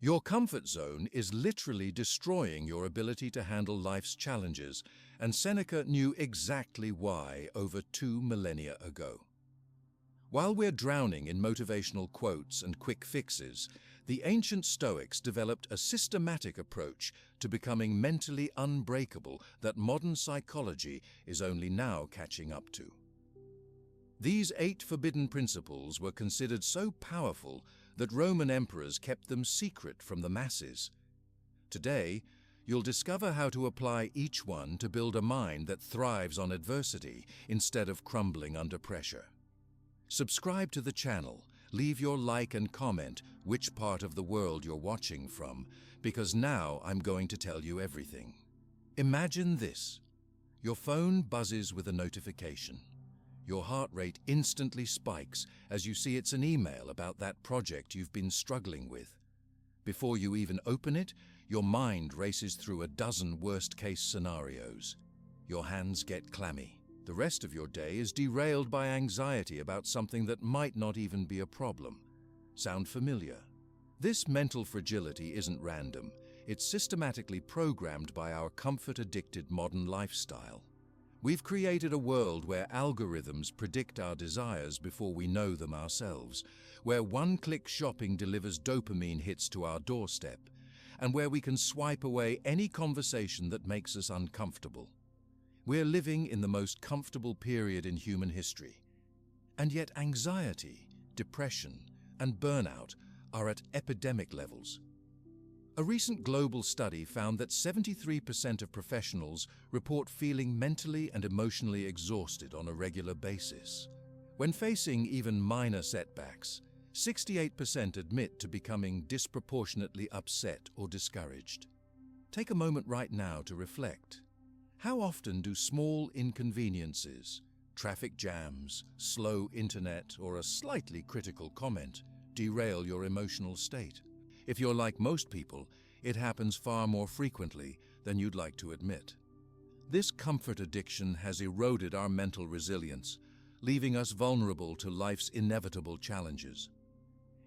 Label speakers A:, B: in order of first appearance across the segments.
A: Your comfort zone is literally destroying your ability to handle life's challenges, and Seneca knew exactly why over 2 millennia ago. While we're drowning in motivational quotes and quick fixes, the ancient Stoics developed a systematic approach to becoming mentally unbreakable that modern psychology is only now catching up to. These 8 forbidden principles were considered so powerful that Roman emperors kept them secret from the masses. Today, you'll discover how to apply each one to build a mind that thrives on adversity instead of crumbling under pressure. Subscribe to the channel, leave your like and comment which part of the world you're watching from, because now I'm going to tell you everything. Imagine this. Your phone buzzes with a notification. Your heart rate instantly spikes as you see it's an email about that project you've been struggling with. Before you even open it, your mind races through a dozen worst-case scenarios. Your hands get clammy. The rest of your day is derailed by anxiety about something that might not even be a problem. Sound familiar? This mental fragility isn't random. It's systematically programmed by our comfort-addicted modern lifestyle. We've created a world where algorithms predict our desires before we know them ourselves, where one-click shopping delivers dopamine hits to our doorstep, and where we can swipe away any conversation that makes us uncomfortable. We're living in the most comfortable period in human history, and yet anxiety, depression, and burnout are at epidemic levels. A recent global study found that 73% of professionals report feeling mentally and emotionally exhausted on a regular basis. When facing even minor setbacks, 68% admit to becoming disproportionately upset or discouraged. Take a moment right now to reflect. How often do small inconveniences, traffic jams, slow internet, or a slightly critical comment derail your emotional state? If you're like most people, it happens far more frequently than you'd like to admit. This comfort addiction has eroded our mental resilience, leaving us vulnerable to life's inevitable challenges.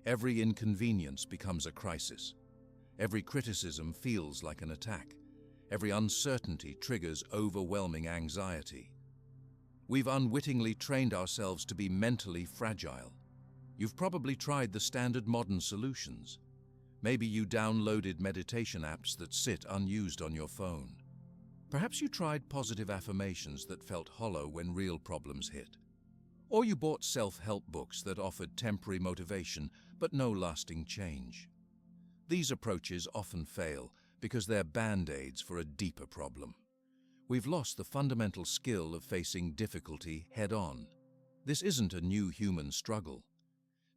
A: Every inconvenience becomes a crisis. Every criticism feels like an attack. Every uncertainty triggers overwhelming anxiety. We've unwittingly trained ourselves to be mentally fragile. You've probably tried the standard modern solutions. Maybe you downloaded meditation apps that sit unused on your phone. Perhaps you tried positive affirmations that felt hollow when real problems hit. Or you bought self-help books that offered temporary motivation but no lasting change. These approaches often fail because they're band-aids for a deeper problem. We've lost the fundamental skill of facing difficulty head-on. This isn't a new human struggle.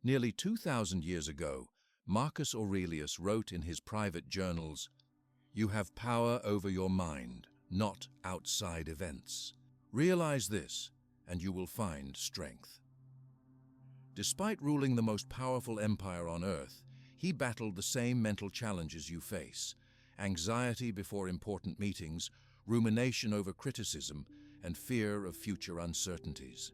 A: Nearly 2,000 years ago, Marcus Aurelius wrote in his private journals, "You have power over your mind, not outside events. Realize this, and you will find strength." Despite ruling the most powerful empire on earth, he battled the same mental challenges you face: anxiety before important meetings, rumination over criticism, and fear of future uncertainties.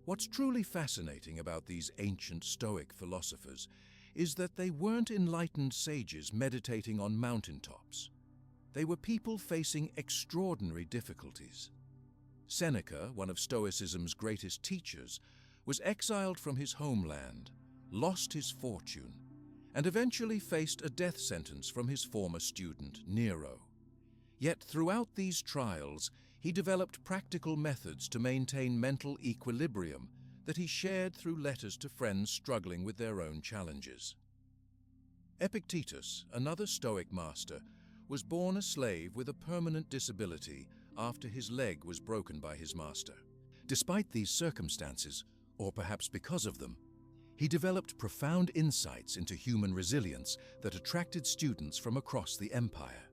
A: What's truly fascinating about these ancient Stoic philosophers is that they weren't enlightened sages meditating on mountaintops. They were people facing extraordinary difficulties. Seneca, one of Stoicism's greatest teachers, was exiled from his homeland, lost his fortune, and eventually faced a death sentence from his former student, Nero. Yet throughout these trials, he developed practical methods to maintain mental equilibrium that he shared through letters to friends struggling with their own challenges. Epictetus, another Stoic master, was born a slave with a permanent disability after his leg was broken by his master. Despite these circumstances, or perhaps because of them, he developed profound insights into human resilience that attracted students from across the empire.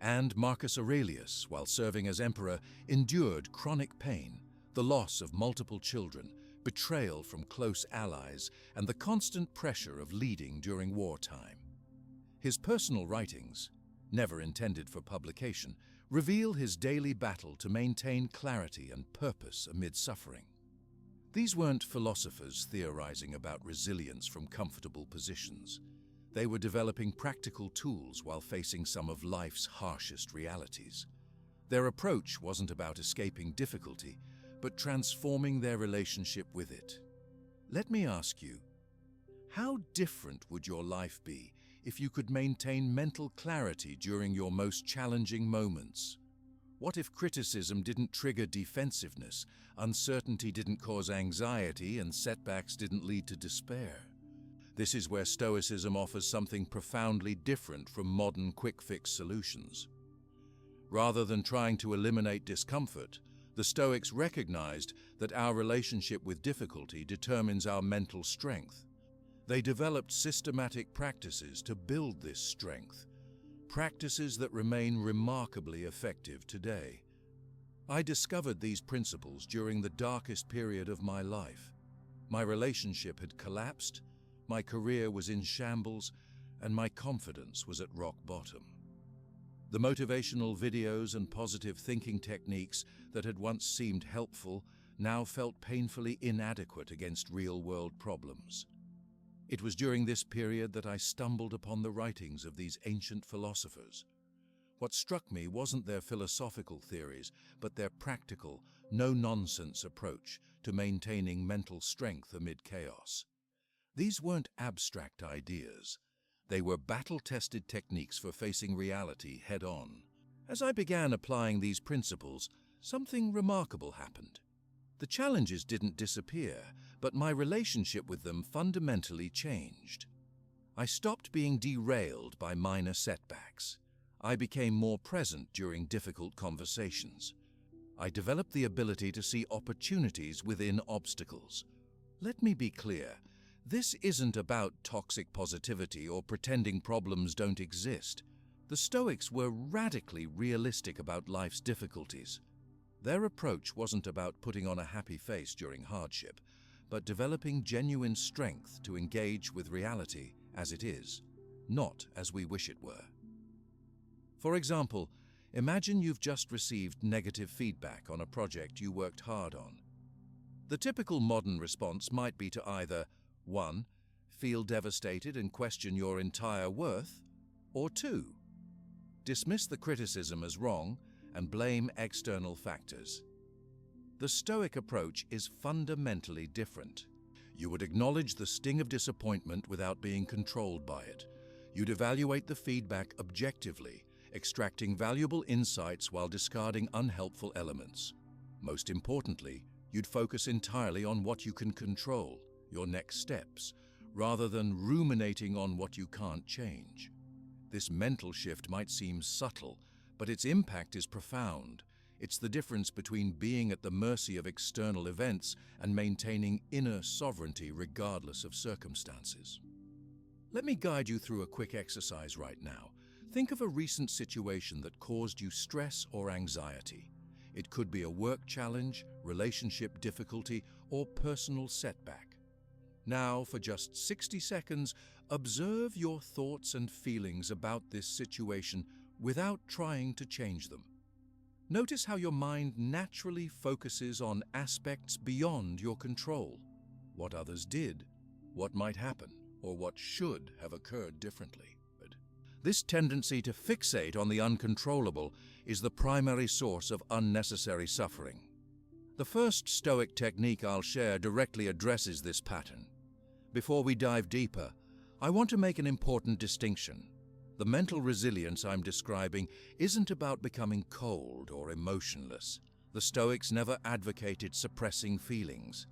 A: And Marcus Aurelius, while serving as emperor, endured chronic pain, the loss of multiple children, betrayal from close allies, and the constant pressure of leading during wartime. His personal writings, never intended for publication, reveal his daily battle to maintain clarity and purpose amid suffering. These weren't philosophers theorizing about resilience from comfortable positions. They were developing practical tools while facing some of life's harshest realities. Their approach wasn't about escaping difficulty, but transforming their relationship with it. Let me ask you, how different would your life be if you could maintain mental clarity during your most challenging moments? What if criticism didn't trigger defensiveness, uncertainty didn't cause anxiety, and setbacks didn't lead to despair? This is where Stoicism offers something profoundly different from modern quick-fix solutions. Rather than trying to eliminate discomfort, the Stoics recognized that our relationship with difficulty determines our mental strength. They developed systematic practices to build this strength, practices that remain remarkably effective today. I discovered these principles during the darkest period of my life. My relationship had collapsed, my career was in shambles, and my confidence was at rock bottom. The motivational videos and positive thinking techniques that had once seemed helpful now felt painfully inadequate against real-world problems. It was during this period that I stumbled upon the writings of these ancient philosophers. What struck me wasn't their philosophical theories, but their practical, no-nonsense approach to maintaining mental strength amid chaos. These weren't abstract ideas. They were battle-tested techniques for facing reality head-on. As I began applying these principles, something remarkable happened. The challenges didn't disappear, but my relationship with them fundamentally changed. I stopped being derailed by minor setbacks. I became more present during difficult conversations. I developed the ability to see opportunities within obstacles. Let me be clear. This isn't about toxic positivity or pretending problems don't exist. The Stoics were radically realistic about life's difficulties. Their approach wasn't about putting on a happy face during hardship, but developing genuine strength to engage with reality as it is, not as we wish it were. For example, imagine you've just received negative feedback on a project you worked hard on. The typical modern response might be to either 1. Feel devastated and question your entire worth, or 2. Dismiss the criticism as wrong and blame external factors. The Stoic approach is fundamentally different. You would acknowledge the sting of disappointment without being controlled by it. You'd evaluate the feedback objectively, extracting valuable insights while discarding unhelpful elements. Most importantly, you'd focus entirely on what you can control, your next steps, rather than ruminating on what you can't change. This mental shift might seem subtle, but its impact is profound. It's the difference between being at the mercy of external events and maintaining inner sovereignty regardless of circumstances. Let me guide you through a quick exercise right now. Think of a recent situation that caused you stress or anxiety. It could be a work challenge, relationship difficulty, or personal setback. Now, for just 60 seconds, observe your thoughts and feelings about this situation without trying to change them. Notice how your mind naturally focuses on aspects beyond your control. What others did, what might happen, or what should have occurred differently. This tendency to fixate on the uncontrollable is the primary source of unnecessary suffering. The first Stoic technique I'll share directly addresses this pattern. Before we dive deeper, I want to make an important distinction. The mental resilience I'm describing isn't about becoming cold or emotionless. The Stoics never advocated suppressing feelings.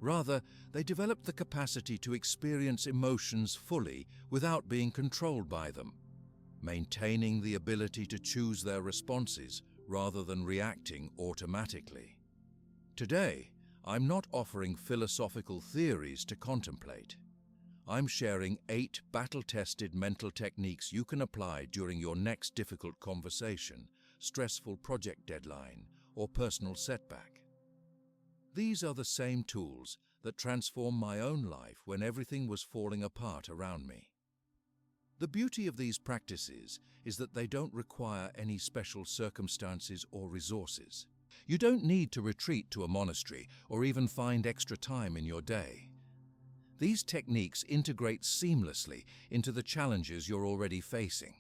A: Rather, they developed the capacity to experience emotions fully without being controlled by them, maintaining the ability to choose their responses rather than reacting automatically. Today, I'm not offering philosophical theories to contemplate. I'm sharing 8 battle-tested mental techniques you can apply during your next difficult conversation, stressful project deadline, or personal setback. These are the same tools that transformed my own life when everything was falling apart around me. The beauty of these practices is that they don't require any special circumstances or resources. You don't need to retreat to a monastery or even find extra time in your day. These techniques integrate seamlessly into the challenges you're already facing.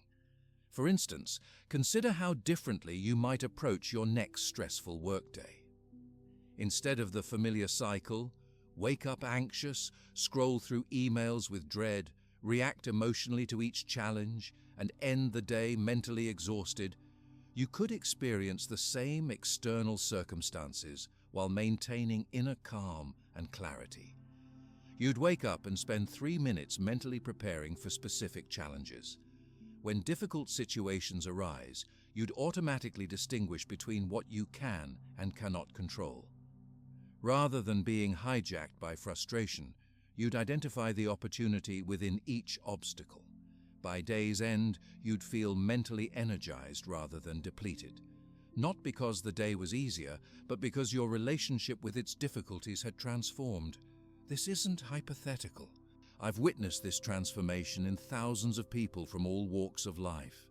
A: For instance, consider how differently you might approach your next stressful workday. Instead of the familiar cycle, wake up anxious, scroll through emails with dread, react emotionally to each challenge, and end the day mentally exhausted, you could experience the same external circumstances while maintaining inner calm and clarity. You'd wake up and spend 3 minutes mentally preparing for specific challenges. When difficult situations arise, you'd automatically distinguish between what you can and cannot control. Rather than being hijacked by frustration, you'd identify the opportunity within each obstacle. By day's end, you'd feel mentally energized rather than depleted. Not because the day was easier, but because your relationship with its difficulties had transformed. This isn't hypothetical. I've witnessed this transformation in thousands of people from all walks of life.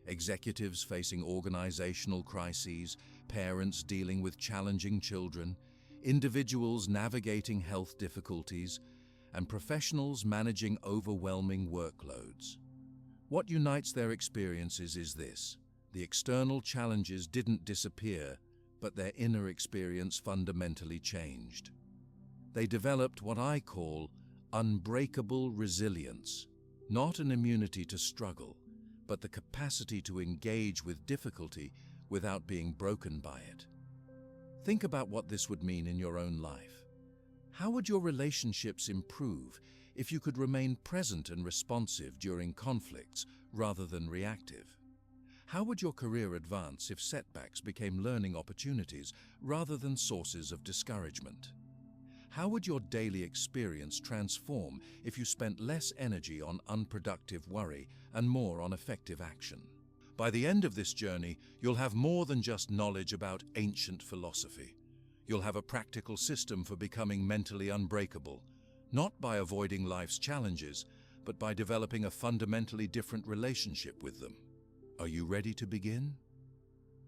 A: Executives facing organizational crises, parents dealing with challenging children, individuals navigating health difficulties, and professionals managing overwhelming workloads. What unites their experiences is this: the external challenges didn't disappear, but their inner experience fundamentally changed. They developed what I call unbreakable resilience, not an immunity to struggle, but the capacity to engage with difficulty without being broken by it. Think about what this would mean in your own life. How would your relationships improve if you could remain present and responsive during conflicts rather than reactive? How would your career advance if setbacks became learning opportunities rather than sources of discouragement? How would your daily experience transform if you spent less energy on unproductive worry and more on effective action? By the end of this journey, you'll have more than just knowledge about ancient philosophy. You'll have a practical system for becoming mentally unbreakable, not by avoiding life's challenges, but by developing a fundamentally different relationship with them. Are you ready to begin?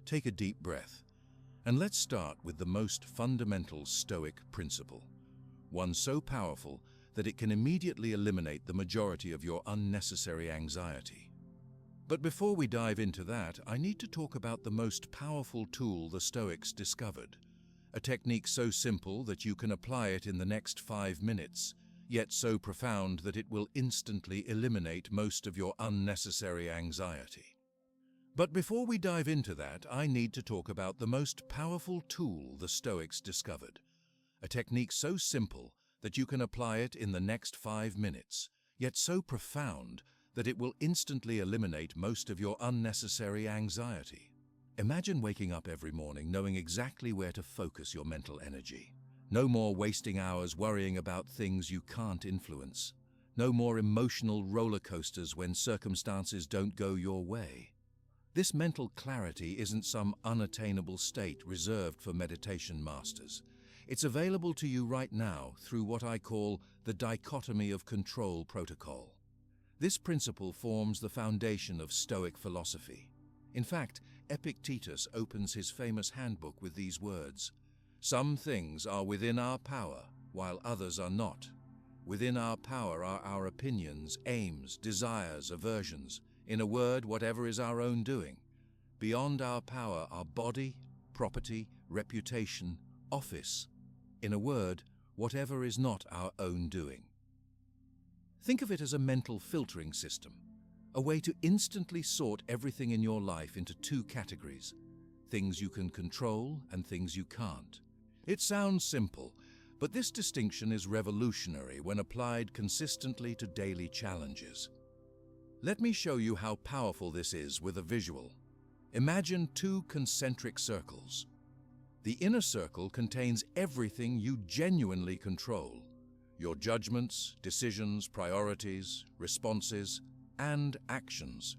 A: Take a deep breath, and let's start with the most fundamental Stoic principle, one so powerful that it can immediately eliminate the majority of your unnecessary anxiety. But before we dive into that, I need to talk about the most powerful tool the Stoics discovered, a technique so simple that you can apply it in the next 5 minutes, yet so profound that it will instantly eliminate most of your unnecessary anxiety. But before we dive into that, I need to talk about the most powerful tool the Stoics discovered, a technique so simple that you can apply it in the next 5 minutes, yet so profound that it will instantly eliminate most of your unnecessary anxiety. Imagine waking up every morning knowing exactly where to focus your mental energy. No more wasting hours worrying about things you can't influence. No more emotional roller coasters when circumstances don't go your way. This mental clarity isn't some unattainable state reserved for meditation masters. It's available to you right now through what I call the dichotomy of control protocol. This principle forms the foundation of Stoic philosophy. In fact, Epictetus opens his famous handbook with these words: "Some things are within our power, while others are not. Within our power are our opinions, aims, desires, aversions. In a word, whatever is our own doing. Beyond our power are body, property, reputation, office. In a word, whatever is not our own doing." Think of it as a mental filtering system, a way to instantly sort everything in your life into 2 categories: things you can control and things you can't. It sounds simple, but this distinction is revolutionary when applied consistently to daily challenges. Let me show you how powerful this is with a visual. Imagine 2 concentric circles. The inner circle contains everything you genuinely control: your judgments, decisions, priorities, responses, and actions.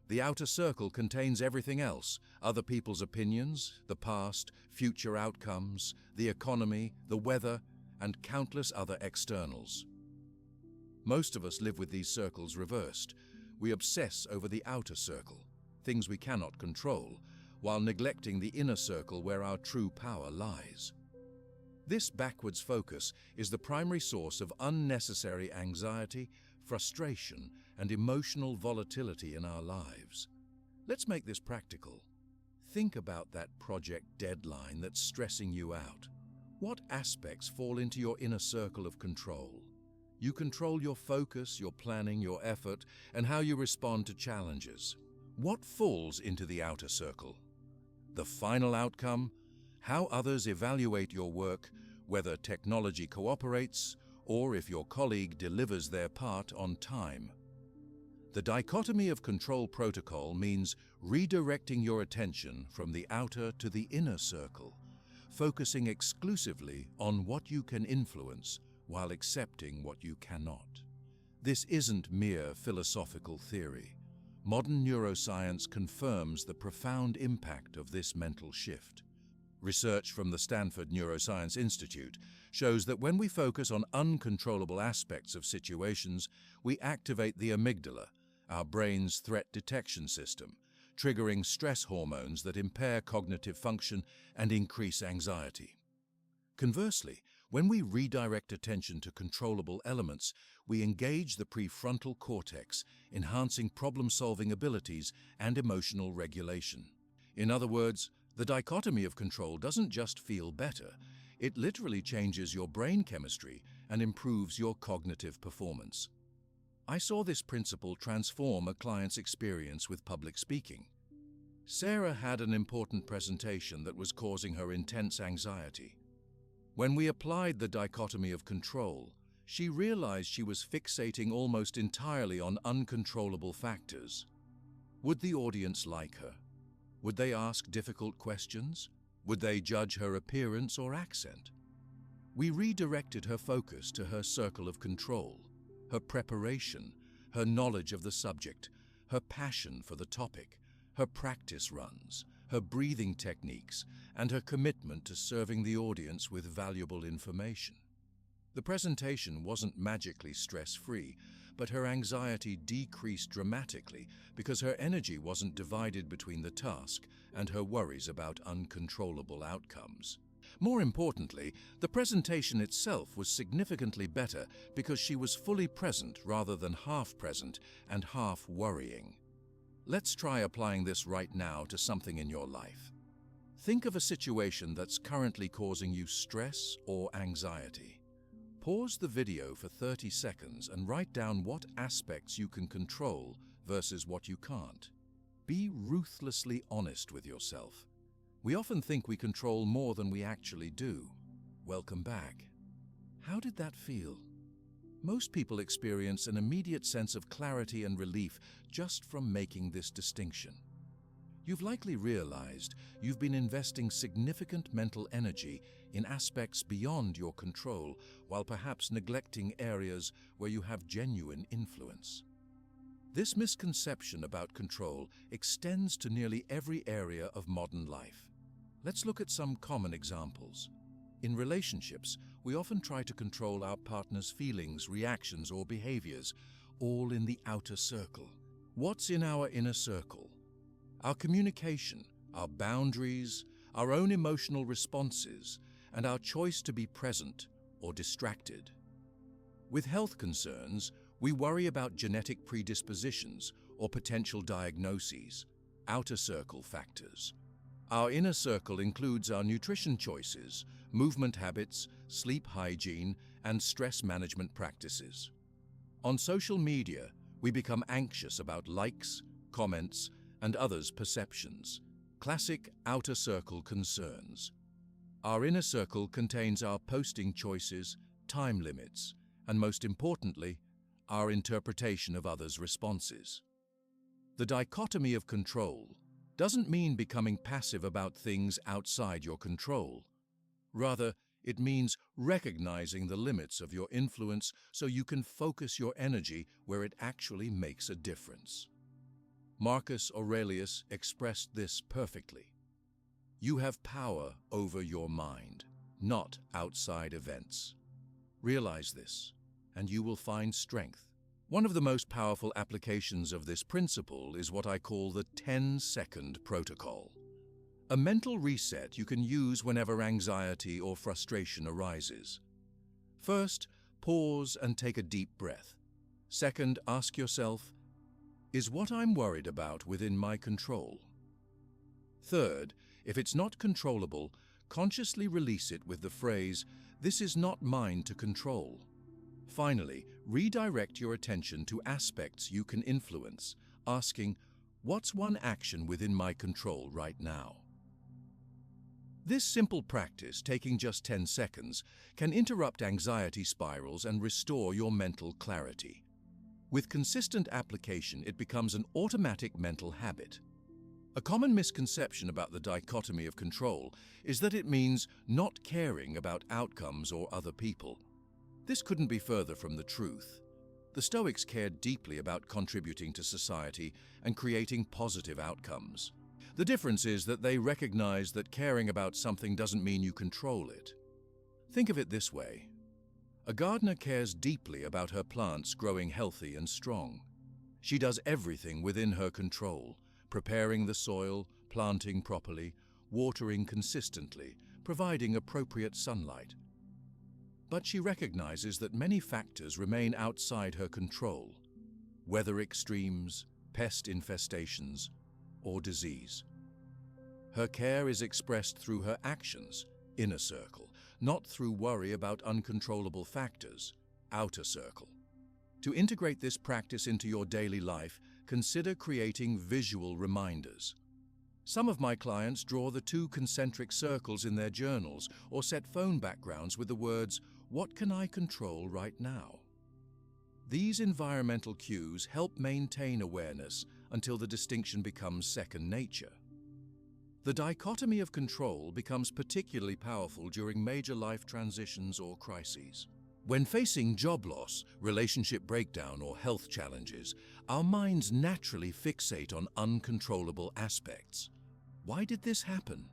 A: The outer circle contains everything else: other people's opinions, the past, future outcomes, the economy, the weather, and countless other externals. Most of us live with these circles reversed. We obsess over the outer circle, things we cannot control, while neglecting the inner circle where our true power lies. This backwards focus is the primary source of unnecessary anxiety, frustration, and emotional volatility in our lives. Let's make this practical. Think about that project deadline that's stressing you out. What aspects fall into your inner circle of control? You control your focus, your planning, your effort, and how you respond to challenges. What falls into the outer circle? The final outcome? How others evaluate your work, whether technology cooperates, or if your colleague delivers their part on time. The dichotomy of control protocol means redirecting your attention from the outer to the inner circle, focusing exclusively on what you can influence while accepting what you cannot. This isn't mere philosophical theory. Modern neuroscience confirms the profound impact of this mental shift. Research from the Stanford Neuroscience Institute shows that when we focus on uncontrollable aspects of situations, we activate the amygdala, our brain's threat detection system, triggering stress hormones that impair cognitive function and increase anxiety. Conversely, when we redirect attention to controllable elements, we engage the prefrontal cortex, enhancing problem-solving abilities and emotional regulation. In other words, the dichotomy of control doesn't just feel better, it literally changes your brain chemistry and improves your cognitive performance. I saw this principle transform a client's experience with public speaking. Sarah had an important presentation that was causing her intense anxiety. When we applied the dichotomy of control, she realized she was fixating almost entirely on uncontrollable factors. Would the audience like her? Would they ask difficult questions? Would they judge her appearance or accent? We redirected her focus to her circle of control, her preparation, her knowledge of the subject, her passion for the topic, her practice runs, her breathing techniques, and her commitment to serving the audience with valuable information. The presentation wasn't magically stress-free, but her anxiety decreased dramatically because her energy wasn't divided between the task and her worries about uncontrollable outcomes. More importantly, the presentation itself was significantly better because she was fully present rather than half present and half worrying. Let's try applying this right now to something in your life. Think of a situation that's currently causing you stress or anxiety. Pause the video for 30 seconds and write down what aspects you can control versus what you can't. Be ruthlessly honest with yourself. We often think we control more than we actually do. Welcome back. How did that feel? Most people experience an immediate sense of clarity and relief just from making this distinction. You've likely realized you've been investing significant mental energy in aspects beyond your control, while perhaps neglecting areas where you have genuine influence. This misconception about control extends to nearly every area of modern life. Let's look at some common examples. In relationships, we often try to control our partner's feelings, reactions, or behaviors, all in the outer circle. What's in our inner circle? Our communication, our boundaries, our own emotional responses, and our choice to be present or distracted. With health concerns, we worry about genetic predispositions or potential diagnoses, outer circle factors. Our inner circle includes our nutrition choices, movement habits, sleep hygiene, and stress management practices. On social media, we become anxious about likes, comments, and others' perceptions. Classic outer circle concerns. Our inner circle contains our posting choices, time limits, and most importantly, our interpretation of others' responses. The dichotomy of control doesn't mean becoming passive about things outside your control. Rather, it means recognizing the limits of your influence so you can focus your energy where it actually makes a difference. Marcus Aurelius expressed this perfectly. You have power over your mind, not outside events. Realize this, and you will find strength. One of the most powerful applications of this principle is what I call the 10-second protocol. A mental reset you can use whenever anxiety or frustration arises. First, pause and take a deep breath. Second, ask yourself, is what I'm worried about within my control? Third, if it's not controllable, consciously release it with the phrase, this is not mine to control. Finally, redirect your attention to aspects you can influence, asking, what's one action within my control right now? This simple practice, taking just 10 seconds, can interrupt anxiety spirals and restore your mental clarity. With consistent application, it becomes an automatic mental habit. A common misconception about the dichotomy of control is that it means not caring about outcomes or other people. This couldn't be further from the truth. The Stoics cared deeply about contributing to society and creating positive outcomes. The difference is that they recognize that caring about something doesn't mean you control it. Think of it this way. A gardener cares deeply about her plants growing healthy and strong. She does everything within her control, preparing the soil, planting properly, watering consistently, providing appropriate sunlight. But she recognizes that many factors remain outside her control: weather extremes, pest infestations, or disease. Her care is expressed through her actions, inner circle, not through worry about uncontrollable factors, outer circle. To integrate this practice into your daily life, consider creating visual reminders. Some of my clients draw the 2 concentric circles in their journals or set phone backgrounds with the words, "What can I control right now?" These environmental cues help maintain awareness until the distinction becomes second nature. The dichotomy of control becomes particularly powerful during major life transitions or crises. When facing job loss, relationship breakdown, or health challenges, our minds naturally fixate on uncontrollable aspects. Why did this happen?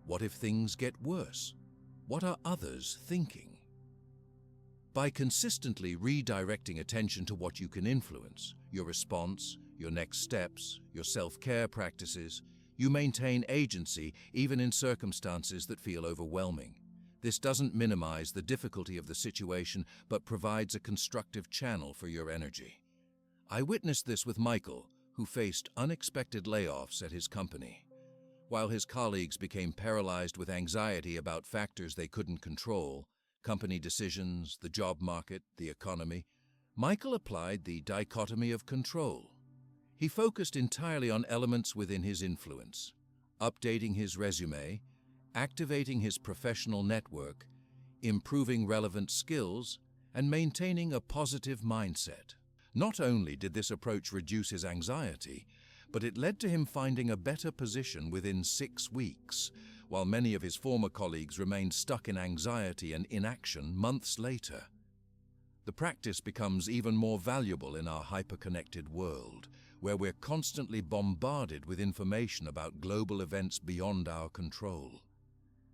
A: What if things get worse? What are others thinking? By consistently redirecting attention to what you can influence, your response, your next steps, your self-care practices, you maintain agency even in circumstances that feel overwhelming. This doesn't minimize the difficulty of the situation, but provides a constructive channel for your energy. I witnessed this with Michael, who faced unexpected layoffs at his company. While his colleagues became paralyzed with anxiety about factors they couldn't control, company decisions, the job market, the economy, Michael applied the dichotomy of control. He focused entirely on elements within his influence, updating his resume, activating his professional network, improving relevant skills, and maintaining a positive mindset. Not only did this approach reduce his anxiety, but it led to him finding a better position within 6 weeks, while many of his former colleagues remained stuck in anxiety and inaction months later. The practice becomes even more valuable in our hyper-connected world, where we're constantly bombarded with information about global events beyond our control.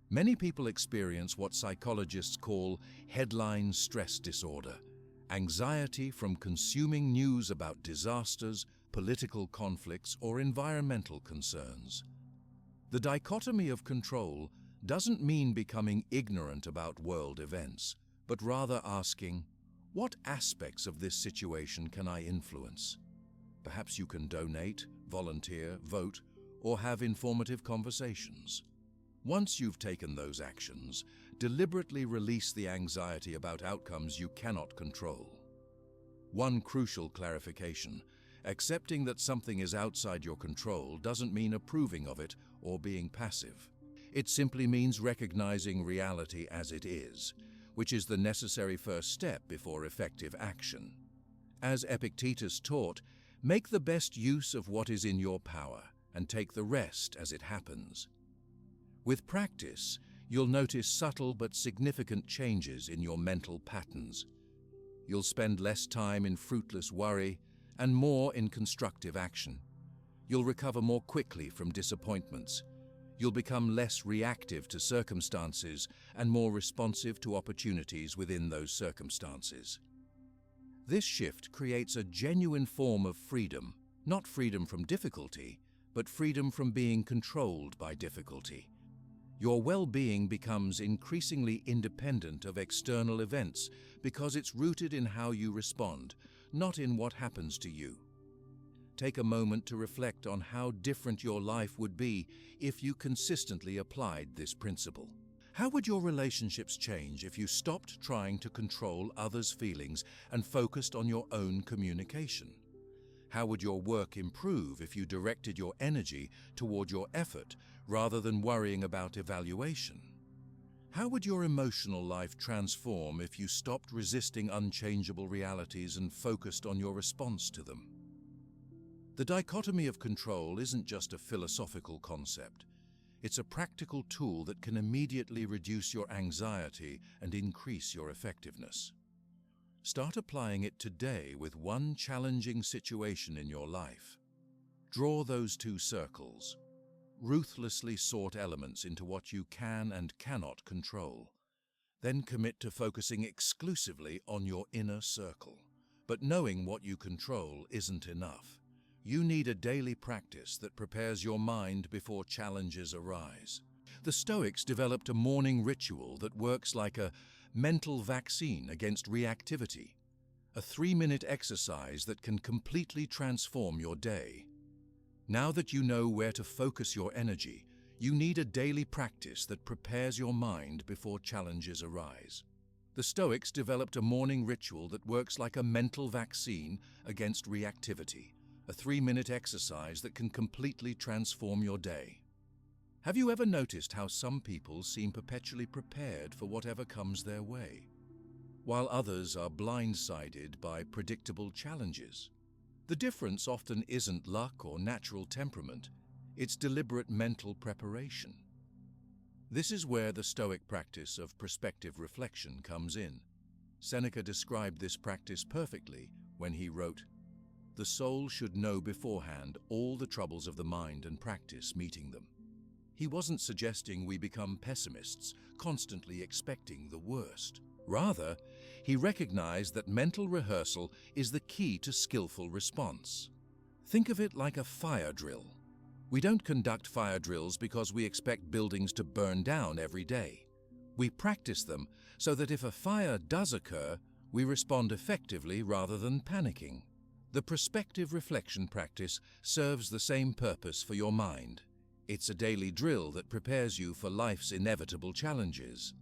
A: Many people experience what psychologists call headline stress disorder, anxiety from consuming news about disasters, political conflicts, or environmental concerns. The dichotomy of control doesn't mean becoming ignorant about world events, but rather asking, what aspects of this situation can I influence? Perhaps you can donate, volunteer, vote, or have informative conversations. Once you've taken those actions, deliberately release the anxiety about outcomes you cannot control. One crucial clarification: accepting that something is outside your control doesn't mean approving of it or being passive. It simply means recognizing reality as it is, which is the necessary first step before effective action. As Epictetus taught, make the best use of what is in your power and take the rest as it happens. With practice, you'll notice subtle but significant changes in your mental patterns. You'll spend less time in fruitless worry and more in constructive action. You'll recover more quickly from disappointments. You'll become less reactive to circumstances and more responsive to opportunities within those circumstances. This shift creates a genuine form of freedom, not freedom from difficulty, but freedom from being controlled by difficulty. Your well-being becomes increasingly independent of external events because it's rooted in how you respond, not in what happens to you. Take a moment to reflect on how different your life would be if you consistently applied this principle. How would your relationships change if you stopped trying to control others' feelings and focused on your own communication? How would your work improve if you directed your energy toward your effort rather than worrying about evaluation? How would your emotional life transform if you stopped resisting unchangeable realities and focused on your response to them? The dichotomy of control isn't just a philosophical concept. It's a practical tool that can immediately reduce your anxiety and increase your effectiveness. Start applying it today with one challenging situation in your life. Draw those two circles. Ruthlessly sort elements into what you can and cannot control. Then commit to focusing exclusively on your inner circle. But knowing what you control isn't enough. You need a daily practice that prepares your mind before challenges arise. The Stoics developed a morning ritual that works like a mental vaccine against reactivity, a 3-minute exercise that can completely transform your day. Now that you know where to focus your energy, you need a daily practice that prepares your mind before challenges arise. The Stoics developed a morning ritual that works like a mental vaccine against reactivity, a 3-minute exercise that can completely transform your day. Have you ever noticed how some people seem perpetually prepared for whatever comes their way, while others are blindsided by predictable challenges? The difference often isn't luck or natural temperament, it's deliberate mental preparation. This is where the Stoic practice of prospective reflection comes in. Seneca described this practice perfectly when he wrote, "The soul should know beforehand all the troubles of the mind and practice meeting them." He wasn't suggesting we become pessimists, constantly expecting the worst. Rather, he recognized that mental rehearsal is the key to skillful response. Think of it like a fire drill. We don't conduct fire drills because we expect buildings to burn down every day. We practice them so that if a fire does occur, we respond effectively rather than panicking. The prospective reflection practice serves the same purpose for your mind. It's a daily drill that prepares you for life's inevitable challenges.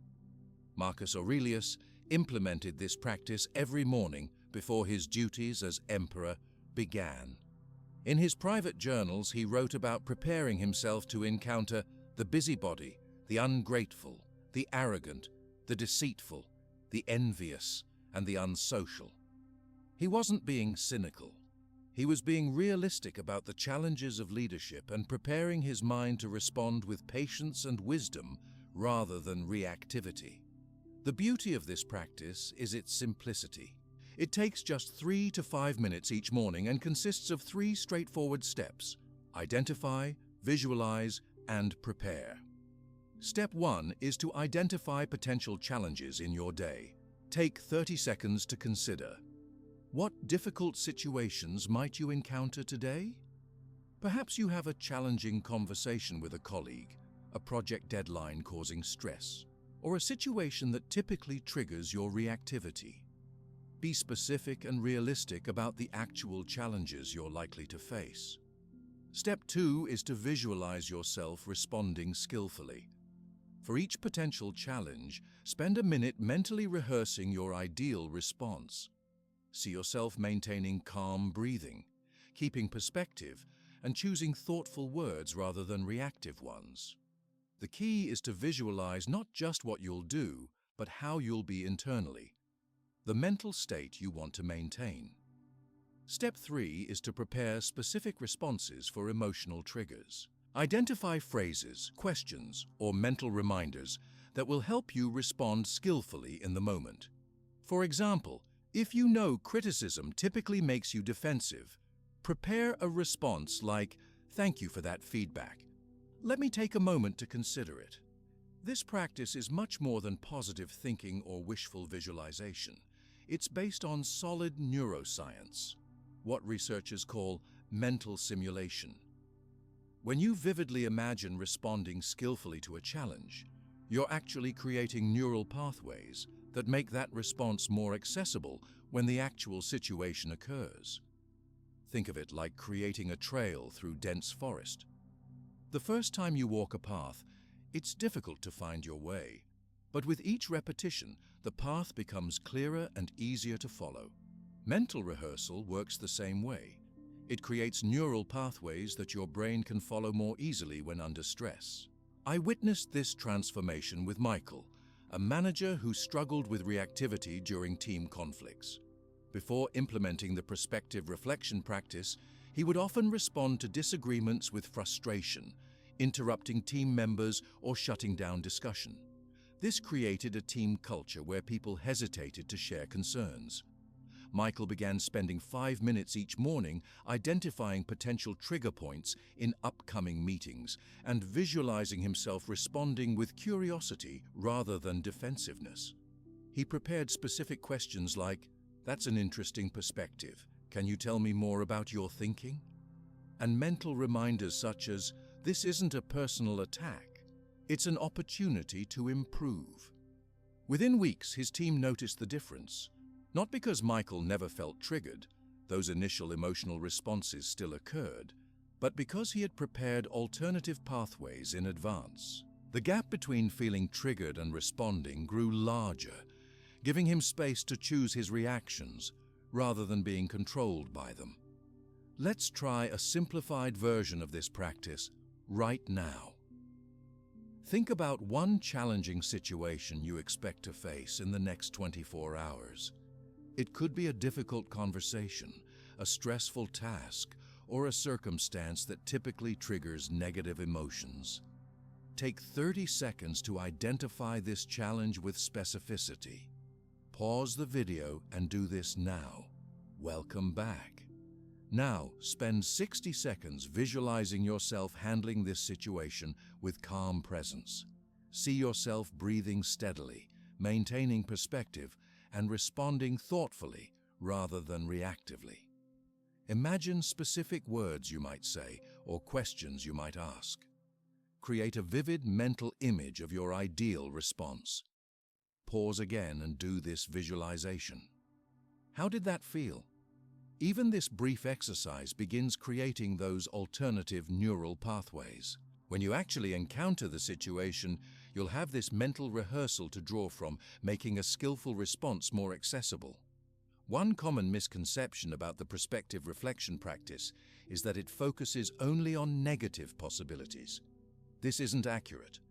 A: Marcus Aurelius implemented this practice every morning before his duties as emperor began. In his private journals, he wrote about preparing himself to encounter the busybody, the ungrateful, the arrogant, the deceitful, the envious, and the unsocial. He wasn't being cynical. He was being realistic about the challenges of leadership and preparing his mind to respond with patience and wisdom rather than reactivity. The beauty of this practice is its simplicity. It takes just 3 to 5 minutes each morning and consists of 3 straightforward steps: identify, visualize, and prepare. Step 1 is to identify potential challenges in your day. Take 30 seconds to consider. What difficult situations might you encounter today? Perhaps you have a challenging conversation with a colleague, a project deadline causing stress, or a situation that typically triggers your reactivity. Be specific and realistic about the actual challenges you're likely to face. Step 2 is to visualize yourself responding skillfully. For each potential challenge, spend a minute mentally rehearsing your ideal response. See yourself maintaining calm breathing, keeping perspective, and choosing thoughtful words rather than reactive ones. The key is to visualize not just what you'll do, but how you'll be internally, the mental state you want to maintain. Step 3 is to prepare specific responses for emotional triggers. Identify phrases, questions, or mental reminders that will help you respond skillfully in the moment. For example, if you know criticism typically makes you defensive, prepare a response like, "Thank you for that feedback. Let me take a moment to consider it." This practice is much more than positive thinking or wishful visualization. It's based on solid neuroscience, what researchers call mental simulation. When you vividly imagine responding skillfully to a challenge, you're actually creating neural pathways that make that response more accessible when the actual situation occurs. Think of it like creating a trail through dense forest. The first time you walk a path, it's difficult to find your way. But with each repetition, the path becomes clearer and easier to follow. Mental rehearsal works the same way. It creates neural pathways that your brain can follow more easily when under stress. I witnessed this transformation with Michael, a manager who struggled with reactivity during team conflicts. Before implementing the prospective reflection practice, he would often respond to disagreements with frustration, interrupting team members or shutting down discussion. This created a team culture where people hesitated to share concerns. Michael began spending 5 minutes each morning identifying potential trigger points in upcoming meetings and visualizing himself responding with curiosity rather than defensiveness. He prepared specific questions like, "That's an interesting perspective. Can you tell me more about your thinking?" And mental reminders such as, "This isn't a personal attack. It's an opportunity to improve." Within weeks, his team noticed the difference. Not because Michael never felt triggered, those initial emotional responses still occurred, but because he had prepared alternative pathways in advance. The gap between feeling triggered and responding grew larger, giving him space to choose his reactions rather than being controlled by them. Let's try a simplified version of this practice right now. Think about one challenging situation you expect to face in the next 24 hours. It could be a difficult conversation, a stressful task, or a circumstance that typically triggers negative emotions. Take 30 seconds to identify this challenge with specificity. Pause the video and do this now. Welcome back. Now, spend 60 seconds visualizing yourself handling this situation with calm presence. See yourself breathing steadily, maintaining perspective, and responding thoughtfully rather than reactively. Imagine specific words you might say or questions you might ask. Create a vivid mental image of your ideal response. Pause again and do this visualization. How did that feel? Even this brief exercise begins creating those alternative neural pathways. When you actually encounter the situation, you'll have this mental rehearsal to draw from, making a skillful response more accessible. One common misconception about the prospective reflection practice is that it focuses only on negative possibilities. This isn't accurate.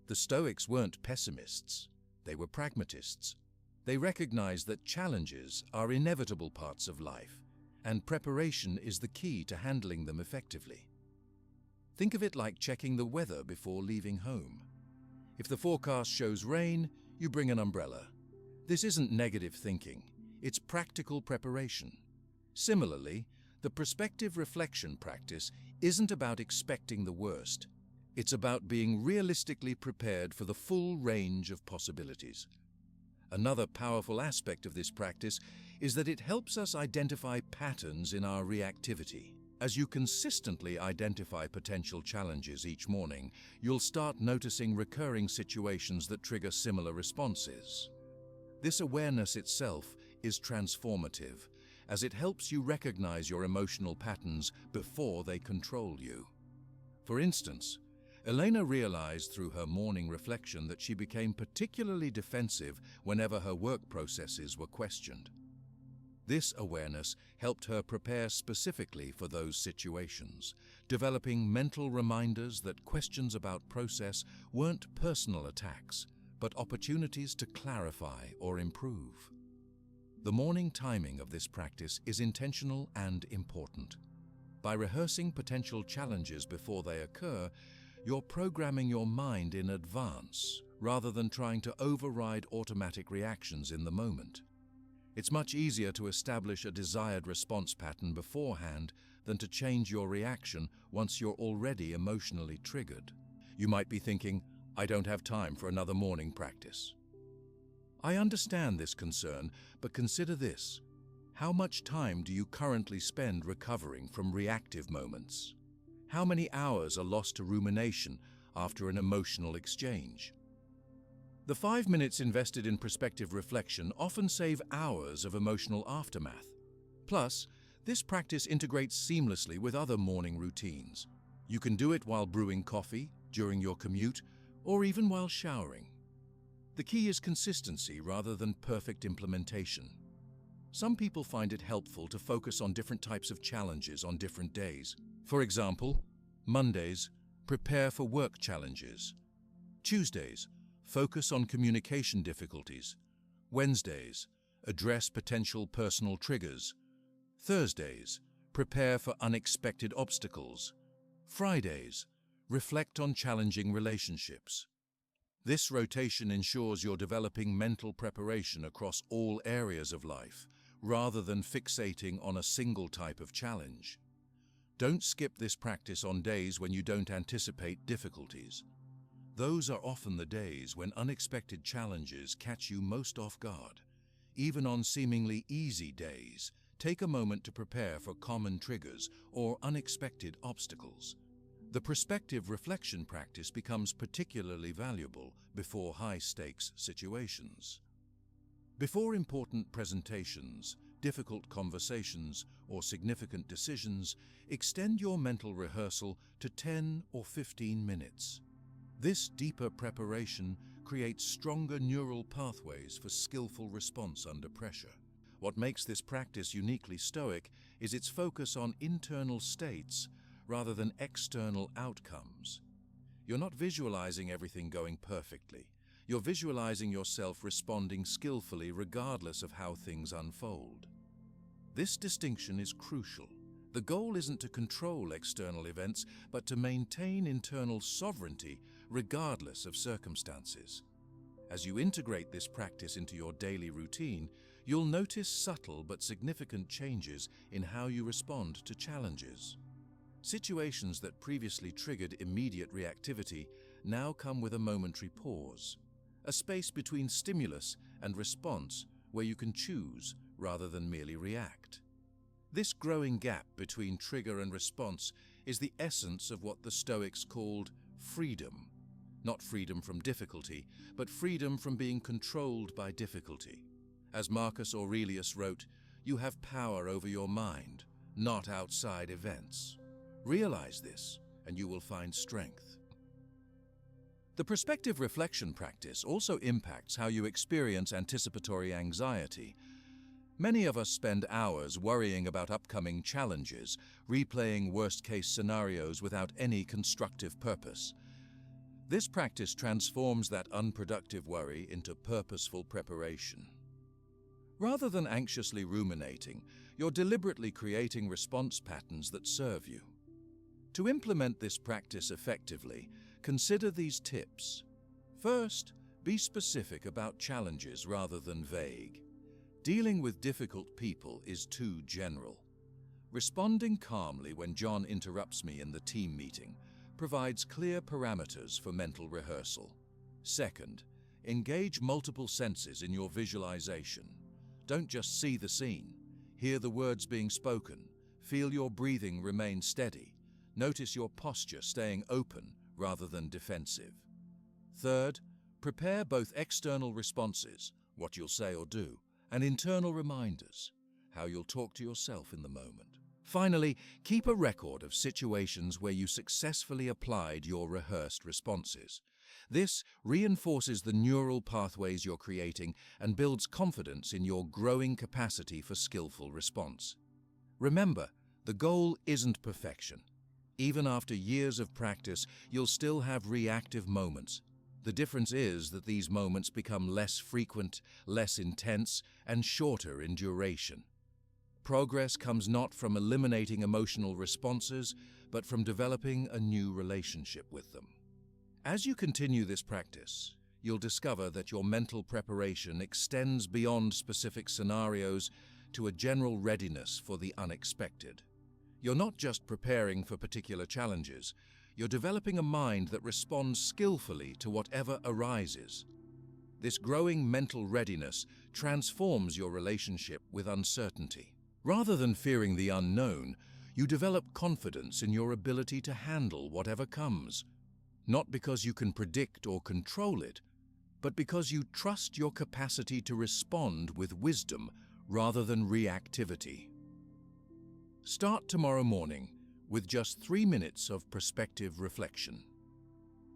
A: The Stoics weren't pessimists. They were pragmatists. They recognized that challenges are inevitable parts of life, and preparation is the key to handling them effectively. Think of it like checking the weather before leaving home. If the forecast shows rain, you bring an umbrella. This isn't negative thinking, it's practical preparation. Similarly, the prospective reflection practice isn't about expecting the worst. It's about being realistically prepared for the full range of possibilities. Another powerful aspect of this practice is that it helps us identify patterns in our reactivity. As you consistently identify potential challenges each morning, you'll start noticing recurring situations that trigger similar responses. This awareness itself is transformative, as it helps you recognize your emotional patterns before they control you. For instance, Elena realized through her morning reflection that she became particularly defensive whenever her work processes were questioned. This awareness helped her prepare specifically for those situations, developing mental reminders that questions about process weren't personal attacks, but opportunities to clarify or improve. The morning timing of this practice is intentional and important. By rehearsing potential challenges before they occur, you're programming your mind in advance rather than trying to override automatic reactions in the moment. It's much easier to establish a desired response pattern beforehand than to change your reaction once you're already emotionally triggered. You might be thinking, "I don't have time for another morning practice." I understand this concern, but consider this. How much time do you currently spend recovering from reactive moments? How many hours are lost to rumination after an emotional exchange? The 5 minutes invested in prospective reflection often save hours of emotional aftermath. Plus, this practice integrates seamlessly with other morning routines. You can do it while brewing coffee, during your commute, or even while showering. The key is consistency rather than perfect implementation. Some people find it helpful to focus on different types of challenges on different days. For example, Mondays, prepare for work challenges. Tuesdays, focus on communication difficulties. Wednesdays, address potential personal triggers. Thursdays, prepare for unexpected obstacles. Fridays, reflect on challenging relationships. This rotation ensures you're developing mental preparation across all areas of life, rather than fixating on a single type of challenge. Don't skip this practice on days when you don't anticipate difficulties. Those are often the days when unexpected challenges catch you most off guard. Even on seemingly easy days, take a moment to prepare for common triggers or unexpected obstacles. The prospective reflection practice becomes particularly valuable before high-stakes situations. Before important presentations, difficult conversations, or significant decisions, extend your mental rehearsal to 10 or 15 minutes. This deeper preparation creates stronger neural pathways for skillful response under pressure. What makes this practice uniquely Stoic is its focus on internal states rather than external outcomes. You're not visualizing everything going perfectly. You're visualizing yourself responding skillfully regardless of how things unfold. This distinction is crucial. The goal isn't to control external events, but to maintain internal sovereignty regardless of circumstances. As you integrate this practice into your daily routine, you'll notice subtle but significant changes in how you respond to challenges. Situations that previously triggered immediate reactivity now come with a momentary pause, a space between stimulus and response where you can choose rather than merely react. This growing gap between trigger and response is the essence of what the Stoics called freedom. Not freedom from difficulty, but freedom from being controlled by difficulty. As Marcus Aurelius wrote, "You have power over your mind, not outside events." Realize this, and you will find strength. The prospective reflection practice also impacts how you experience anticipatory anxiety. Many of us spend hours worrying about upcoming challenges, replaying worst-case scenarios without any constructive purpose. This practice transforms that unproductive worry into purposeful preparation. Rather than anxiously ruminating, you're deliberately creating response patterns that serve you. To implement this practice effectively, consider these tips. First, be specific about challenges rather than vague. Dealing with difficult people is too general. Responding calmly when John interrupts me in the team meeting provides clear parameters for mental rehearsal. Second, engage multiple senses in your visualization. Don't just see the scene. Hear the words being spoken. Feel your breathing remain steady. Notice your posture staying open rather than defensive. Third, prepare both external responses, what you'll say or do, and internal reminders, how you'll talk to yourself in the moment. Finally, keep a record of situations where you successfully applied your rehearsed responses. This reinforces the neural pathways you're creating and builds confidence in your growing capacity for skillful response. Remember, the goal isn't perfection. Even after years of practice, you'll still have reactive moments. The difference is that these moments become less frequent, less intense, and shorter in duration. Progress comes not from eliminating emotional responses, but from developing a new relationship with them. As you continue this practice, you'll discover that your mental preparation extends beyond specific scenarios to a general readiness for the unexpected. You're not just preparing for particular challenges, you're developing a mind that responds skillfully to whatever arises. This growing mental readiness transforms your relationship with uncertainty. Rather than fearing the unknown, You develop confidence in your ability to handle whatever comes, not because you can predict or control it, but because you trust your capacity to respond with wisdom rather than reactivity. Start tomorrow morning with just 3 minutes of prospective reflection.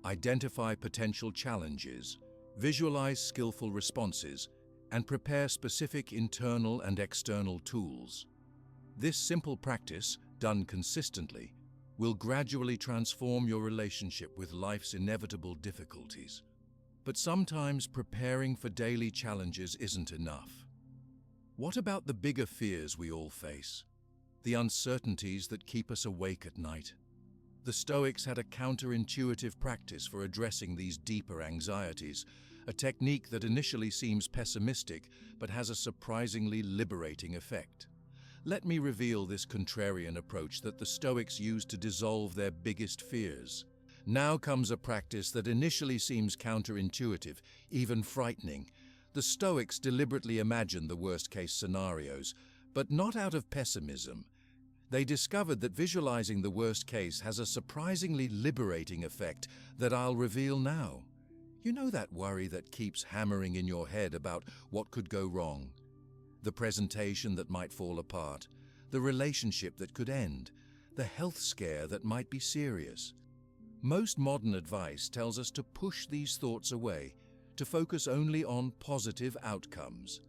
A: Identify potential challenges, visualize skillful responses, and prepare specific internal and external tools. This simple practice, done consistently, will gradually transform your relationship with life's inevitable difficulties. But sometimes preparing for daily challenges isn't enough. What about the bigger fears we all face? The uncertainties that keep us awake at night? The Stoics had a counterintuitive practice for addressing these deeper anxieties, a technique that initially seems pessimistic but has a surprisingly liberating effect. Let me reveal this contrarian approach that the Stoics used to dissolve their biggest fears. Now comes a practice that initially seems counterintuitive, even frightening. The Stoics deliberately imagined the worst-case scenarios, but not out of pessimism. They discovered that visualizing the worst case has a surprisingly liberating effect that I'll reveal now. You know that worry that keeps hammering in your head about what could go wrong? The presentation that might fall apart, the relationship that could end, the health scare that might be serious. Most modern advice tells us to push these thoughts away, to focus only on positive outcomes.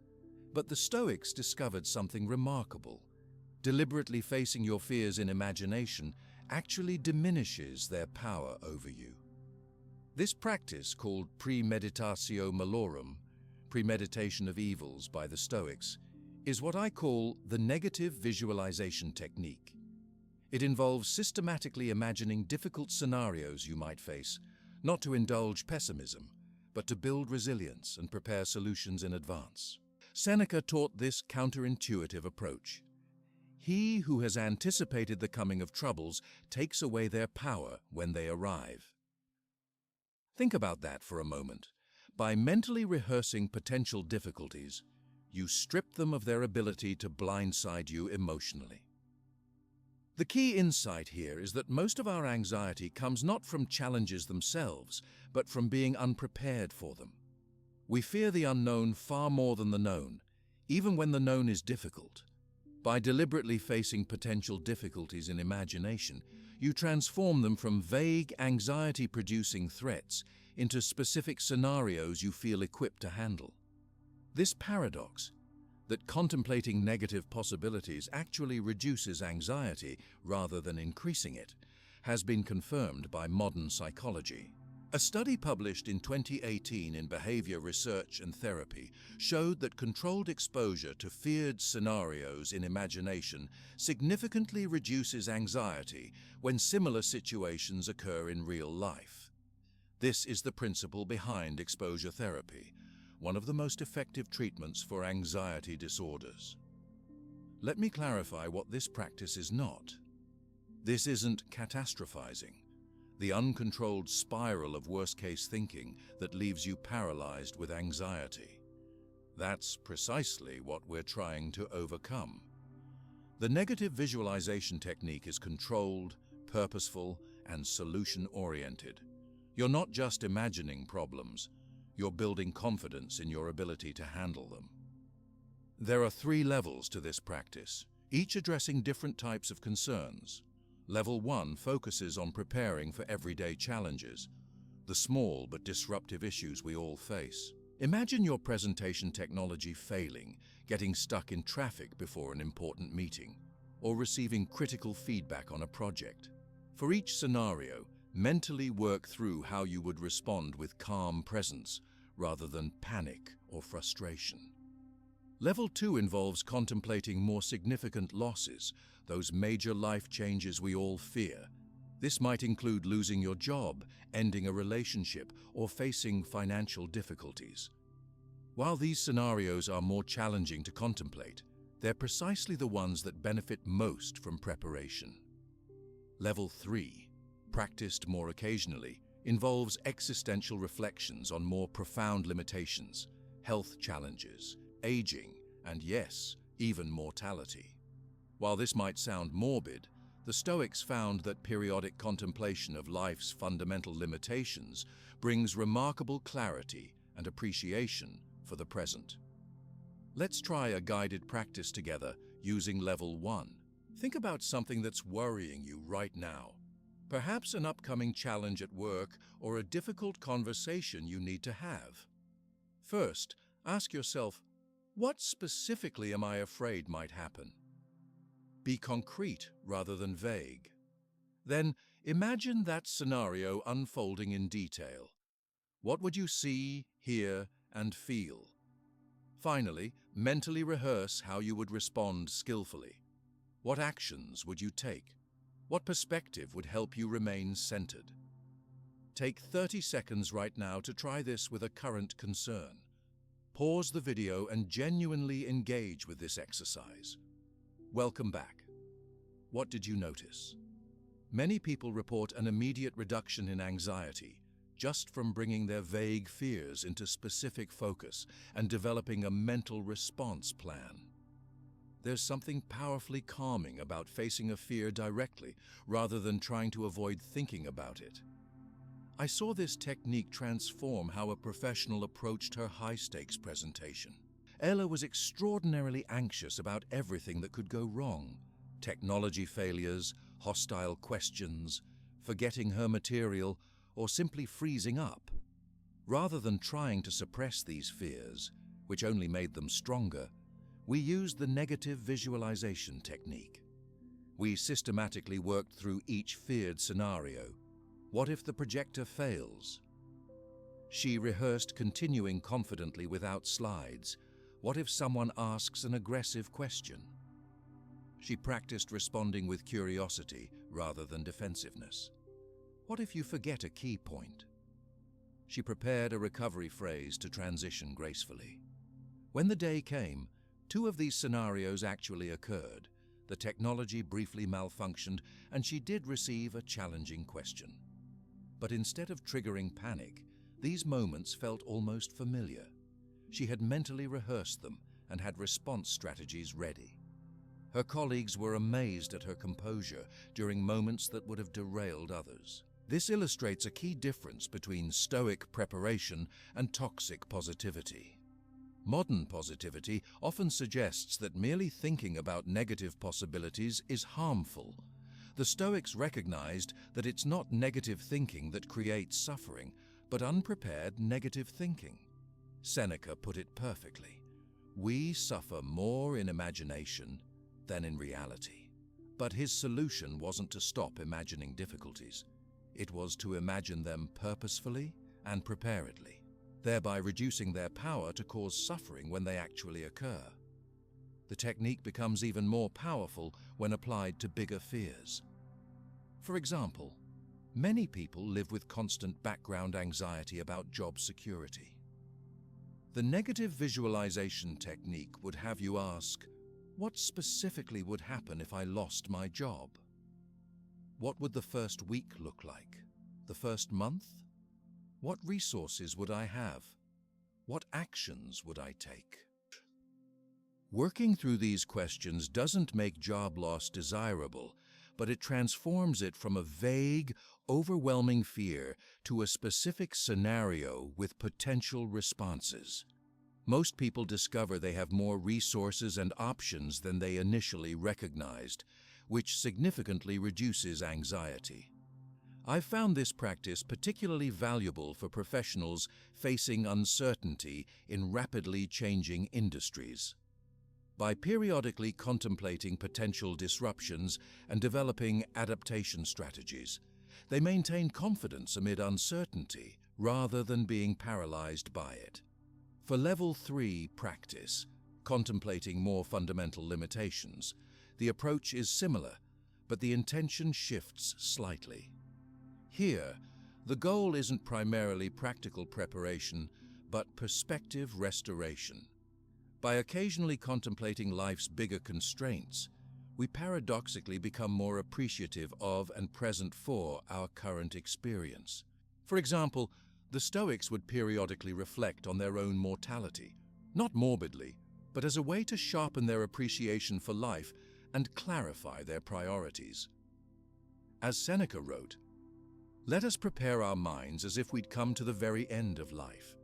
A: But the Stoics discovered something remarkable. Deliberately facing your fears in imagination actually diminishes their power over you. This practice, called premeditatio malorum, premeditation of evils by the Stoics, is what I call the negative visualization technique. It involves systematically imagining difficult scenarios you might face, not to indulge pessimism, but to build resilience and prepare solutions in advance. Seneca taught this counterintuitive approach. He who has anticipated the coming of troubles takes away their power when they arrive. Think about that for a moment. By mentally rehearsing potential difficulties, you strip them of their ability to blindside you emotionally. The key insight here is that most of our anxiety comes not from challenges themselves, but from being unprepared for them. We fear the unknown far more than the known, even when the known is difficult. By deliberately facing potential difficulties in imagination, you transform them from vague, anxiety-producing threats into specific scenarios you feel equipped to handle. This paradox, that contemplating negative possibilities actually reduces anxiety rather than increasing it, has been confirmed by modern psychology. A study published in 2018 in Behavior Research and Therapy showed that controlled exposure to feared scenarios in imagination significantly reduces anxiety when similar situations occur in real life. This is the principle behind exposure therapy, one of the most effective treatments for anxiety disorders. Let me clarify what this practice is not. This isn't catastrophizing, the uncontrolled spiral of worst-case thinking that leaves you paralyzed with anxiety. That's precisely what we're trying to overcome. The negative visualization technique is controlled, purposeful, and solution-oriented. You're not just imagining problems, you're building confidence in your ability to handle them. There are 3 levels to this practice, each addressing different types of concerns. Level 1 focuses on preparing for everyday challenges, the small but disruptive issues we all face. Imagine your presentation technology failing, getting stuck in traffic before an important meeting, or receiving critical feedback on a project. For each scenario, mentally work through how you would respond with calm presence rather than panic or frustration. Level 2 involves contemplating more significant losses, those major life changes we all fear. This might include losing your job, ending a relationship, or facing financial difficulties. While these scenarios are more challenging to contemplate, they're precisely the ones that benefit most from preparation. Level 3, practiced more occasionally, involves existential reflections on more profound limitations, health challenges, aging, and yes, even mortality. While this might sound morbid, The Stoics found that periodic contemplation of life's fundamental limitations brings remarkable clarity and appreciation for the present. Let's try a guided practice together using Level 1. Think about something that's worrying you right now. Perhaps an upcoming challenge at work or a difficult conversation you need to have. First, ask yourself, what specifically am I afraid might happen? Be concrete rather than vague. Then, imagine that scenario unfolding in detail. What would you see, hear, and feel? Finally, mentally rehearse how you would respond skillfully. What actions would you take? What perspective would help you remain centered? Take 30 seconds right now to try this with a current concern. Pause the video and genuinely engage with this exercise. Welcome back. What did you notice? Many people report an immediate reduction in anxiety just from bringing their vague fears into specific focus and developing a mental response plan. There's something powerfully calming about facing a fear directly rather than trying to avoid thinking about it. I saw this technique transform how a professional approached her high-stakes presentation. Ella was extraordinarily anxious about everything that could go wrong: technology failures, hostile questions, forgetting her material, or simply freezing up. Rather than trying to suppress these fears, which only made them stronger, we used the negative visualization technique. We systematically worked through each feared scenario. What if the projector fails? She rehearsed continuing confidently without slides. What if someone asks an aggressive question? She practiced responding with curiosity rather than defensiveness. What if you forget a key point? She prepared a recovery phrase to transition gracefully. When the day came, 2 of these scenarios actually occurred. The technology briefly malfunctioned, and she did receive a challenging question. But instead of triggering panic, these moments felt almost familiar. She had mentally rehearsed them and had response strategies ready. Her colleagues were amazed at her composure during moments that would have derailed others. This illustrates a key difference between Stoic preparation and toxic positivity. Modern positivity often suggests that merely thinking about negative possibilities is harmful. The Stoics recognized that it's not negative thinking that creates suffering, but unprepared negative thinking. Seneca put it perfectly: "We suffer more in imagination than in reality." But his solution wasn't to stop imagining difficulties. It was to imagine them purposefully and preparedly, thereby reducing their power to cause suffering when they actually occur. The technique becomes even more powerful when applied to bigger fears. For example, many people live with constant background anxiety about job security. The negative visualization technique would have you ask, what specifically would happen if I lost my job? What would the first week look like? The first month? What resources would I have? What actions would I take? Working through these questions doesn't make job loss desirable, but it transforms it from a vague, overwhelming fear to a specific scenario with potential responses. Most people discover they have more resources and options than they initially recognized, which significantly reduces anxiety. I've found this practice particularly valuable for professionals facing uncertainty in rapidly changing industries. By periodically contemplating potential disruptions and developing adaptation strategies, they maintain confidence amid uncertainty rather than being paralyzed by it. For Level 3 practice, contemplating more fundamental limitations, the approach is similar, but the intention shifts slightly. Here, the goal isn't primarily practical preparation, but perspective restoration. By occasionally contemplating life's bigger constraints, we paradoxically become more appreciative of and present for our current experience. For example, the Stoics would periodically reflect on their own mortality, not morbidly, but as a way to sharpen their appreciation for life and clarify their priorities. As Seneca wrote, "Let us prepare our minds as if we'd come to the very end of life.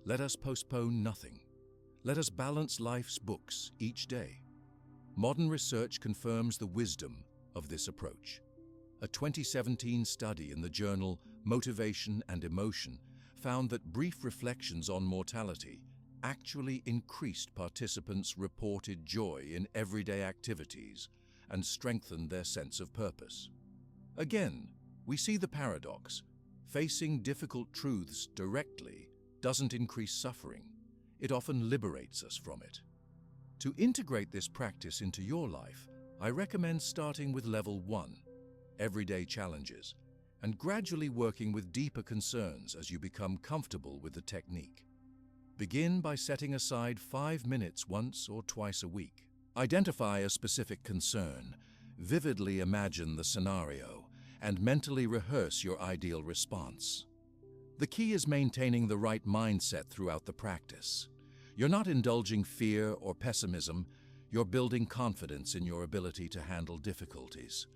A: Let us postpone nothing. Let us balance life's books each day." Modern research confirms the wisdom of this approach. A 2017 study in the journal Motivation and Emotion found that brief reflections on mortality actually increased participants' reported joy in everyday activities and strengthened their sense of purpose. Again, we see the paradox. Facing difficult truths directly doesn't increase suffering. It often liberates us from it. To integrate this practice into your life, I recommend starting with level 1, everyday challenges, and gradually working with deeper concerns as you become comfortable with the technique. Begin by setting aside 5 minutes once or twice a week. Identify a specific concern, vividly imagine the scenario, and mentally rehearse your ideal response. The key is maintaining the right mindset throughout the practice. You're not indulging fear or pessimism, you're building confidence in your ability to handle difficulties.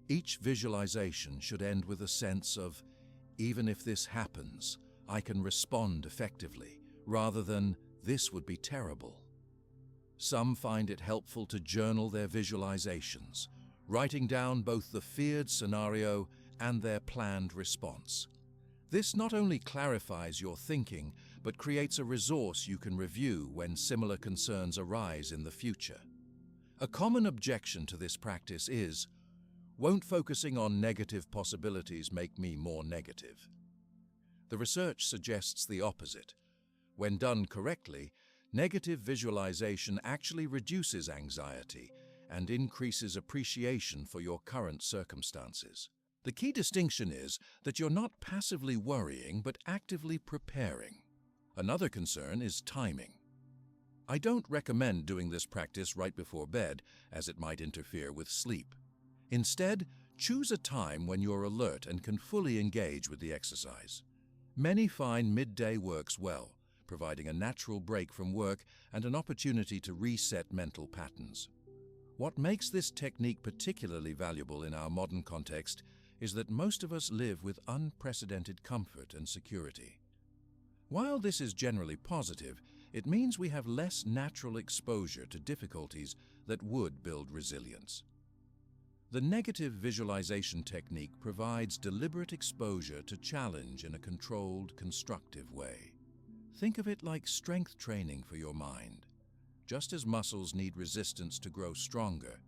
A: Each visualization should end with a sense of, even if this happens, I can respond effectively, rather than, this would be terrible. Some find it helpful to journal their visualizations, writing down both the feared scenario and their planned response. This not only clarifies your thinking, but creates a resource you can review when similar concerns arise in the future. A common objection to this practice is, won't focusing on negative possibilities make me more negative? The research suggests the opposite. When done correctly, negative visualization actually reduces anxiety and increases appreciation for your current circumstances. The key distinction is that you're not passively worrying, but actively preparing. Another concern is timing. I don't recommend doing this practice right before bed, as it might interfere with sleep. Instead, choose a time when you're alert and can fully engage with the exercise. Many find midday works well, providing a natural break from work and an opportunity to reset mental patterns. What makes this technique particularly valuable in our modern context is that most of us live with unprecedented comfort and security. While this is generally positive, it means we have less natural exposure to difficulties that would build resilience. The negative visualization technique provides deliberate exposure to challenge in a controlled, constructive way. Think of it like strength training for your mind. Just as muscles need resistance to grow stronger,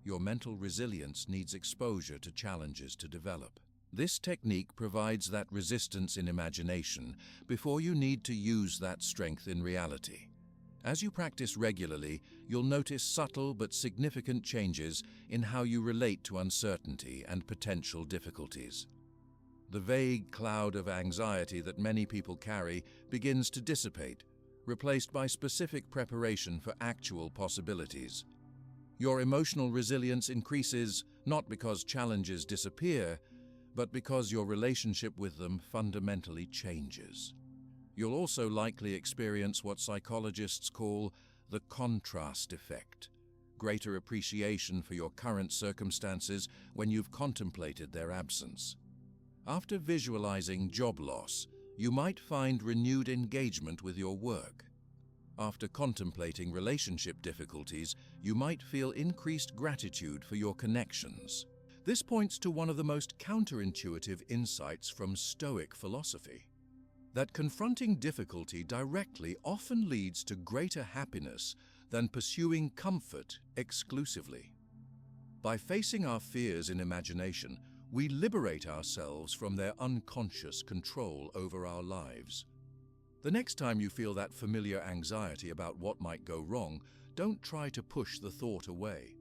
A: your mental resilience needs exposure to challenges to develop. This technique provides that resistance in imagination before you need to use that strength in reality. As you practice regularly, you'll notice subtle but significant changes in how you relate to uncertainty and potential difficulties. The vague cloud of anxiety that many people carry begins to dissipate, replaced by specific preparation for actual possibilities. Your emotional resilience increases not because challenges disappear, but because your relationship with them fundamentally changes. You'll also likely experience what psychologists call the contrast effect, greater appreciation for your current circumstances when you've contemplated their absence. After visualizing job loss, you might find renewed engagement with your work. After contemplating relationship difficulties, you might feel increased gratitude for your connections. This points to one of the most counterintuitive insights from Stoic philosophy, that confronting difficulty directly often leads to greater happiness than pursuing comfort exclusively. By facing our fears in imagination, we liberate ourselves from their unconscious control over our lives. The next time you feel that familiar anxiety about what might go wrong, don't try to push the thought away.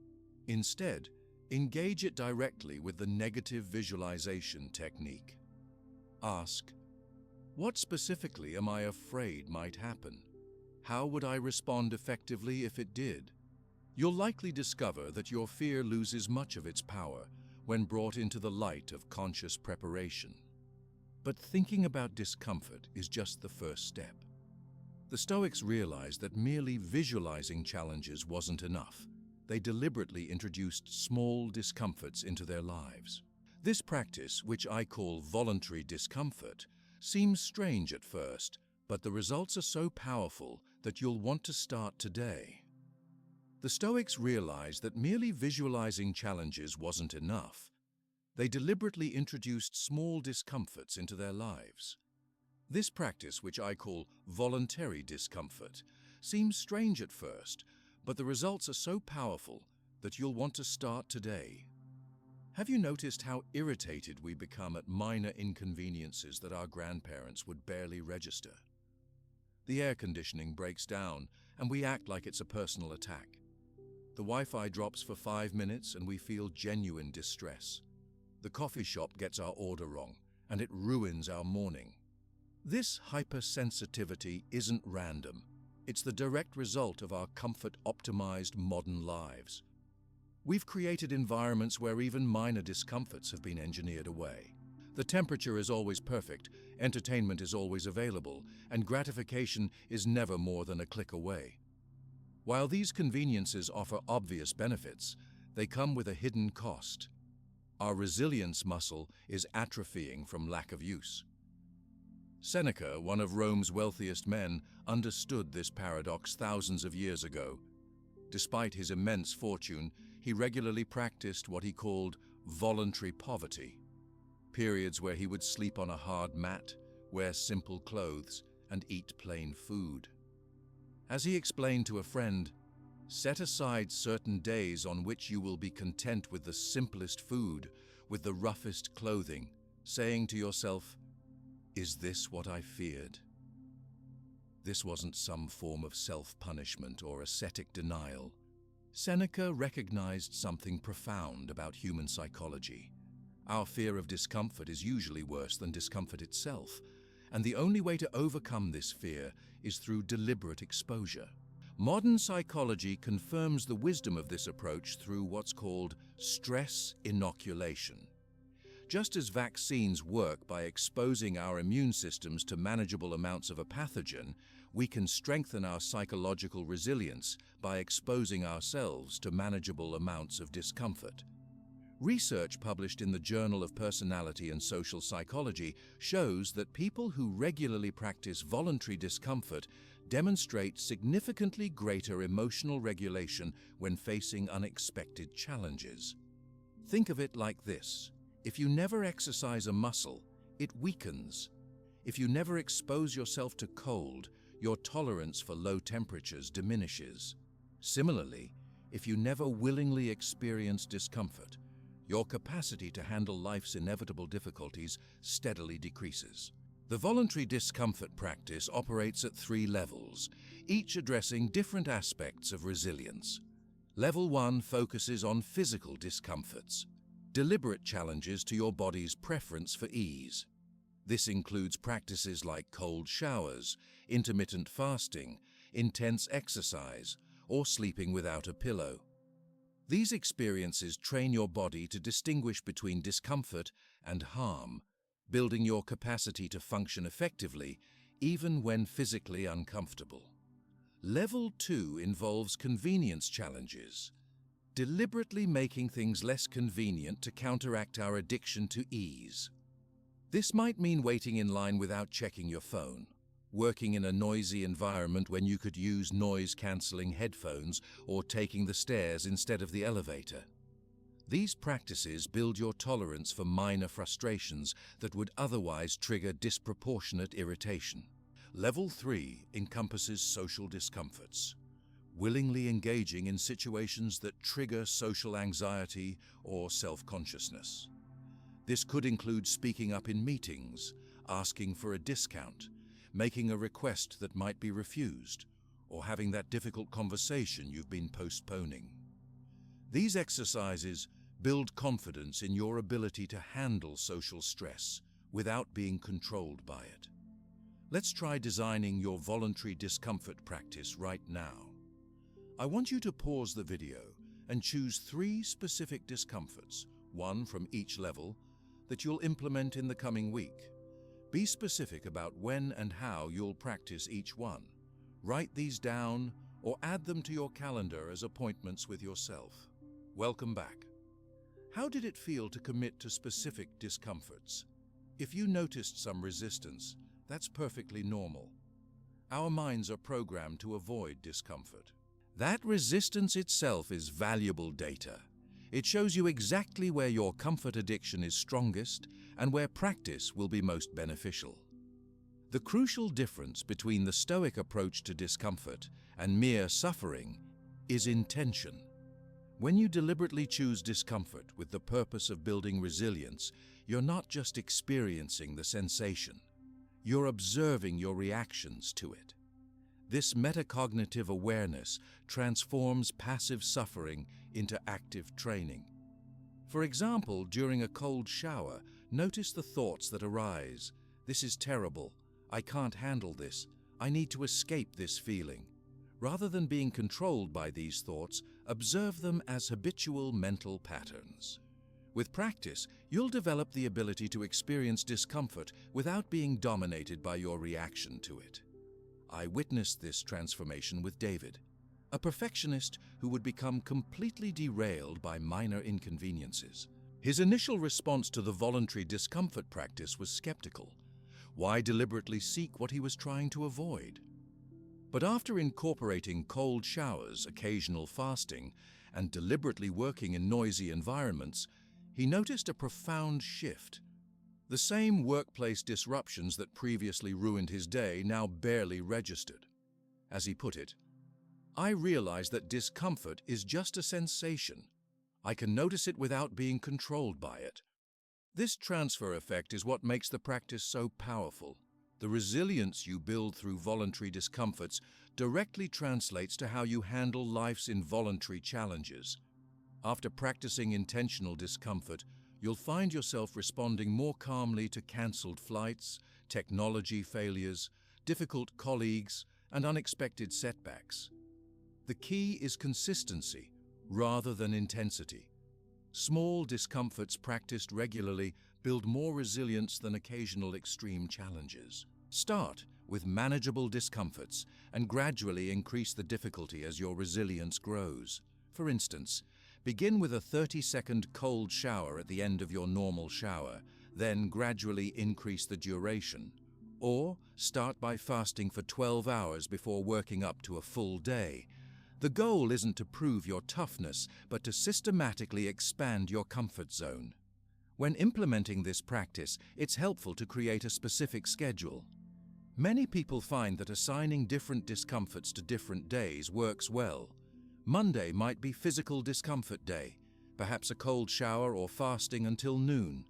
A: Instead, engage it directly with the negative visualization technique. Ask, what specifically am I afraid might happen? How would I respond effectively if it did? You'll likely discover that your fear loses much of its power when brought into the light of conscious preparation. But thinking about discomfort is just the first step. The Stoics realized that merely visualizing challenges wasn't enough. They deliberately introduced small discomforts into their lives. This practice, which I call voluntary discomfort, seems strange at first, but the results are so powerful that you'll want to start today. The Stoics realized that merely visualizing challenges wasn't enough. They deliberately introduced small discomforts into their lives. This practice, which I call voluntary discomfort, seems strange at first, but the results are so powerful that you'll want to start today. Have you noticed how irritated we become at minor inconveniences that our grandparents would barely register? The air conditioning breaks down, and we act like it's a personal attack. The Wi-Fi drops for 5 minutes, and we feel genuine distress. The coffee shop gets our order wrong, and it ruins our morning. This hypersensitivity isn't random. It's the direct result of our comfort-optimized modern lives. We've created environments where even minor discomforts have been engineered away. The temperature is always perfect, entertainment is always available, and gratification is never more than a click away. While these conveniences offer obvious benefits, they come with a hidden cost. Our resilience muscle is atrophying from lack of use. Seneca, one of Rome's wealthiest men, understood this paradox thousands of years ago. Despite his immense fortune, he regularly practiced what he called voluntary poverty, periods where he would sleep on a hard mat, wear simple clothes, and eat plain food. As he explained to a friend, "Set aside certain days on which you will be content with the simplest food, with the roughest clothing, saying to yourself, 'Is this what I feared?'" This wasn't some form of self-punishment or ascetic denial. Seneca recognized something profound about human psychology. Our fear of discomfort is usually worse than discomfort itself, and the only way to overcome this fear is through deliberate exposure. Modern psychology confirms the wisdom of this approach through what's called stress inoculation. Just as vaccines work by exposing our immune systems to manageable amounts of a pathogen, we can strengthen our psychological resilience by exposing ourselves to manageable amounts of discomfort. Research published in the Journal of Personality and Social Psychology shows that people who regularly practice voluntary discomfort demonstrate significantly greater emotional regulation when facing unexpected challenges. Think of it like this. If you never exercise a muscle, it weakens. If you never expose yourself to cold, your tolerance for low temperatures diminishes. Similarly, if you never willingly experience discomfort, your capacity to handle life's inevitable difficulties steadily decreases. The voluntary discomfort practice operates at 3 levels, each addressing different aspects of resilience. Level 1 focuses on physical discomforts, deliberate challenges to your body's preference for ease. This includes practices like cold showers, intermittent fasting, intense exercise, or sleeping without a pillow. These experiences train your body to distinguish between discomfort and harm, building your capacity to function effectively, even when physically uncomfortable. Level 2 involves convenience challenges, deliberately making things less convenient to counteract our addiction to ease. This might mean waiting in line without checking your phone, working in a noisy environment when you could use noise-canceling headphones, or taking the stairs instead of the elevator. These practices build your tolerance for minor frustrations that would otherwise trigger disproportionate irritation. Level 3 encompasses social discomforts, willingly engaging in situations that trigger social anxiety or self-consciousness. This could include speaking up in meetings, asking for a discount, making a request that might be refused, or having that difficult conversation you've been postponing. These exercises build confidence in your ability to handle social stress without being controlled by it. Let's try designing your voluntary discomfort practice right now. I want you to pause the video and choose 3 specific discomforts, 1 from each level, that you'll implement in the coming week. Be specific about when and how you'll practice each one. Write these down or add them to your calendar as appointments with yourself. Welcome back. How did it feel to commit to specific discomforts? If you noticed some resistance, that's perfectly normal. Our minds are programmed to avoid discomfort. That resistance itself is valuable data. It shows you exactly where your comfort addiction is strongest and where practice will be most beneficial. The crucial difference between the Stoic approach to discomfort and mere suffering is intention. When you deliberately choose discomfort with the purpose of building resilience, you're not just experiencing the sensation, you're observing your reactions to it. This metacognitive awareness transforms passive suffering into active training. For example, during a cold shower, notice the thoughts that arise. This is terrible. I can't handle this. I need to escape this feeling. Rather than being controlled by these thoughts, observe them as habitual mental patterns. With practice, you'll develop the ability to experience discomfort without being dominated by your reaction to it. I witnessed this transformation with David, a perfectionist who would become completely derailed by minor inconveniences. His initial response to the voluntary discomfort practice was skeptical. Why deliberately seek what he was trying to avoid? But after incorporating cold showers, occasional fasting, and deliberately working in noisy environments, he noticed a profound shift. The same workplace disruptions that previously ruined his day now barely registered. As he put it, I realized that discomfort is just a sensation. I can notice it without being controlled by it. This transfer effect is what makes the practice so powerful. The resilience you build through voluntary discomforts directly translates to how you handle life's involuntary challenges. After practicing intentional discomfort, you'll find yourself responding more calmly to cancelled flights, technology failures, difficult colleagues, and unexpected setbacks. The key is consistency rather than intensity. Small discomforts practiced regularly build more resilience than occasional extreme challenges. Start with manageable discomforts and gradually increase the difficulty as your resilience grows. For instance, begin with a 30-second cold shower at the end of your normal shower, then gradually increase the duration. Or start by fasting for 12 hours before working up to a full day. The goal isn't to prove your toughness, but to systematically expand your comfort zone. When implementing this practice, it's helpful to create a specific schedule. Many people find that assigning different discomforts to different days works well. Monday might be physical discomfort day, perhaps a cold shower or fasting until noon.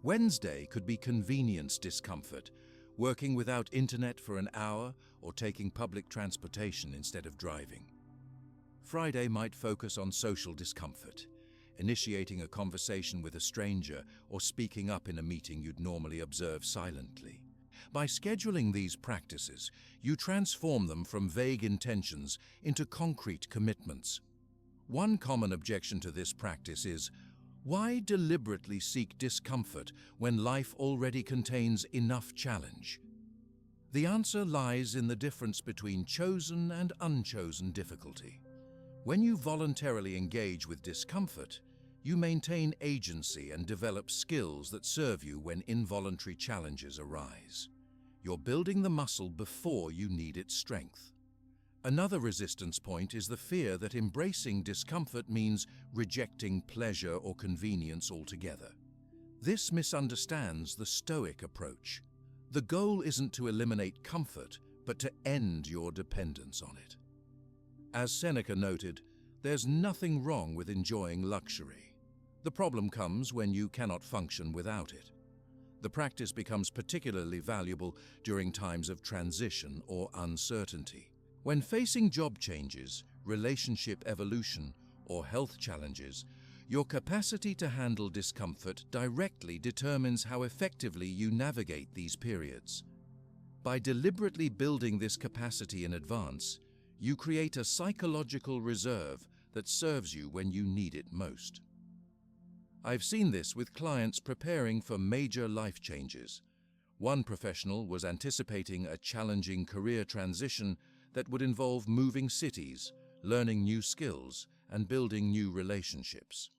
A: Wednesday could be convenience discomfort, working without internet for an hour or taking public transportation instead of driving. Friday might focus on social discomfort, initiating a conversation with a stranger or speaking up in a meeting you'd normally observe silently. By scheduling these practices, you transform them from vague intentions into concrete commitments. One common objection to this practice is, why deliberately seek discomfort when life already contains enough challenge? The answer lies in the difference between chosen and unchosen difficulty. When you voluntarily engage with discomfort, you maintain agency and develop skills that serve you when involuntary challenges arise. You're building the muscle before you need its strength. Another resistance point is the fear that embracing discomfort means rejecting pleasure or convenience altogether. This misunderstands the Stoic approach. The goal isn't to eliminate comfort, but to end your dependence on it. As Seneca noted, there's nothing wrong with enjoying luxury. The problem comes when you cannot function without it. The practice becomes particularly valuable during times of transition or uncertainty. When facing job changes, relationship evolution, or health challenges, your capacity to handle discomfort directly determines how effectively you navigate these periods. By deliberately building this capacity in advance, you create a psychological reserve that serves you when you need it most. I've seen this with clients preparing for major life changes. One professional was anticipating a challenging career transition that would involve moving cities, learning new skills, and building new relationships.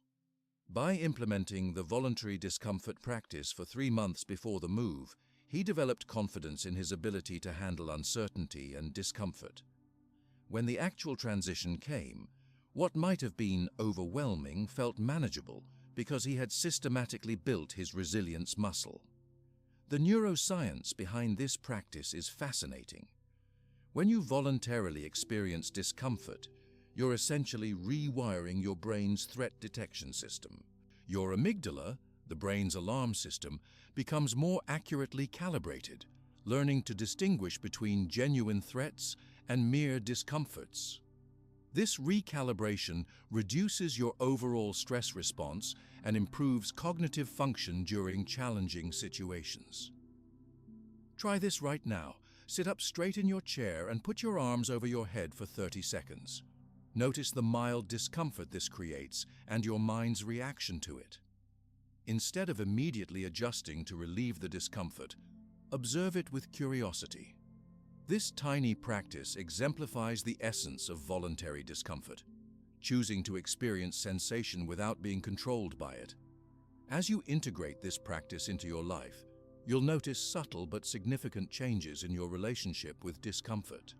A: By implementing the voluntary discomfort practice for 3 months before the move, he developed confidence in his ability to handle uncertainty and discomfort. When the actual transition came, what might have been overwhelming felt manageable because he had systematically built his resilience muscle. The neuroscience behind this practice is fascinating. When you voluntarily experience discomfort, you're essentially rewiring your brain's threat detection system. Your amygdala, the brain's alarm system, becomes more accurately calibrated, learning to distinguish between genuine threats and mere discomforts. This recalibration reduces your overall stress response and improves cognitive function during challenging situations. Try this right now. Sit up straight in your chair and put your arms over your head for 30 seconds. Notice the mild discomfort this creates and your mind's reaction to it. Instead of immediately adjusting to relieve the discomfort, observe it with curiosity. This tiny practice exemplifies the essence of voluntary discomfort, choosing to experience sensation without being controlled by it. As you integrate this practice into your life, you'll notice subtle but significant changes in your relationship with discomfort.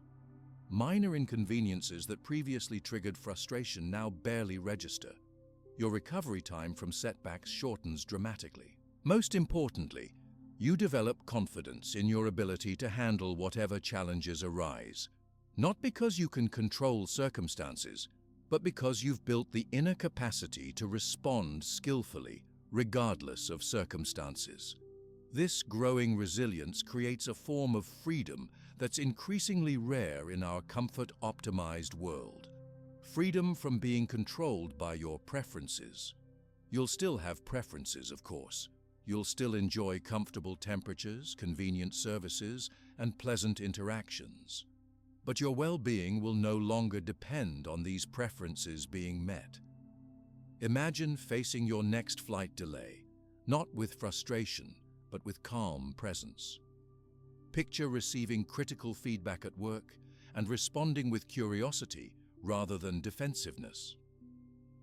A: Minor inconveniences that previously triggered frustration now barely register. Your recovery time from setbacks shortens dramatically. Most importantly, you develop confidence in your ability to handle whatever challenges arise. Not because you can control circumstances, but because you've built the inner capacity to respond skillfully, regardless of circumstances. This growing resilience creates a form of freedom that's increasingly rare in our comfort-optimized world. Freedom from being controlled by your preferences. You'll still have preferences, of course. You'll still enjoy comfortable temperatures, convenient services, and pleasant interactions. But your well-being will no longer depend on these preferences being met. Imagine facing your next flight delay, not with frustration, but with calm presence. Picture receiving critical feedback at work and responding with curiosity rather than defensiveness.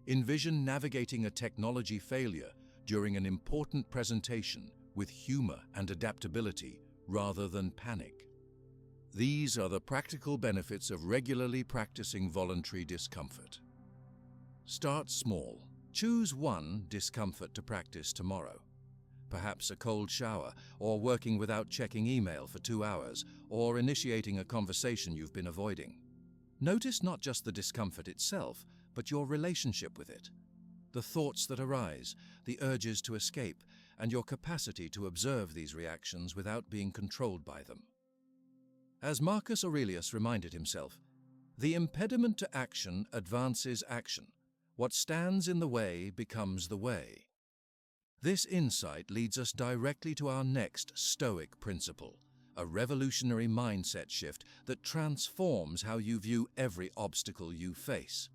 A: Envision navigating a technology failure during an important presentation with humor and adaptability rather than panic. These are the practical benefits of regularly practicing voluntary discomfort. Start small. Choose one discomfort to practice tomorrow. Perhaps a cold shower, or working without checking email for 2 hours, or initiating a conversation you've been avoiding. Notice not just the discomfort itself, but your relationship with it. The thoughts that arise, the urges to escape, and your capacity to observe these reactions without being controlled by them. As Marcus Aurelius reminded himself, the impediment to action advances action. What stands in the way becomes the way. This insight leads us directly to our next Stoic principle, a revolutionary mindset shift that transforms how you view every obstacle you face.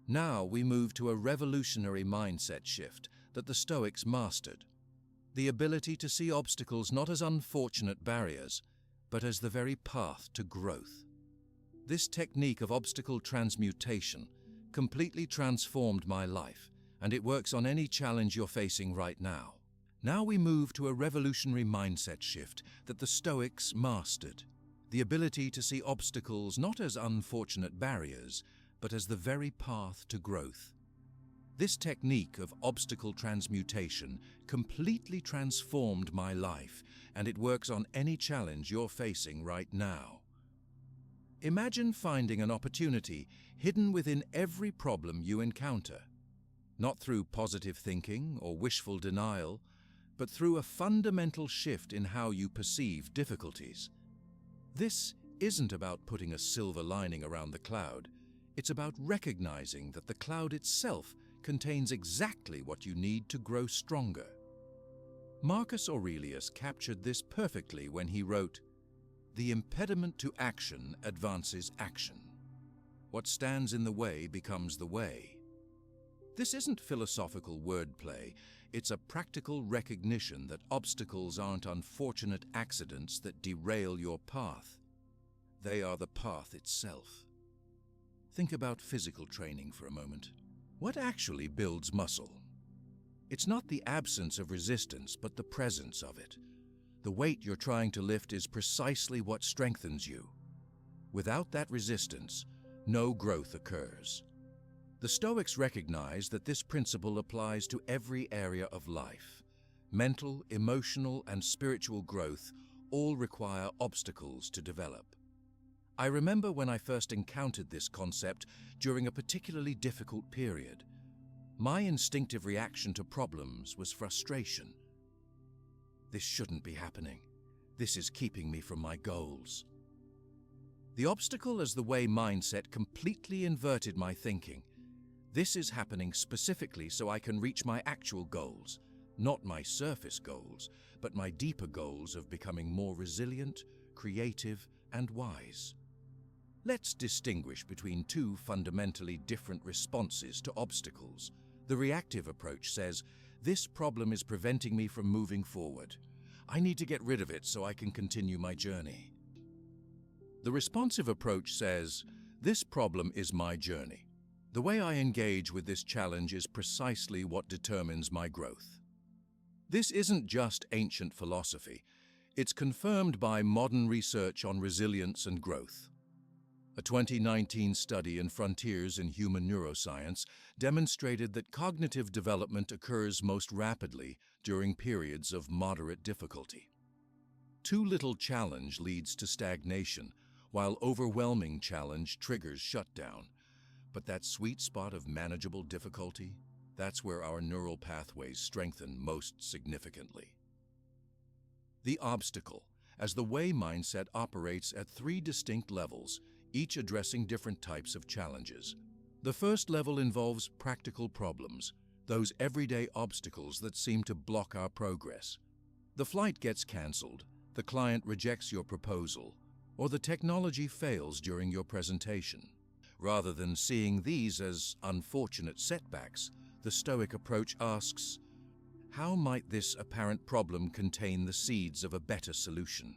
A: Now we move to a revolutionary mindset shift that the Stoics mastered, the ability to see obstacles not as unfortunate barriers, but as the very path to growth. This technique of obstacle transmutation completely transformed my life, and it works on any challenge you're facing right now. Now we move to a revolutionary mindset shift that the Stoics mastered, the ability to see obstacles not as unfortunate barriers, but as the very path to growth. This technique of obstacle transmutation completely transformed my life, and it works on any challenge you're facing right now. Imagine finding an opportunity hidden within every problem you encounter. Not through positive thinking or wishful denial, but through a fundamental shift in how you perceive difficulties. This isn't about putting a silver lining around the cloud. It's about recognizing that the cloud itself contains exactly what you need to grow stronger. Marcus Aurelius captured this perfectly when he wrote, "The impediment to action advances action. What stands in the way becomes the way." This isn't philosophical wordplay, it's a practical recognition that obstacles aren't unfortunate accidents that derail your path. They are the path itself. Think about physical training for a moment. What actually builds muscle? It's not the absence of resistance, but the presence of it. The weight you're trying to lift is precisely what strengthens you. Without that resistance, no growth occurs. The Stoics recognize that this principle applies to every area of life. Mental, emotional, and spiritual growth all require obstacles to develop. I remember when I first encountered this concept during a particularly difficult period. My instinctive reaction to problems was frustration. This shouldn't be happening. This is keeping me from my goals. The obstacle as the way mindset completely inverted my thinking. This is happening specifically so I can reach my actual goals, not my surface goals, but my deeper goals of becoming more resilient, creative, and wise. Let's distinguish between two fundamentally different responses to obstacles. The reactive approach says, "This problem is preventing me from moving forward. I need to get rid of it so I can continue my journey." The responsive approach says, "This problem is my journey. The way I engage with this challenge is precisely what determines my growth." This isn't just ancient philosophy. It's confirmed by modern research on resilience and growth. A 2019 study in Frontiers in Human Neuroscience demonstrated that cognitive development occurs most rapidly during periods of moderate difficulty. Too little challenge leads to stagnation, while overwhelming challenge triggers shutdown. But that sweet spot of manageable difficulty, that's where our neural pathways strengthen most significantly. The obstacle, as the way mindset operates at three distinct levels, each addressing different types of challenges. The first level involves practical problems, those everyday obstacles that seem to block our progress. The flight gets cancelled, the client rejects your proposal, or the technology fails during your presentation. Rather than seeing these as unfortunate setbacks, the Stoic approach asks, how might this apparent problem contain the seeds of a better solution?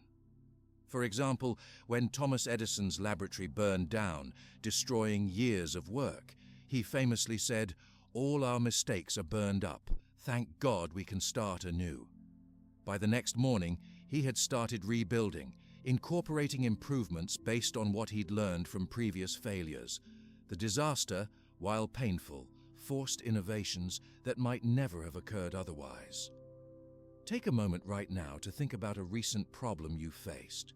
A: For example, when Thomas Edison's laboratory burned down, destroying years of work, he famously said, "All our mistakes are burned up. Thank God we can start anew." By the next morning, he had started rebuilding, incorporating improvements based on what he'd learned from previous failures. The disaster, while painful, forced innovations that might never have occurred otherwise. Take a moment right now to think about a recent problem you faced.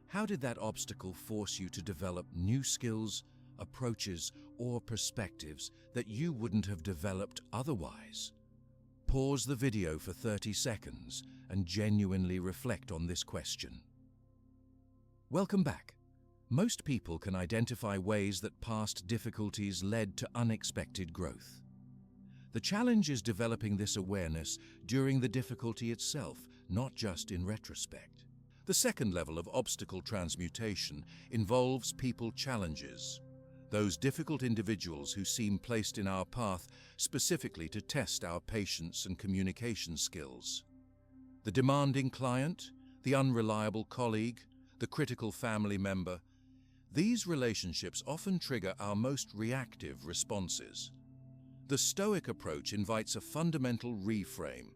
A: How did that obstacle force you to develop new skills, approaches, or perspectives that you wouldn't have developed otherwise? Pause the video for 30 seconds and genuinely reflect on this question. Welcome back. Most people can identify ways that past difficulties led to unexpected growth. The challenge is developing this awareness during the difficulty itself, not just in retrospect. The second level of obstacle transmutation involves people challenges, those difficult individuals who seem placed in our path specifically to test our patience and communication skills. The demanding client, the unreliable colleague, the critical family member, these relationships often trigger our most reactive responses. The Stoic approach invites a fundamental reframe.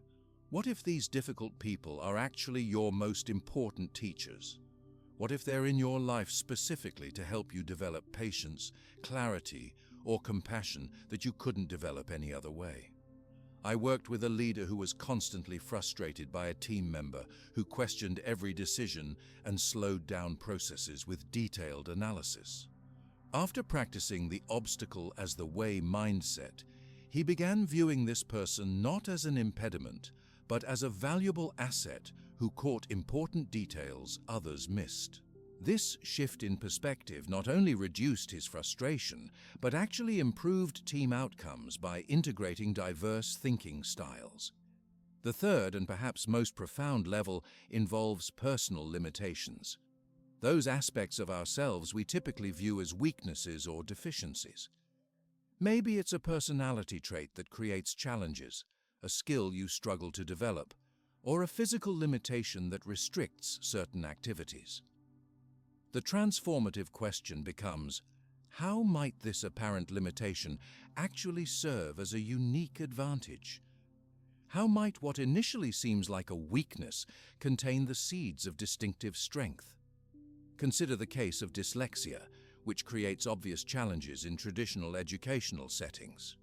A: What if these difficult people are actually your most important teachers? What if they're in your life specifically to help you develop patience, clarity, or compassion that you couldn't develop any other way? I worked with a leader who was constantly frustrated by a team member who questioned every decision and slowed down processes with detailed analysis. After practicing the obstacle as the way mindset, he began viewing this person not as an impediment, but as a valuable asset who caught important details others missed. This shift in perspective not only reduced his frustration, but actually improved team outcomes by integrating diverse thinking styles. The third and perhaps most profound level involves personal limitations. Those aspects of ourselves we typically view as weaknesses or deficiencies. Maybe it's a personality trait that creates challenges, a skill you struggle to develop, or a physical limitation that restricts certain activities. The transformative question becomes, how might this apparent limitation actually serve as a unique advantage? How might what initially seems like a weakness contain the seeds of distinctive strength? Consider the case of dyslexia, which creates obvious challenges in traditional educational settings.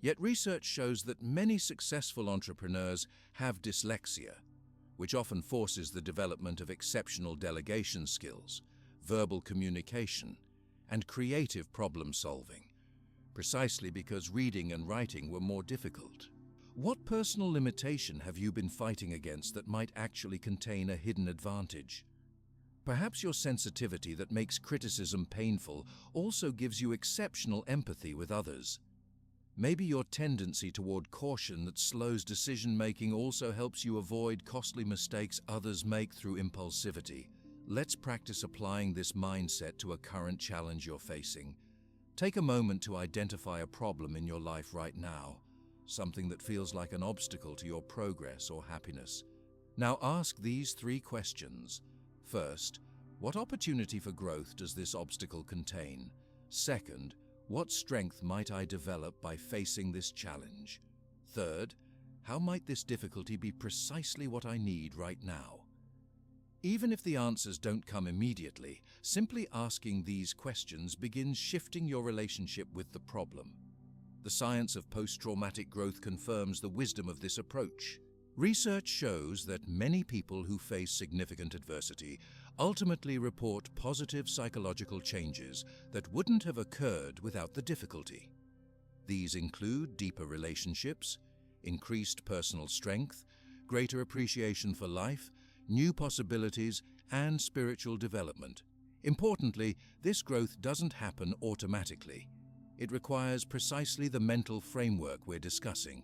A: Yet research shows that many successful entrepreneurs have dyslexia, which often forces the development of exceptional delegation skills, verbal communication, and creative problem-solving, precisely because reading and writing were more difficult. What personal limitation have you been fighting against that might actually contain a hidden advantage? Perhaps your sensitivity that makes criticism painful also gives you exceptional empathy with others. Maybe your tendency toward caution that slows decision-making also helps you avoid costly mistakes others make through impulsivity. Let's practice applying this mindset to a current challenge you're facing. Take a moment to identify a problem in your life right now, something that feels like an obstacle to your progress or happiness. Now ask these 3 questions. First, what opportunity for growth does this obstacle contain? Second, what strength might I develop by facing this challenge? Third, how might this difficulty be precisely what I need right now? Even if the answers don't come immediately, simply asking these questions begins shifting your relationship with the problem. The science of post-traumatic growth confirms the wisdom of this approach. Research shows that many people who face significant adversity ultimately report positive psychological changes that wouldn't have occurred without the difficulty. These include deeper relationships, increased personal strength, greater appreciation for life, new possibilities, and spiritual development. Importantly, this growth doesn't happen automatically. It requires precisely the mental framework we're discussing,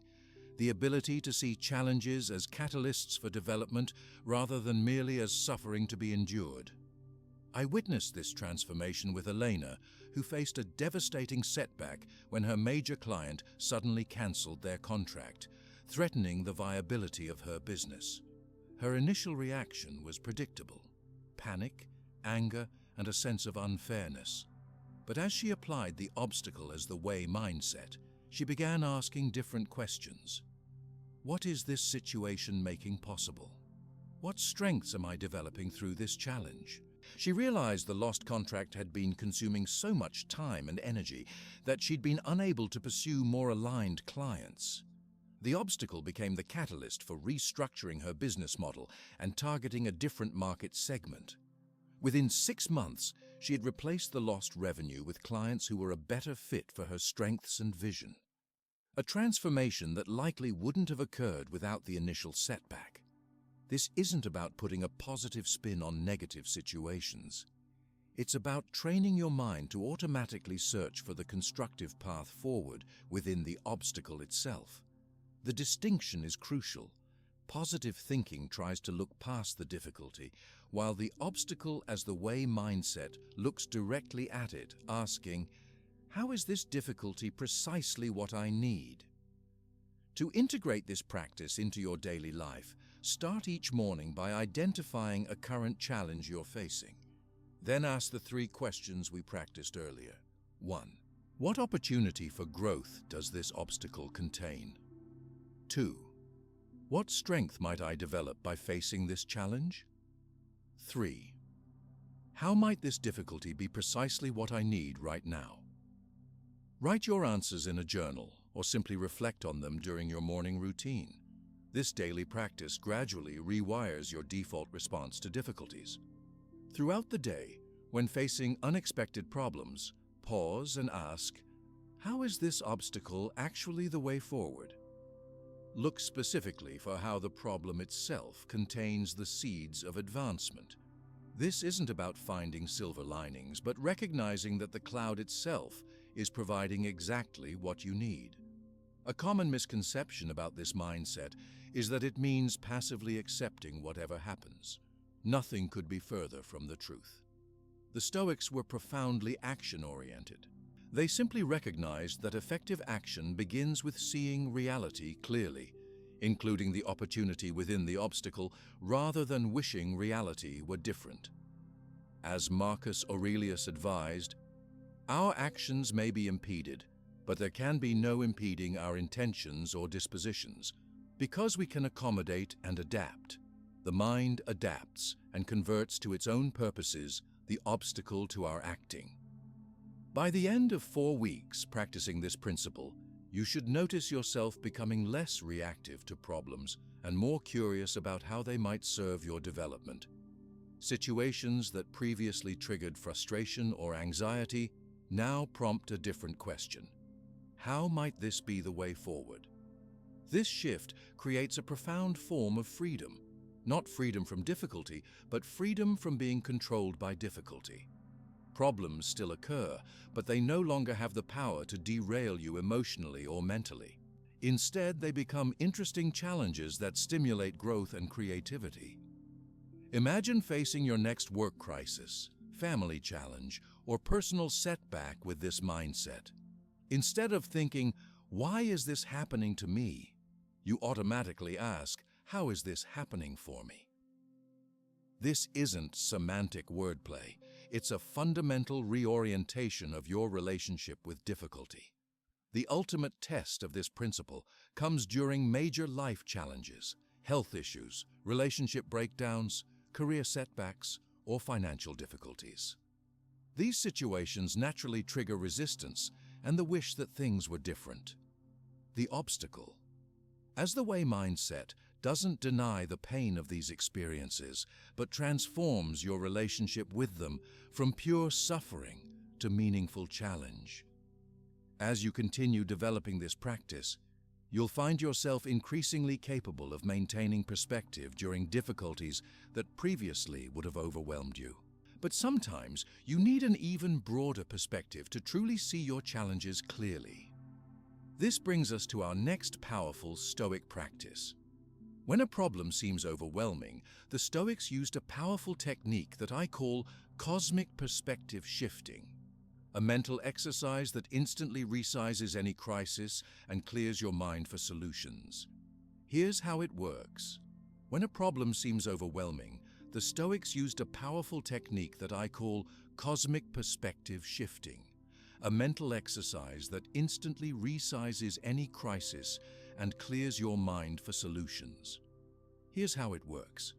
A: the ability to see challenges as catalysts for development rather than merely as suffering to be endured. I witnessed this transformation with Elena, who faced a devastating setback when her major client suddenly cancelled their contract, threatening the viability of her business. Her initial reaction was predictable: panic, anger, and a sense of unfairness. But as she applied the obstacle as the way mindset, she began asking different questions. What is this situation making possible? What strengths am I developing through this challenge? She realized the lost contract had been consuming so much time and energy that she'd been unable to pursue more aligned clients. The obstacle became the catalyst for restructuring her business model and targeting a different market segment. Within 6 months, she had replaced the lost revenue with clients who were a better fit for her strengths and vision. A transformation that likely wouldn't have occurred without the initial setback. This isn't about putting a positive spin on negative situations. It's about training your mind to automatically search for the constructive path forward within the obstacle itself. The distinction is crucial. Positive thinking tries to look past the difficulty, while the obstacle as the way mindset looks directly at it, asking, how is this difficulty precisely what I need? To integrate this practice into your daily life, start each morning by identifying a current challenge you're facing. Then ask the 3 questions we practiced earlier. 1. What opportunity for growth does this obstacle contain? 2. What strength might I develop by facing this challenge? 3. How might this difficulty be precisely what I need right now? Write your answers in a journal or simply reflect on them during your morning routine. This daily practice gradually rewires your default response to difficulties. Throughout the day, when facing unexpected problems, pause and ask, how is this obstacle actually the way forward? Look specifically for how the problem itself contains the seeds of advancement. This isn't about finding silver linings, but recognizing that the cloud itself is providing exactly what you need. A common misconception about this mindset is that it means passively accepting whatever happens. Nothing could be further from the truth. The Stoics were profoundly action-oriented. They simply recognized that effective action begins with seeing reality clearly, including the opportunity within the obstacle, rather than wishing reality were different. As Marcus Aurelius advised, our actions may be impeded, but there can be no impeding our intentions or dispositions. Because we can accommodate and adapt, the mind adapts and converts to its own purposes the obstacle to our acting. By the end of 4 weeks practicing this principle, you should notice yourself becoming less reactive to problems and more curious about how they might serve your development. Situations that previously triggered frustration or anxiety now prompt a different question. How might this be the way forward? This shift creates a profound form of freedom. Not freedom from difficulty, but freedom from being controlled by difficulty. Problems still occur, but they no longer have the power to derail you emotionally or mentally. Instead, they become interesting challenges that stimulate growth and creativity. Imagine facing your next work crisis, family challenge, or personal setback with this mindset. Instead of thinking, "Why is this happening to me?" you automatically ask, "How is this happening for me?" This isn't semantic wordplay. It's a fundamental reorientation of your relationship with difficulty. The ultimate test of this principle comes during major life challenges, health issues, relationship breakdowns, career setbacks, or financial difficulties. These situations naturally trigger resistance and the wish that things were different. The obstacle. As the way mindset doesn't deny the pain of these experiences, but transforms your relationship with them from pure suffering to meaningful challenge. As you continue developing this practice, you'll find yourself increasingly capable of maintaining perspective during difficulties that previously would have overwhelmed you. But sometimes you need an even broader perspective to truly see your challenges clearly. This brings us to our next powerful Stoic practice. When a problem seems overwhelming, the Stoics used a powerful technique that I call cosmic perspective shifting, a mental exercise that instantly resizes any crisis and clears your mind for solutions. Here's how it works. When a problem seems overwhelming, the Stoics used a powerful technique that I call cosmic perspective shifting, a mental exercise that instantly resizes any crisis and clears your mind for solutions. Here's how it works.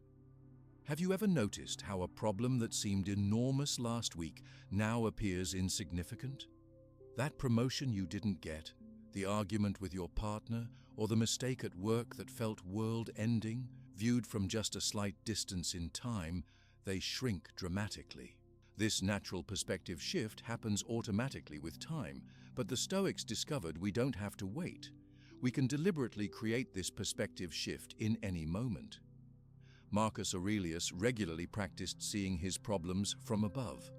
A: Have you ever noticed how a problem that seemed enormous last week now appears insignificant? That promotion you didn't get, the argument with your partner, or the mistake at work that felt world-ending, viewed from just a slight distance in time, they shrink dramatically. This natural perspective shift happens automatically with time, but the Stoics discovered we don't have to wait. We can deliberately create this perspective shift in any moment. Marcus Aurelius regularly practiced seeing his problems from above.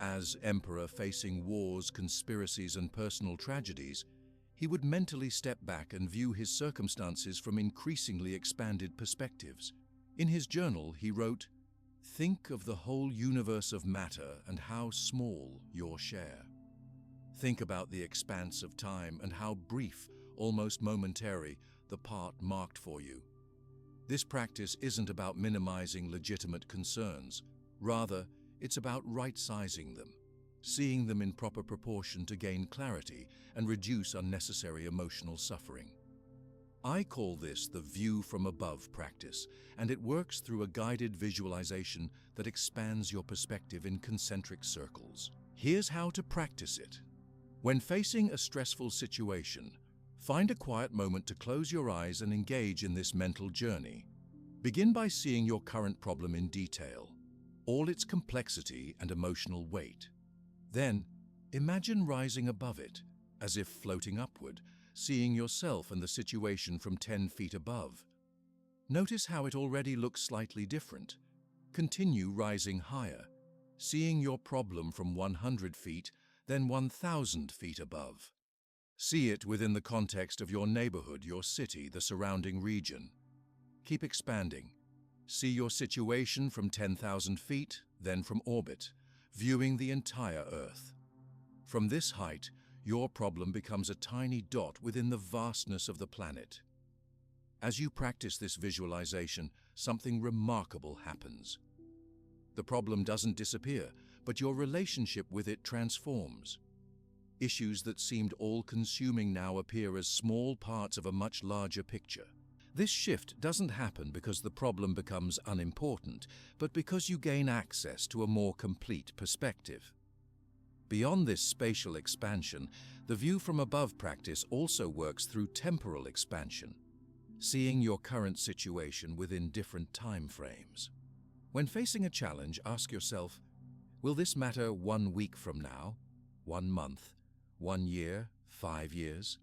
A: As emperor facing wars, conspiracies, and personal tragedies, he would mentally step back and view his circumstances from increasingly expanded perspectives. In his journal, he wrote, "Think of the whole universe of matter and how small your share. Think about the expanse of time and how brief, almost momentary, the part marked for you." This practice isn't about minimizing legitimate concerns. Rather, it's about right-sizing them, seeing them in proper proportion to gain clarity and reduce unnecessary emotional suffering. I call this the view from above practice, and it works through a guided visualization that expands your perspective in concentric circles. Here's how to practice it. When facing a stressful situation, find a quiet moment to close your eyes and engage in this mental journey. Begin by seeing your current problem in detail, all its complexity and emotional weight. Then, imagine rising above it, as if floating upward, seeing yourself and the situation from 10 feet above. Notice how it already looks slightly different. Continue rising higher, seeing your problem from 100 feet, then 1,000 feet above. See it within the context of your neighborhood, your city, the surrounding region. Keep expanding. See your situation from 10,000 feet, then from orbit, viewing the entire Earth. From this height, your problem becomes a tiny dot within the vastness of the planet. As you practice this visualization, something remarkable happens. The problem doesn't disappear, but your relationship with it transforms. Issues that seemed all-consuming now appear as small parts of a much larger picture. This shift doesn't happen because the problem becomes unimportant, but because you gain access to a more complete perspective. Beyond this spatial expansion, the view from above practice also works through temporal expansion, seeing your current situation within different time frames. When facing a challenge, ask yourself, will this matter 1 week from now, 1 month, 1 year, 5 years?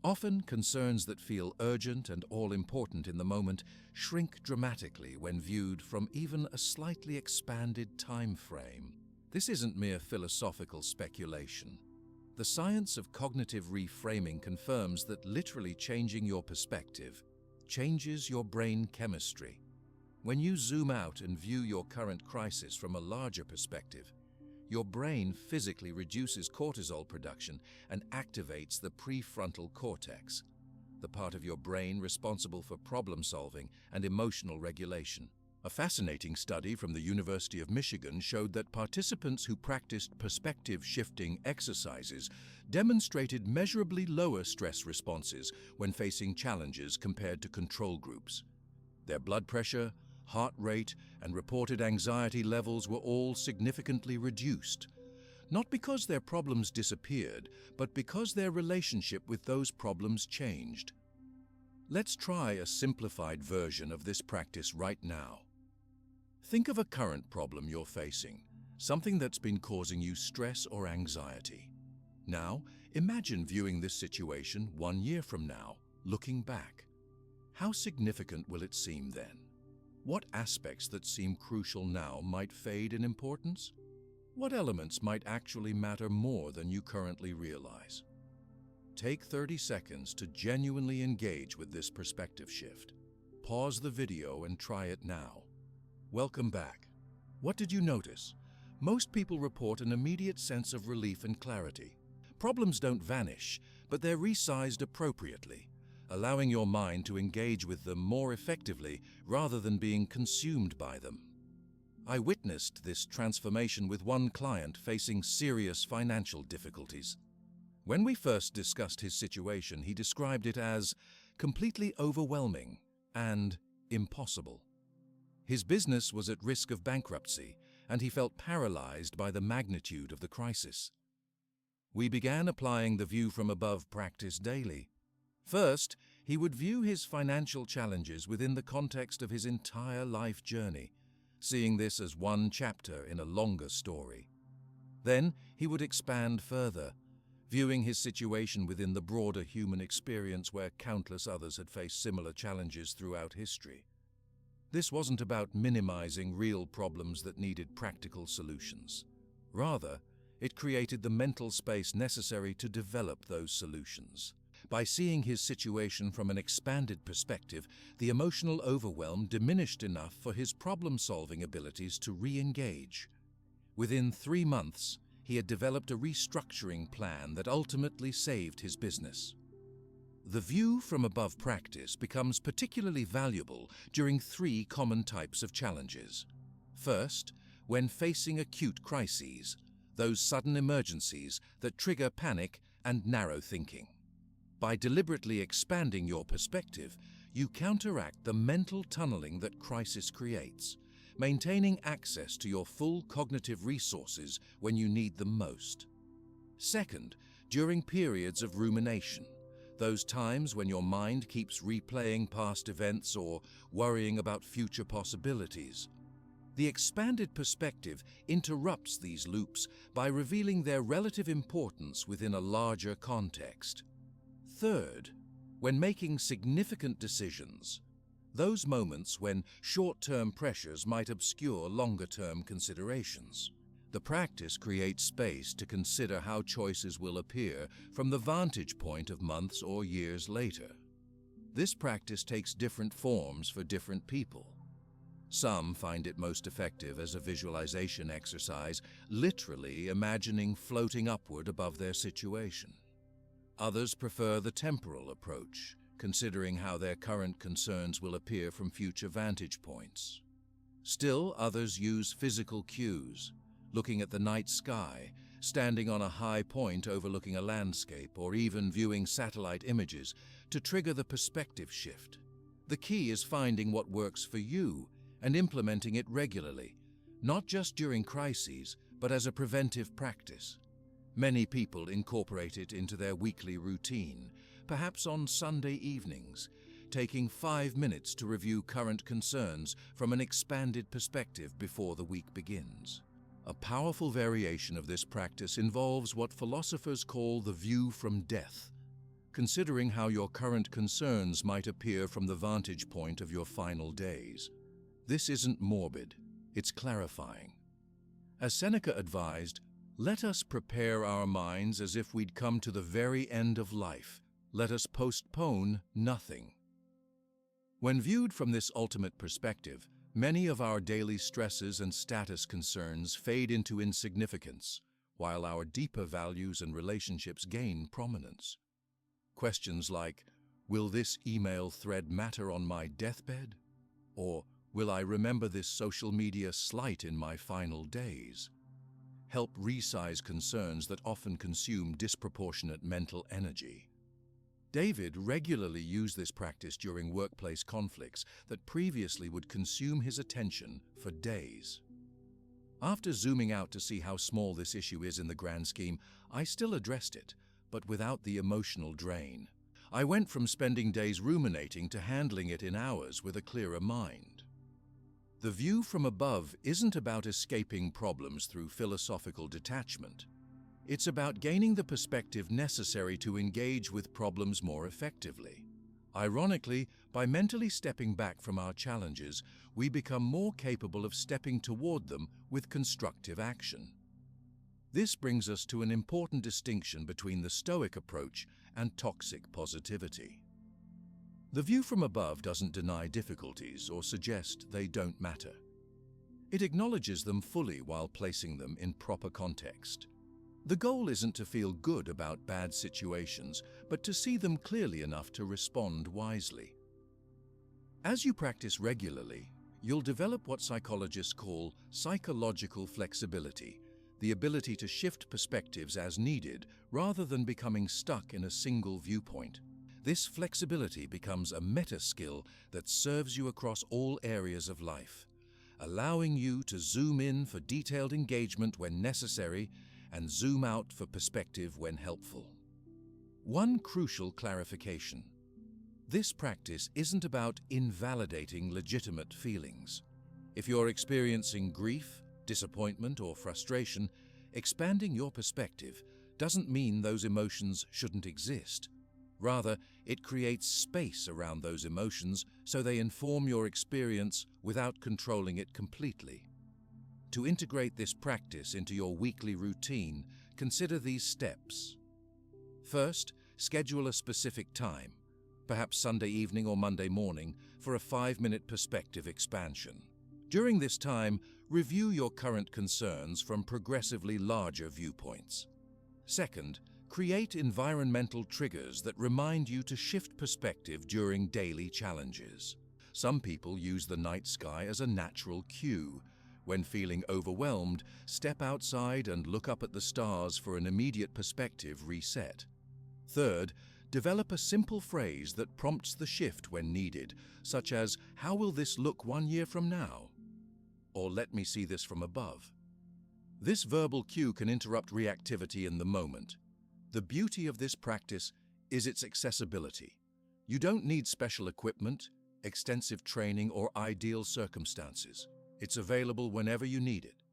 A: Often, concerns that feel urgent and all-important in the moment shrink dramatically when viewed from even a slightly expanded time frame. This isn't mere philosophical speculation. The science of cognitive reframing confirms that literally changing your perspective changes your brain chemistry. When you zoom out and view your current crisis from a larger perspective, your brain physically reduces cortisol production and activates the prefrontal cortex, the part of your brain responsible for problem-solving and emotional regulation. A fascinating study from the University of Michigan showed that participants who practiced perspective-shifting exercises demonstrated measurably lower stress responses when facing challenges compared to control groups. Their blood pressure, heart rate, and reported anxiety levels were all significantly reduced, not because their problems disappeared, but because their relationship with those problems changed. Let's try a simplified version of this practice right now. Think of a current problem you're facing, something that's been causing you stress or anxiety. Now, imagine viewing this situation 1 year from now, looking back. How significant will it seem then? What aspects that seem crucial now might fade in importance? What elements might actually matter more than you currently realize? Take 30 seconds to genuinely engage with this perspective shift. Pause the video and try it now. Welcome back. What did you notice? Most people report an immediate sense of relief and clarity. Problems don't vanish, but they're resized appropriately, allowing your mind to engage with them more effectively rather than being consumed by them. I witnessed this transformation with one client facing serious financial difficulties. When we first discussed his situation, he described it as completely overwhelming and impossible. His business was at risk of bankruptcy, and he felt paralyzed by the magnitude of the crisis. We began applying the view from above practice daily. First, he would view his financial challenges within the context of his entire life journey, seeing this as one chapter in a longer story. Then, he would expand further, viewing his situation within the broader human experience where countless others had faced similar challenges throughout history. This wasn't about minimizing real problems that needed practical solutions. Rather, it created the mental space necessary to develop those solutions. By seeing his situation from an expanded perspective, the emotional overwhelm diminished enough for his problem-solving abilities to re-engage. Within 3 months, he had developed a restructuring plan that ultimately saved his business. The view from above practice becomes particularly valuable during 3 common types of challenges. First, when facing acute crises, those sudden emergencies that trigger panic and narrow thinking. By deliberately expanding your perspective, you counteract the mental tunneling that crisis creates, maintaining access to your full cognitive resources when you need them most. Second, during periods of rumination, those times when your mind keeps replaying past events or worrying about future possibilities. The expanded perspective interrupts these loops by revealing their relative importance within a larger context. Third, when making significant decisions, those moments when short-term pressures might obscure longer-term considerations. The practice creates space to consider how choices will appear from the vantage point of months or years later. This practice takes different forms for different people. Some find it most effective as a visualization exercise, literally imagining floating upward above their situation. Others prefer the temporal approach, considering how their current concerns will appear from future vantage points. Still, others use physical cues, looking at the night sky, standing on a high point overlooking a landscape, or even viewing satellite images to trigger the perspective shift. The key is finding what works for you and implementing it regularly, not just during crises, but as a preventive practice. Many people incorporate it into their weekly routine, perhaps on Sunday evenings, taking 5 minutes to review current concerns from an expanded perspective before the week begins. A powerful variation of this practice involves what philosophers call the view from death, considering how your current concerns might appear from the vantage point of your final days. This isn't morbid, it's clarifying. As Seneca advised, let us prepare our minds as if we'd come to the very end of life. Let us postpone nothing. When viewed from this ultimate perspective, many of our daily stresses and status concerns fade into insignificance, while our deeper values and relationships gain prominence. Questions like, will this email thread matter on my deathbed? Or, will I remember this social media slight in my final days? Help resize concerns that often consume disproportionate mental energy. David regularly used this practice during workplace conflicts that previously would consume his attention for days. After zooming out to see how small this issue is in the grand scheme, I still addressed it, but without the emotional drain. I went from spending days ruminating to handling it in hours with a clearer mind. The view from above isn't about escaping problems through philosophical detachment. It's about gaining the perspective necessary to engage with problems more effectively. Ironically, by mentally stepping back from our challenges, we become more capable of stepping toward them with constructive action. This brings us to an important distinction between the Stoic approach and toxic positivity. The view from above doesn't deny difficulties or suggest they don't matter. It acknowledges them fully while placing them in proper context. The goal isn't to feel good about bad situations, but to see them clearly enough to respond wisely. As you practice regularly, you'll develop what psychologists call psychological flexibility, the ability to shift perspectives as needed rather than becoming stuck in a single viewpoint. This flexibility becomes a meta skill that serves you across all areas of life, allowing you to zoom in for detailed engagement when necessary and zoom out for perspective when helpful. One crucial clarification: this practice isn't about invalidating legitimate feelings. If you're experiencing grief, disappointment, or frustration, expanding your perspective doesn't mean those emotions shouldn't exist. Rather, it creates space around those emotions so they inform your experience without controlling it completely. To integrate this practice into your weekly routine, consider these steps. First, schedule a specific time, perhaps Sunday evening or Monday morning, for a 5-minute perspective expansion. During this time, review your current concerns from progressively larger viewpoints. Second, create environmental triggers that remind you to shift perspective during daily challenges. Some people use the night sky as a natural cue. When feeling overwhelmed, step outside and look up at the stars for an immediate perspective reset. Third, develop a simple phrase that prompts the shift when needed, such as, "How will this look 1 year from now?" Or "Let me see this from above." This verbal cue can interrupt reactivity in the moment. The beauty of this practice is its accessibility. You don't need special equipment, extensive training, or ideal circumstances. It's available whenever you need it,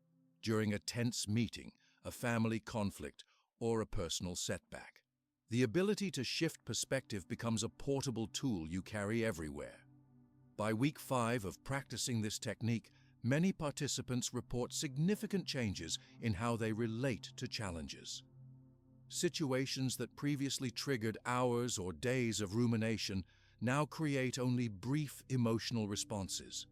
A: during a tense meeting, a family conflict, or a personal setback. The ability to shift perspective becomes a portable tool you carry everywhere. By week 5 of practicing this technique, many participants report significant changes in how they relate to challenges. Situations that previously triggered hours or days of rumination now create only brief emotional responses.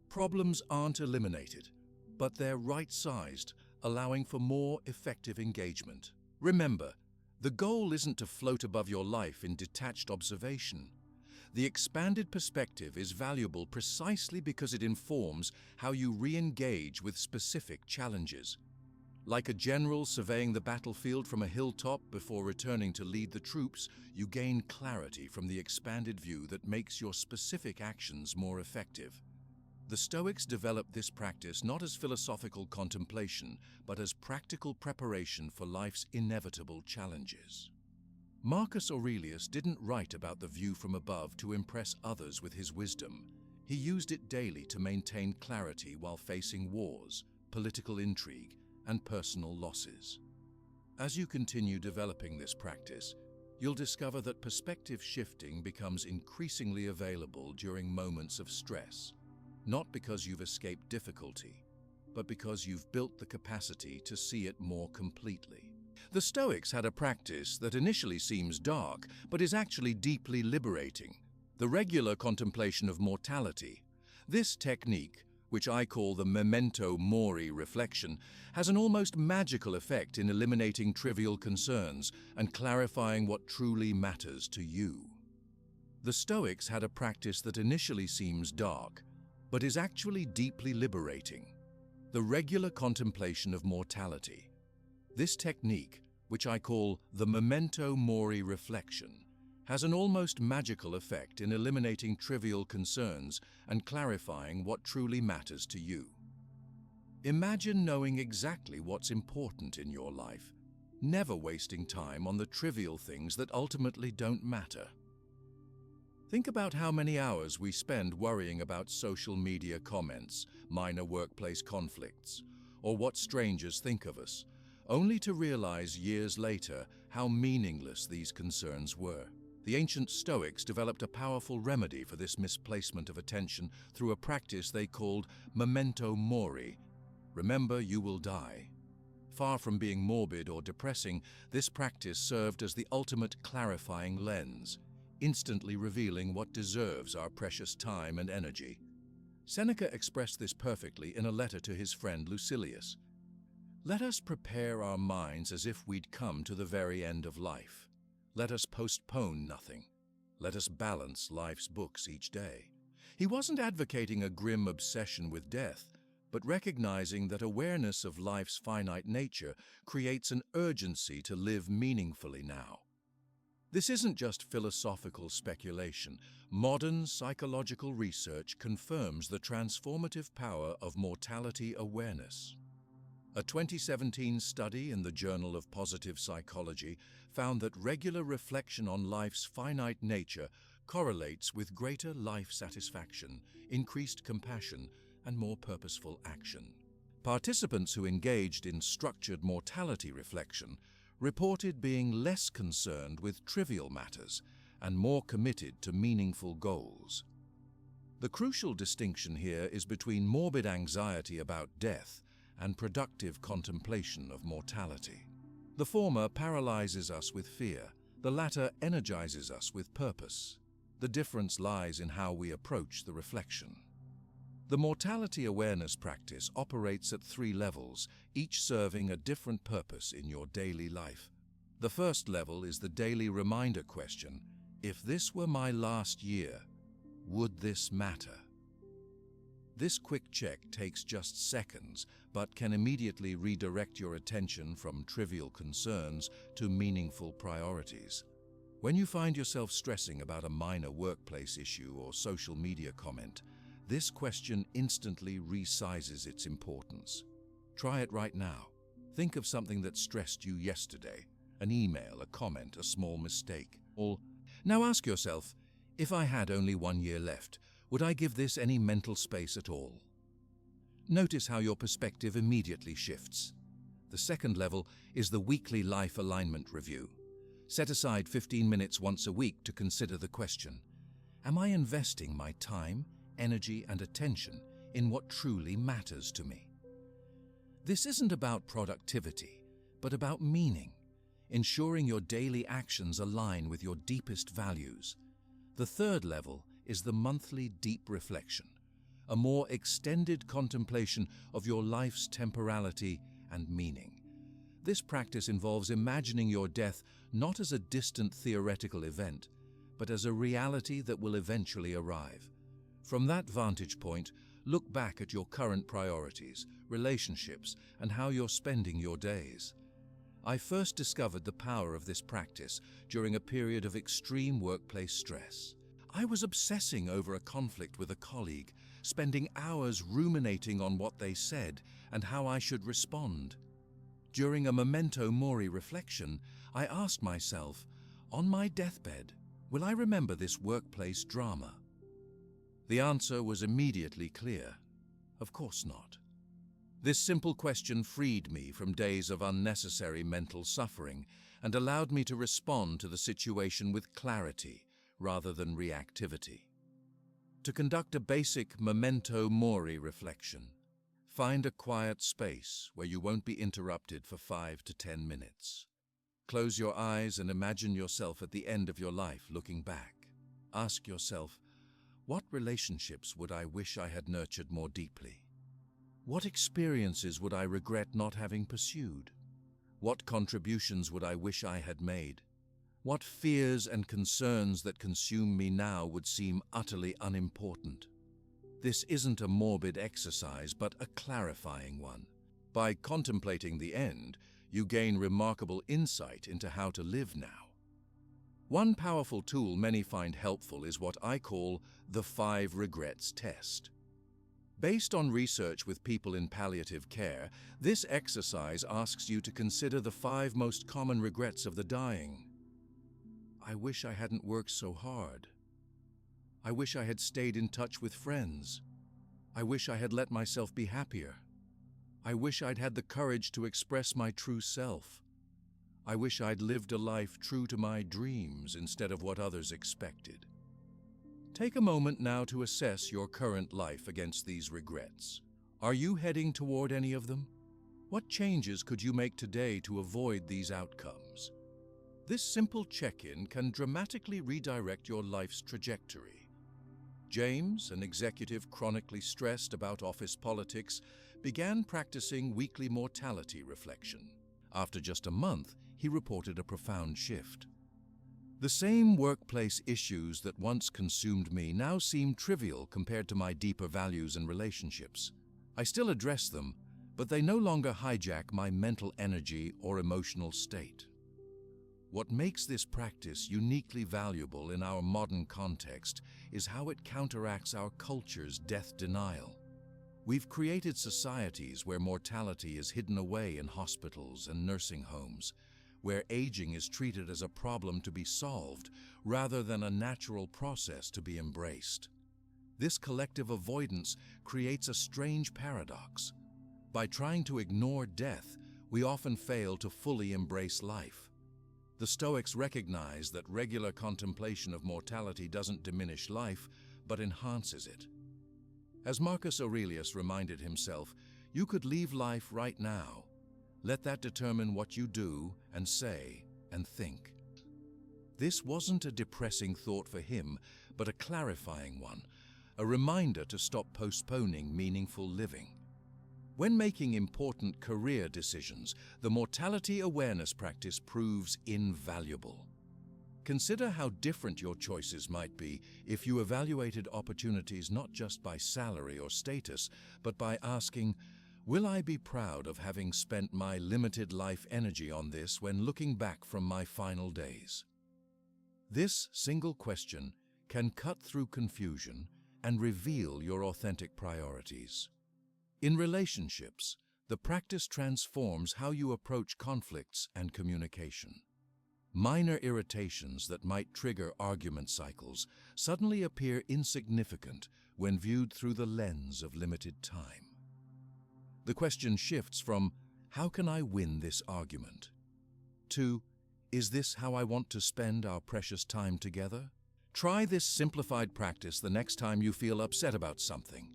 A: Problems aren't eliminated, but they're right-sized, allowing for more effective engagement. Remember, the goal isn't to float above your life in detached observation. The expanded perspective is valuable precisely because it informs how you re-engage with specific challenges. Like a general surveying the battlefield from a hilltop before returning to lead the troops, you gain clarity from the expanded view that makes your specific actions more effective. The Stoics developed this practice not as philosophical contemplation, but as practical preparation for life's inevitable challenges. Marcus Aurelius didn't write about the view from above to impress others with his wisdom. He used it daily to maintain clarity while facing wars, political intrigue, and personal losses. As you continue developing this practice, you'll discover that perspective shifting becomes increasingly available during moments of stress, not because you've escaped difficulty, but because you've built the capacity to see it more completely. The Stoics had a practice that initially seems dark, but is actually deeply liberating: the regular contemplation of mortality. This technique, which I call the memento mori reflection, has an almost magical effect in eliminating trivial concerns and clarifying what truly matters to you. The Stoics had a practice that initially seems dark, but is actually deeply liberating: the regular contemplation of mortality. This technique, which I call the memento mori reflection, has an almost magical effect in eliminating trivial concerns and clarifying what truly matters to you. Imagine knowing exactly what's important in your life, never wasting time on the trivial things that ultimately don't matter. Think about how many hours we spend worrying about social media comments, minor workplace conflicts, or what strangers think of us, only to realize years later how meaningless these concerns were. The ancient Stoics developed a powerful remedy for this misplacement of attention through a practice they called memento mori. Remember, you will die. Far from being morbid or depressing, this practice served as the ultimate clarifying lens, instantly revealing what deserves our precious time and energy. Seneca expressed this perfectly in a letter to his friend Lucilius. Let us prepare our minds as if we'd come to the very end of life. Let us postpone nothing. Let us balance life's books each day. He wasn't advocating a grim obsession with death, but recognizing that awareness of life's finite nature creates an urgency to live meaningfully now. This isn't just philosophical speculation. Modern psychological research confirms the transformative power of mortality awareness. A 2017 study in the Journal of Positive Psychology found that regular reflection on life's finite nature correlates with greater life satisfaction, increased compassion, and more purposeful action. Participants who engaged in structured mortality reflection reported being less concerned with trivial matters and more committed to meaningful goals. The crucial distinction here is between morbid anxiety about death and productive contemplation of mortality. The former paralyzes us with fear, the latter energizes us with purpose. The difference lies in how we approach the reflection. The mortality awareness practice operates at 3 levels, each serving a different purpose in your daily life. The first level is the daily reminder question: if this were my last year, would this matter? This quick check takes just seconds, but can immediately redirect your attention from trivial concerns to meaningful priorities. When you find yourself stressing about a minor workplace issue or social media comment, this question instantly resizes its importance. Try it right now. Think of something that stressed you yesterday: an email, a comment, a small mistake. Now ask yourself, if I had only 1 year left, would I give this any mental space at all? Notice how your perspective immediately shifts. The second level is the weekly life alignment review. Set aside 15 minutes once a week to consider the question: am I investing my time, energy, and attention in what truly matters to me? This isn't about productivity, but about meaning, ensuring your daily actions align with your deepest values. The third level is the monthly deep reflection, a more extended contemplation of your life's temporality and meaning. This practice involves imagining your death not as a distant theoretical event, but as a reality that will eventually arrive. From that vantage point, look back at your current priorities, relationships, and how you're spending your days. I first discovered the power of this practice during a period of extreme workplace stress. I was obsessing over a conflict with a colleague, spending hours ruminating on what they said and how I should respond. During a memento mori reflection, I asked myself, on my deathbed, will I remember this workplace drama? The answer was immediately clear. Of course not. This simple question freed me from days of unnecessary mental suffering and allowed me to respond to the situation with clarity rather than reactivity. To conduct a basic memento mori reflection, find a quiet space where you won't be interrupted for 5 to 10 minutes. Close your eyes and imagine yourself at the end of your life looking back. Ask yourself, what relationships would I wish I had nurtured more deeply? What experiences would I regret not having pursued? What contributions would I wish I had made? What fears and concerns that consume me now would seem utterly unimportant? This isn't a morbid exercise, but a clarifying one. By contemplating the end, you gain remarkable insight into how to live now. One powerful tool many find helpful is what I call the 5 regrets test. Based on research with people in palliative care, this exercise asks you to consider the 5 most common regrets of the dying. I wish I hadn't worked so hard. I wish I had stayed in touch with friends. I wish I had let myself be happier. I wish I'd had the courage to express my true self. I wish I'd lived a life true to my dreams instead of what others expected. Take a moment now to assess your current life against these regrets. Are you heading toward any of them? What changes could you make today to avoid these outcomes? This simple check-in can dramatically redirect your life's trajectory. James, an executive chronically stressed about office politics, began practicing weekly mortality reflection. After just a month, he reported a profound shift. The same workplace issues that once consumed me now seem trivial compared to my deeper values and relationships. I still address them, but they no longer hijack my mental energy or emotional state. What makes this practice uniquely valuable in our modern context is how it counteracts our culture's death denial. We've created societies where mortality is hidden away in hospitals and nursing homes, where aging is treated as a problem to be solved rather than a natural process to be embraced. This collective avoidance creates a strange paradox. By trying to ignore death, we often fail to fully embrace life. The Stoics recognize that regular contemplation of mortality doesn't diminish life, but enhances it. As Marcus Aurelius reminded himself, you could leave life right now. Let that determine what you do and say and think. This wasn't a depressing thought for him, but a clarifying one, a reminder to stop postponing meaningful living. When making important career decisions, the mortality awareness practice proves invaluable. Consider how different your choices might be if you evaluated opportunities not just by salary or status, but by asking, will I be proud of having spent my limited life energy on this when looking back from my final days? This single question can cut through confusion and reveal your authentic priorities. In relationships, the practice transforms how you approach conflicts and communication. Minor irritations that might trigger argument cycles suddenly appear insignificant when viewed through the lens of limited time. The question shifts from, how can I win this argument? To, is this how I want to spend our precious time together? Try this simplified practice the next time you feel upset about something.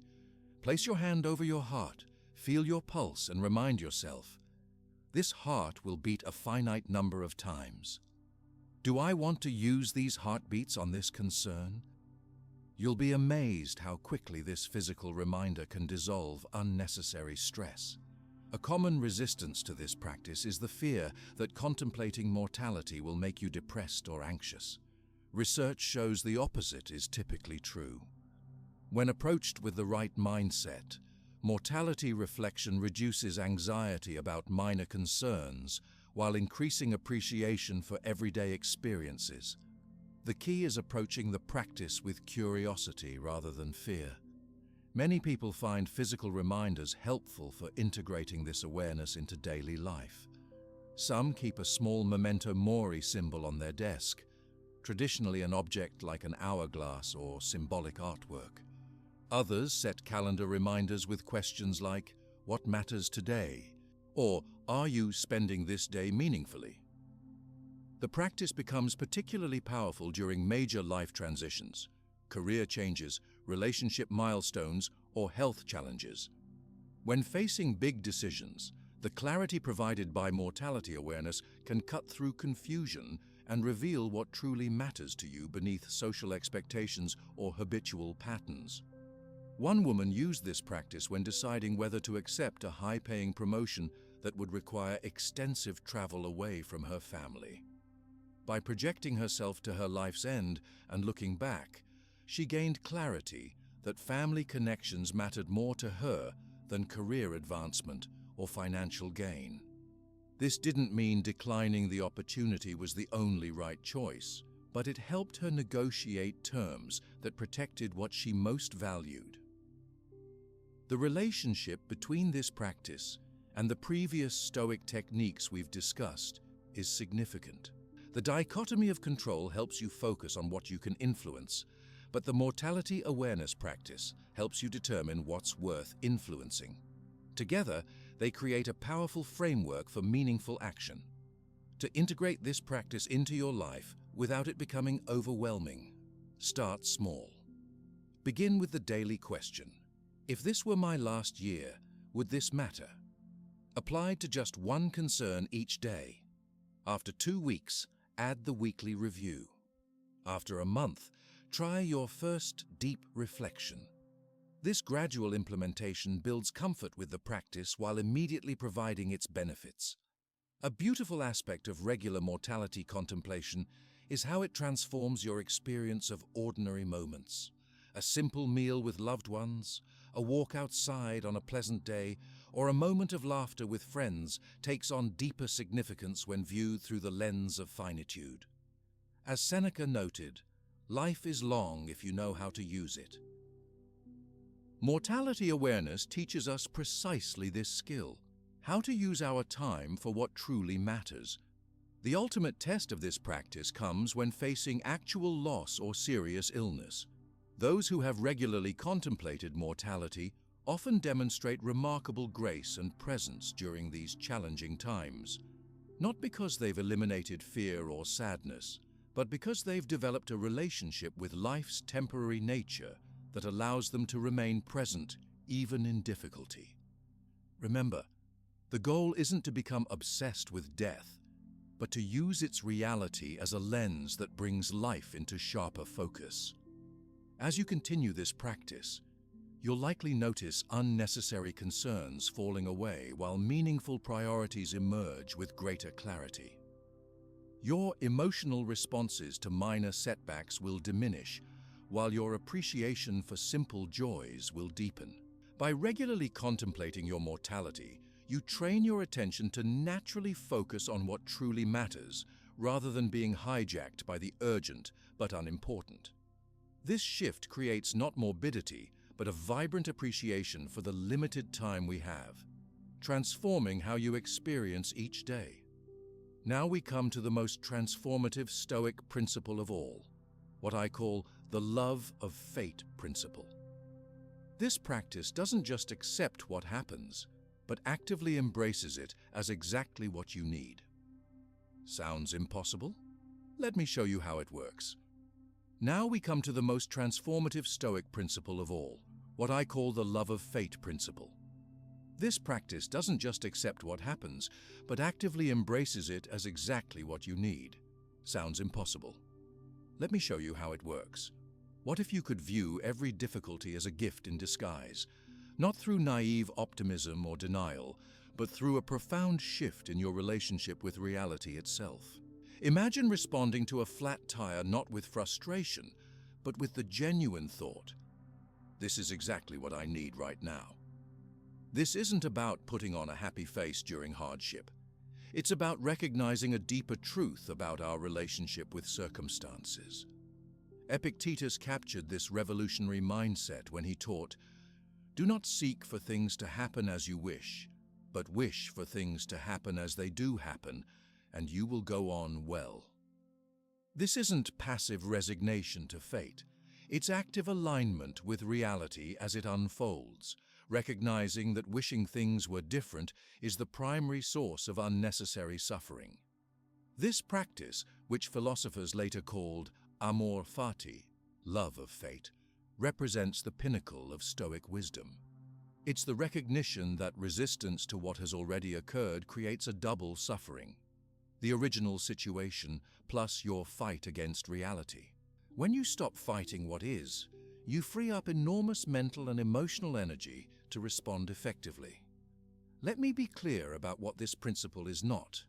A: Place your hand over your heart, feel your pulse, and remind yourself, this heart will beat a finite number of times. Do I want to use these heartbeats on this concern? You'll be amazed how quickly this physical reminder can dissolve unnecessary stress. A common resistance to this practice is the fear that contemplating mortality will make you depressed or anxious. Research shows the opposite is typically true. When approached with the right mindset, mortality reflection reduces anxiety about minor concerns while increasing appreciation for everyday experiences. The key is approaching the practice with curiosity rather than fear. Many people find physical reminders helpful for integrating this awareness into daily life. Some keep a small memento mori symbol on their desk, traditionally an object like an hourglass or symbolic artwork. Others set calendar reminders with questions like, "What matters today?" or "Are you spending this day meaningfully?" The practice becomes particularly powerful during major life transitions, career changes, relationship milestones, or health challenges. When facing big decisions, the clarity provided by mortality awareness can cut through confusion and reveal what truly matters to you beneath social expectations or habitual patterns. One woman used this practice when deciding whether to accept a high-paying promotion that would require extensive travel away from her family. By projecting herself to her life's end and looking back, she gained clarity that family connections mattered more to her than career advancement or financial gain. This didn't mean declining the opportunity was the only right choice, but it helped her negotiate terms that protected what she most valued. The relationship between this practice and the previous Stoic techniques we've discussed is significant. The dichotomy of control helps you focus on what you can influence, but the mortality awareness practice helps you determine what's worth influencing. Together, they create a powerful framework for meaningful action. To integrate this practice into your life without it becoming overwhelming, start small. Begin with the daily question: if this were my last year, would this matter? Applied to just one concern each day. After 2 weeks, add the weekly review. After a month, try your first deep reflection. This gradual implementation builds comfort with the practice while immediately providing its benefits. A beautiful aspect of regular mortality contemplation is how it transforms your experience of ordinary moments. A simple meal with loved ones, a walk outside on a pleasant day, or a moment of laughter with friends takes on deeper significance when viewed through the lens of finitude. As Seneca noted, life is long if you know how to use it. Mortality awareness teaches us precisely this skill, how to use our time for what truly matters. The ultimate test of this practice comes when facing actual loss or serious illness. Those who have regularly contemplated mortality often demonstrate remarkable grace and presence during these challenging times, not because they've eliminated fear or sadness, but because they've developed a relationship with life's temporary nature that allows them to remain present even in difficulty. Remember, the goal isn't to become obsessed with death, but to use its reality as a lens that brings life into sharper focus. As you continue this practice, you'll likely notice unnecessary concerns falling away while meaningful priorities emerge with greater clarity. Your emotional responses to minor setbacks will diminish, while your appreciation for simple joys will deepen. By regularly contemplating your mortality, you train your attention to naturally focus on what truly matters, rather than being hijacked by the urgent but unimportant. This shift creates not morbidity, but a vibrant appreciation for the limited time we have, transforming how you experience each day. Now we come to the most transformative Stoic principle of all, what I call the love of fate principle. This practice doesn't just accept what happens, but actively embraces it as exactly what you need. Sounds impossible? Let me show you how it works. Now we come to the most transformative Stoic principle of all, what I call the love of fate principle. This practice doesn't just accept what happens, but actively embraces it as exactly what you need. Sounds impossible. Let me show you how it works. What if you could view every difficulty as a gift in disguise, not through naive optimism or denial, but through a profound shift in your relationship with reality itself? Imagine responding to a flat tire not with frustration, but with the genuine thought, This is exactly what I need right now. This isn't about putting on a happy face during hardship. It's about recognizing a deeper truth about our relationship with circumstances. Epictetus captured this revolutionary mindset when he taught, "Do not seek for things to happen as you wish, but wish for things to happen as they do happen, and you will go on well." This isn't passive resignation to fate. It's active alignment with reality as it unfolds, recognizing that wishing things were different is the primary source of unnecessary suffering. This practice, which philosophers later called amor fati, love of fate, represents the pinnacle of Stoic wisdom. It's the recognition that resistance to what has already occurred creates a double suffering: the original situation plus your fight against reality. When you stop fighting what is, you free up enormous mental and emotional energy to respond effectively. Let me be clear about what this principle is not.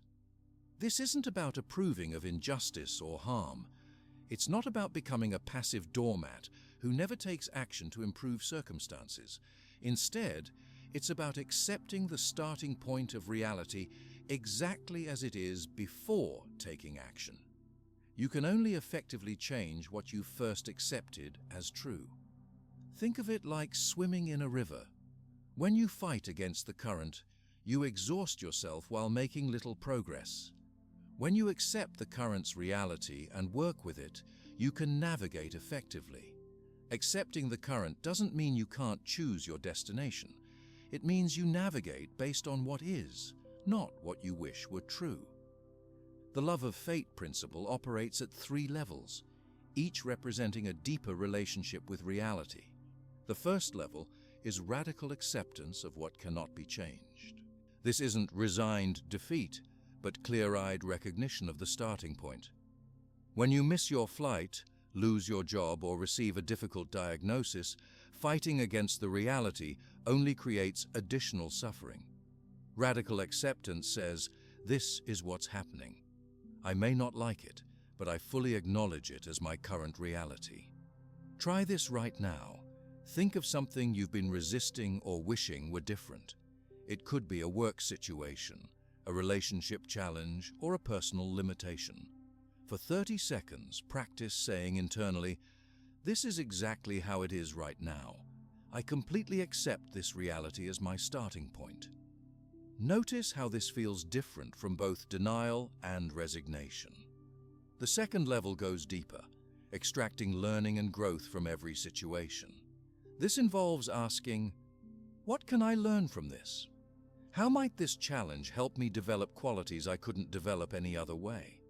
A: This isn't about approving of injustice or harm. It's not about becoming a passive doormat who never takes action to improve circumstances. Instead, it's about accepting the starting point of reality exactly as it is before taking action. You can only effectively change what you first accepted as true. Think of it like swimming in a river. When you fight against the current, you exhaust yourself while making little progress. When you accept the current's reality and work with it, you can navigate effectively. Accepting the current doesn't mean you can't choose your destination. It means you navigate based on what is, not what you wish were true. The love of fate principle operates at 3 levels, each representing a deeper relationship with reality. The first level is radical acceptance of what cannot be changed. This isn't resigned defeat, but clear-eyed recognition of the starting point. When you miss your flight, lose your job, or receive a difficult diagnosis, fighting against the reality only creates additional suffering. Radical acceptance says, "This is what's happening. I may not like it, but I fully acknowledge it as my current reality." Try this right now. Think of something you've been resisting or wishing were different. It could be a work situation, a relationship challenge, or a personal limitation. For 30 seconds, practice saying internally, "This is exactly how it is right now. I completely accept this reality as my starting point." Notice how this feels different from both denial and resignation. The second level goes deeper, extracting learning and growth from every situation. This involves asking, "What can I learn from this? How might this challenge help me develop qualities I couldn't develop any other way?"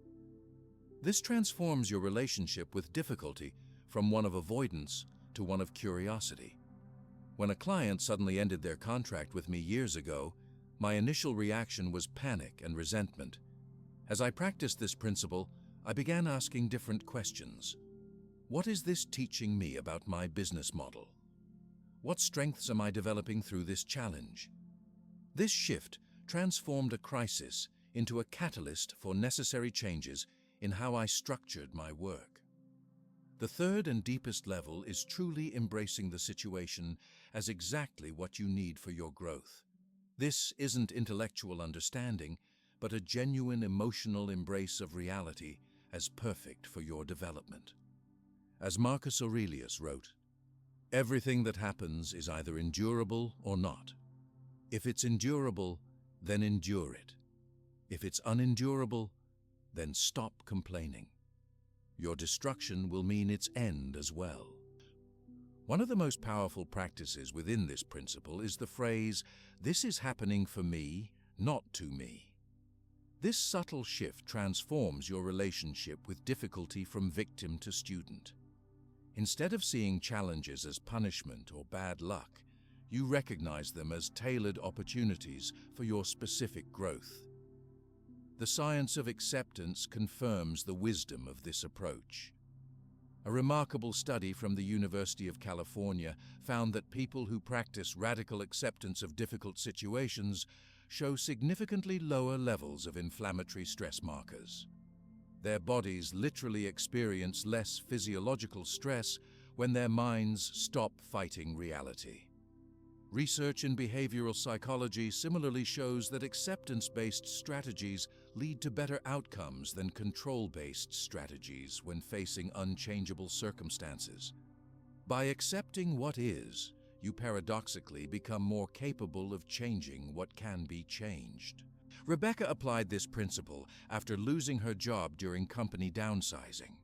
A: This transforms your relationship with difficulty from one of avoidance to one of curiosity. When a client suddenly ended their contract with me years ago, my initial reaction was panic and resentment. As I practiced this principle, I began asking different questions. What is this teaching me about my business model? What strengths am I developing through this challenge? This shift transformed a crisis into a catalyst for necessary changes in how I structured my work. The third and deepest level is truly embracing the situation as exactly what you need for your growth. This isn't intellectual understanding, but a genuine emotional embrace of reality as perfect for your development. As Marcus Aurelius wrote, "Everything that happens is either endurable or not. If it's endurable, then endure it. If it's unendurable, then stop complaining. Your destruction will mean its end as well." One of the most powerful practices within this principle is the phrase, "This is happening for me, not to me." This subtle shift transforms your relationship with difficulty from victim to student. Instead of seeing challenges as punishment or bad luck, you recognize them as tailored opportunities for your specific growth. The science of acceptance confirms the wisdom of this approach. A remarkable study from the University of California found that people who practice radical acceptance of difficult situations show significantly lower levels of inflammatory stress markers. Their bodies literally experience less physiological stress when their minds stop fighting reality. Research in behavioral psychology similarly shows that acceptance-based strategies lead to better outcomes than control-based strategies when facing unchangeable circumstances. By accepting what is, you paradoxically become more capable of changing what can be changed. Rebecca applied this principle after losing her job during company downsizing.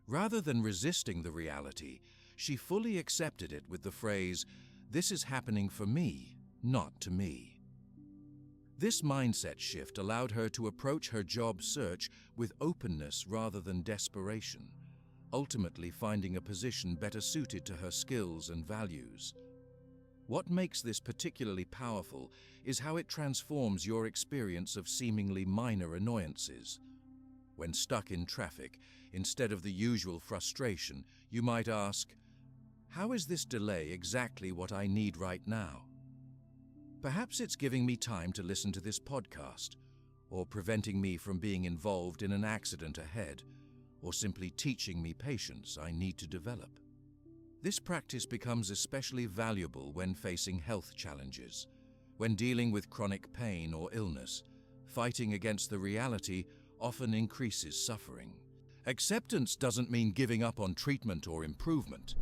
A: Rather than resisting the reality, she fully accepted it with the phrase, "This is happening for me, not to me." This mindset shift allowed her to approach her job search with openness rather than desperation, ultimately finding a position better suited to her skills and values. What makes this particularly powerful is how it transforms your experience of seemingly minor annoyances. When stuck in traffic, instead of the usual frustration, you might ask, "How is this delay exactly what I need right now?" Perhaps it's giving me time to listen to this podcast, or preventing me from being involved in an accident ahead, or simply teaching me patience I need to develop. This practice becomes especially valuable when facing health challenges. When dealing with chronic pain or illness, fighting against the reality often increases suffering. Acceptance doesn't mean giving up on treatment or improvement.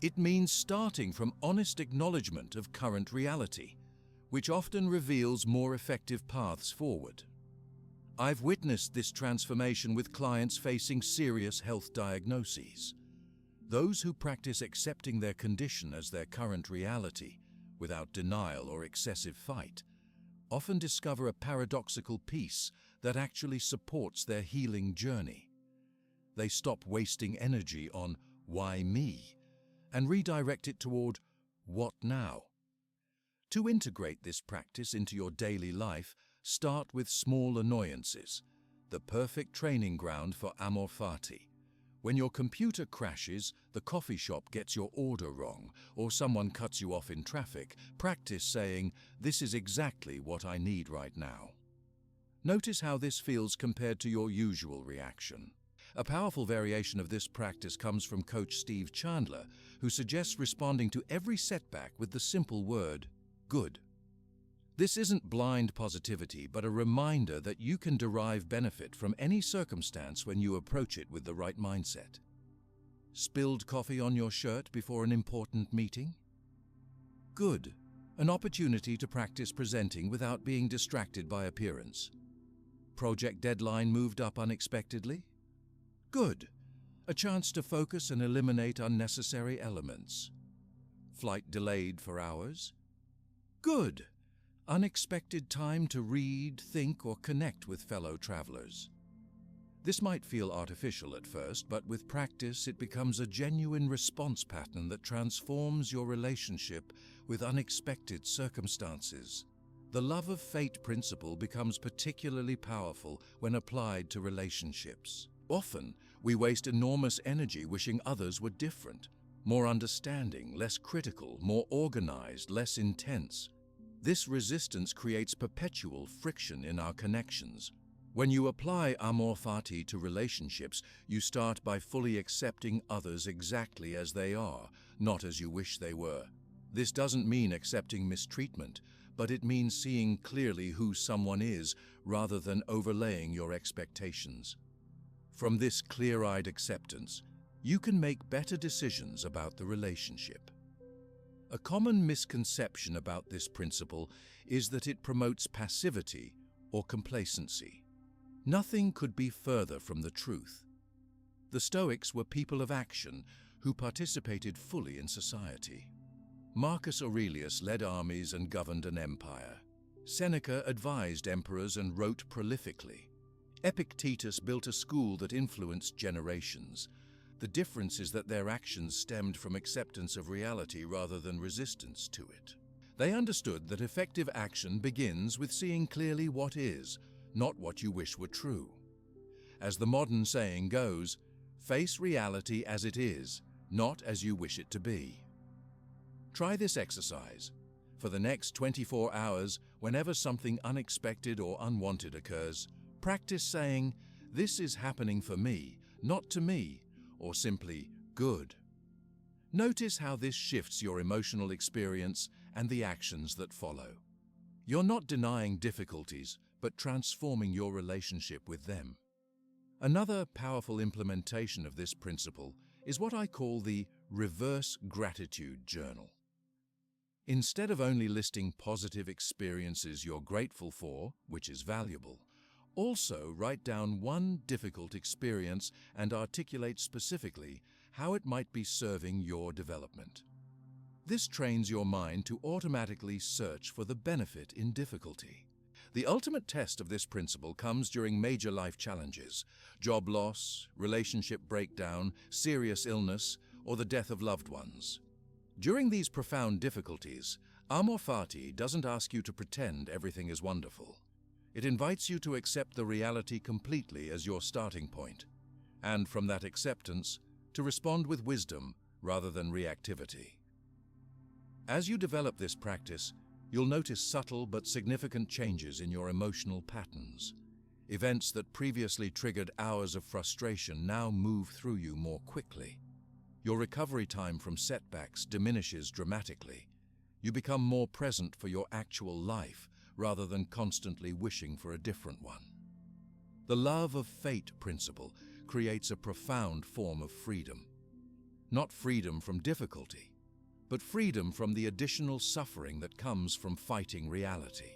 A: It means starting from honest acknowledgement of current reality, which often reveals more effective paths forward. I've witnessed this transformation with clients facing serious health diagnoses. Those who practice accepting their condition as their current reality, without denial or excessive fight, often discover a paradoxical peace that actually supports their healing journey. They stop wasting energy on "why me?" and redirect it toward "what now?" To integrate this practice into your daily life, start with small annoyances, the perfect training ground for amor fati. When your computer crashes, the coffee shop gets your order wrong, or someone cuts you off in traffic, practice saying, "This is exactly what I need right now." Notice how this feels compared to your usual reaction. A powerful variation of this practice comes from Coach Steve Chandler, who suggests responding to every setback with the simple word, "good." This isn't blind positivity, but a reminder that you can derive benefit from any circumstance when you approach it with the right mindset. Spilled coffee on your shirt before an important meeting? Good. An opportunity to practice presenting without being distracted by appearance. Project deadline moved up unexpectedly? Good. A chance to focus and eliminate unnecessary elements. Flight delayed for hours? Good. Unexpected time to read, think, or connect with fellow travelers. This might feel artificial at first, but with practice it becomes a genuine response pattern that transforms your relationship with unexpected circumstances. The love of fate principle becomes particularly powerful when applied to relationships. Often, we waste enormous energy wishing others were different, more understanding, less critical, more organized, less intense. This resistance creates perpetual friction in our connections. When you apply amor fati to relationships, you start by fully accepting others exactly as they are, not as you wish they were. This doesn't mean accepting mistreatment, but it means seeing clearly who someone is rather than overlaying your expectations. From this clear-eyed acceptance, you can make better decisions about the relationship. A common misconception about this principle is that it promotes passivity or complacency. Nothing could be further from the truth. The Stoics were people of action who participated fully in society. Marcus Aurelius led armies and governed an empire. Seneca advised emperors and wrote prolifically. Epictetus built a school that influenced generations. The difference is that their actions stemmed from acceptance of reality rather than resistance to it. They understood that effective action begins with seeing clearly what is, not what you wish were true. As the modern saying goes, face reality as it is, not as you wish it to be. Try this exercise. For the next 24 hours, whenever something unexpected or unwanted occurs, practice saying, "This is happening for me, not to me," or simply, "good." Notice how this shifts your emotional experience and the actions that follow. You're not denying difficulties, but transforming your relationship with them. Another powerful implementation of this principle is what I call the reverse gratitude journal. Instead of only listing positive experiences you're grateful for, which is valuable, also write down one difficult experience and articulate specifically how it might be serving your development. This trains your mind to automatically search for the benefit in difficulty. The ultimate test of this principle comes during major life challenges: job loss, relationship breakdown, serious illness, or the death of loved ones. During these profound difficulties, Amor Fati doesn't ask you to pretend everything is wonderful. It invites you to accept the reality completely as your starting point, and from that acceptance, to respond with wisdom rather than reactivity. As you develop this practice, you'll notice subtle but significant changes in your emotional patterns. Events that previously triggered hours of frustration now move through you more quickly. Your recovery time from setbacks diminishes dramatically. You become more present for your actual life rather than constantly wishing for a different one. The love of fate principle creates a profound form of freedom. Not freedom from difficulty, but freedom from the additional suffering that comes from fighting reality.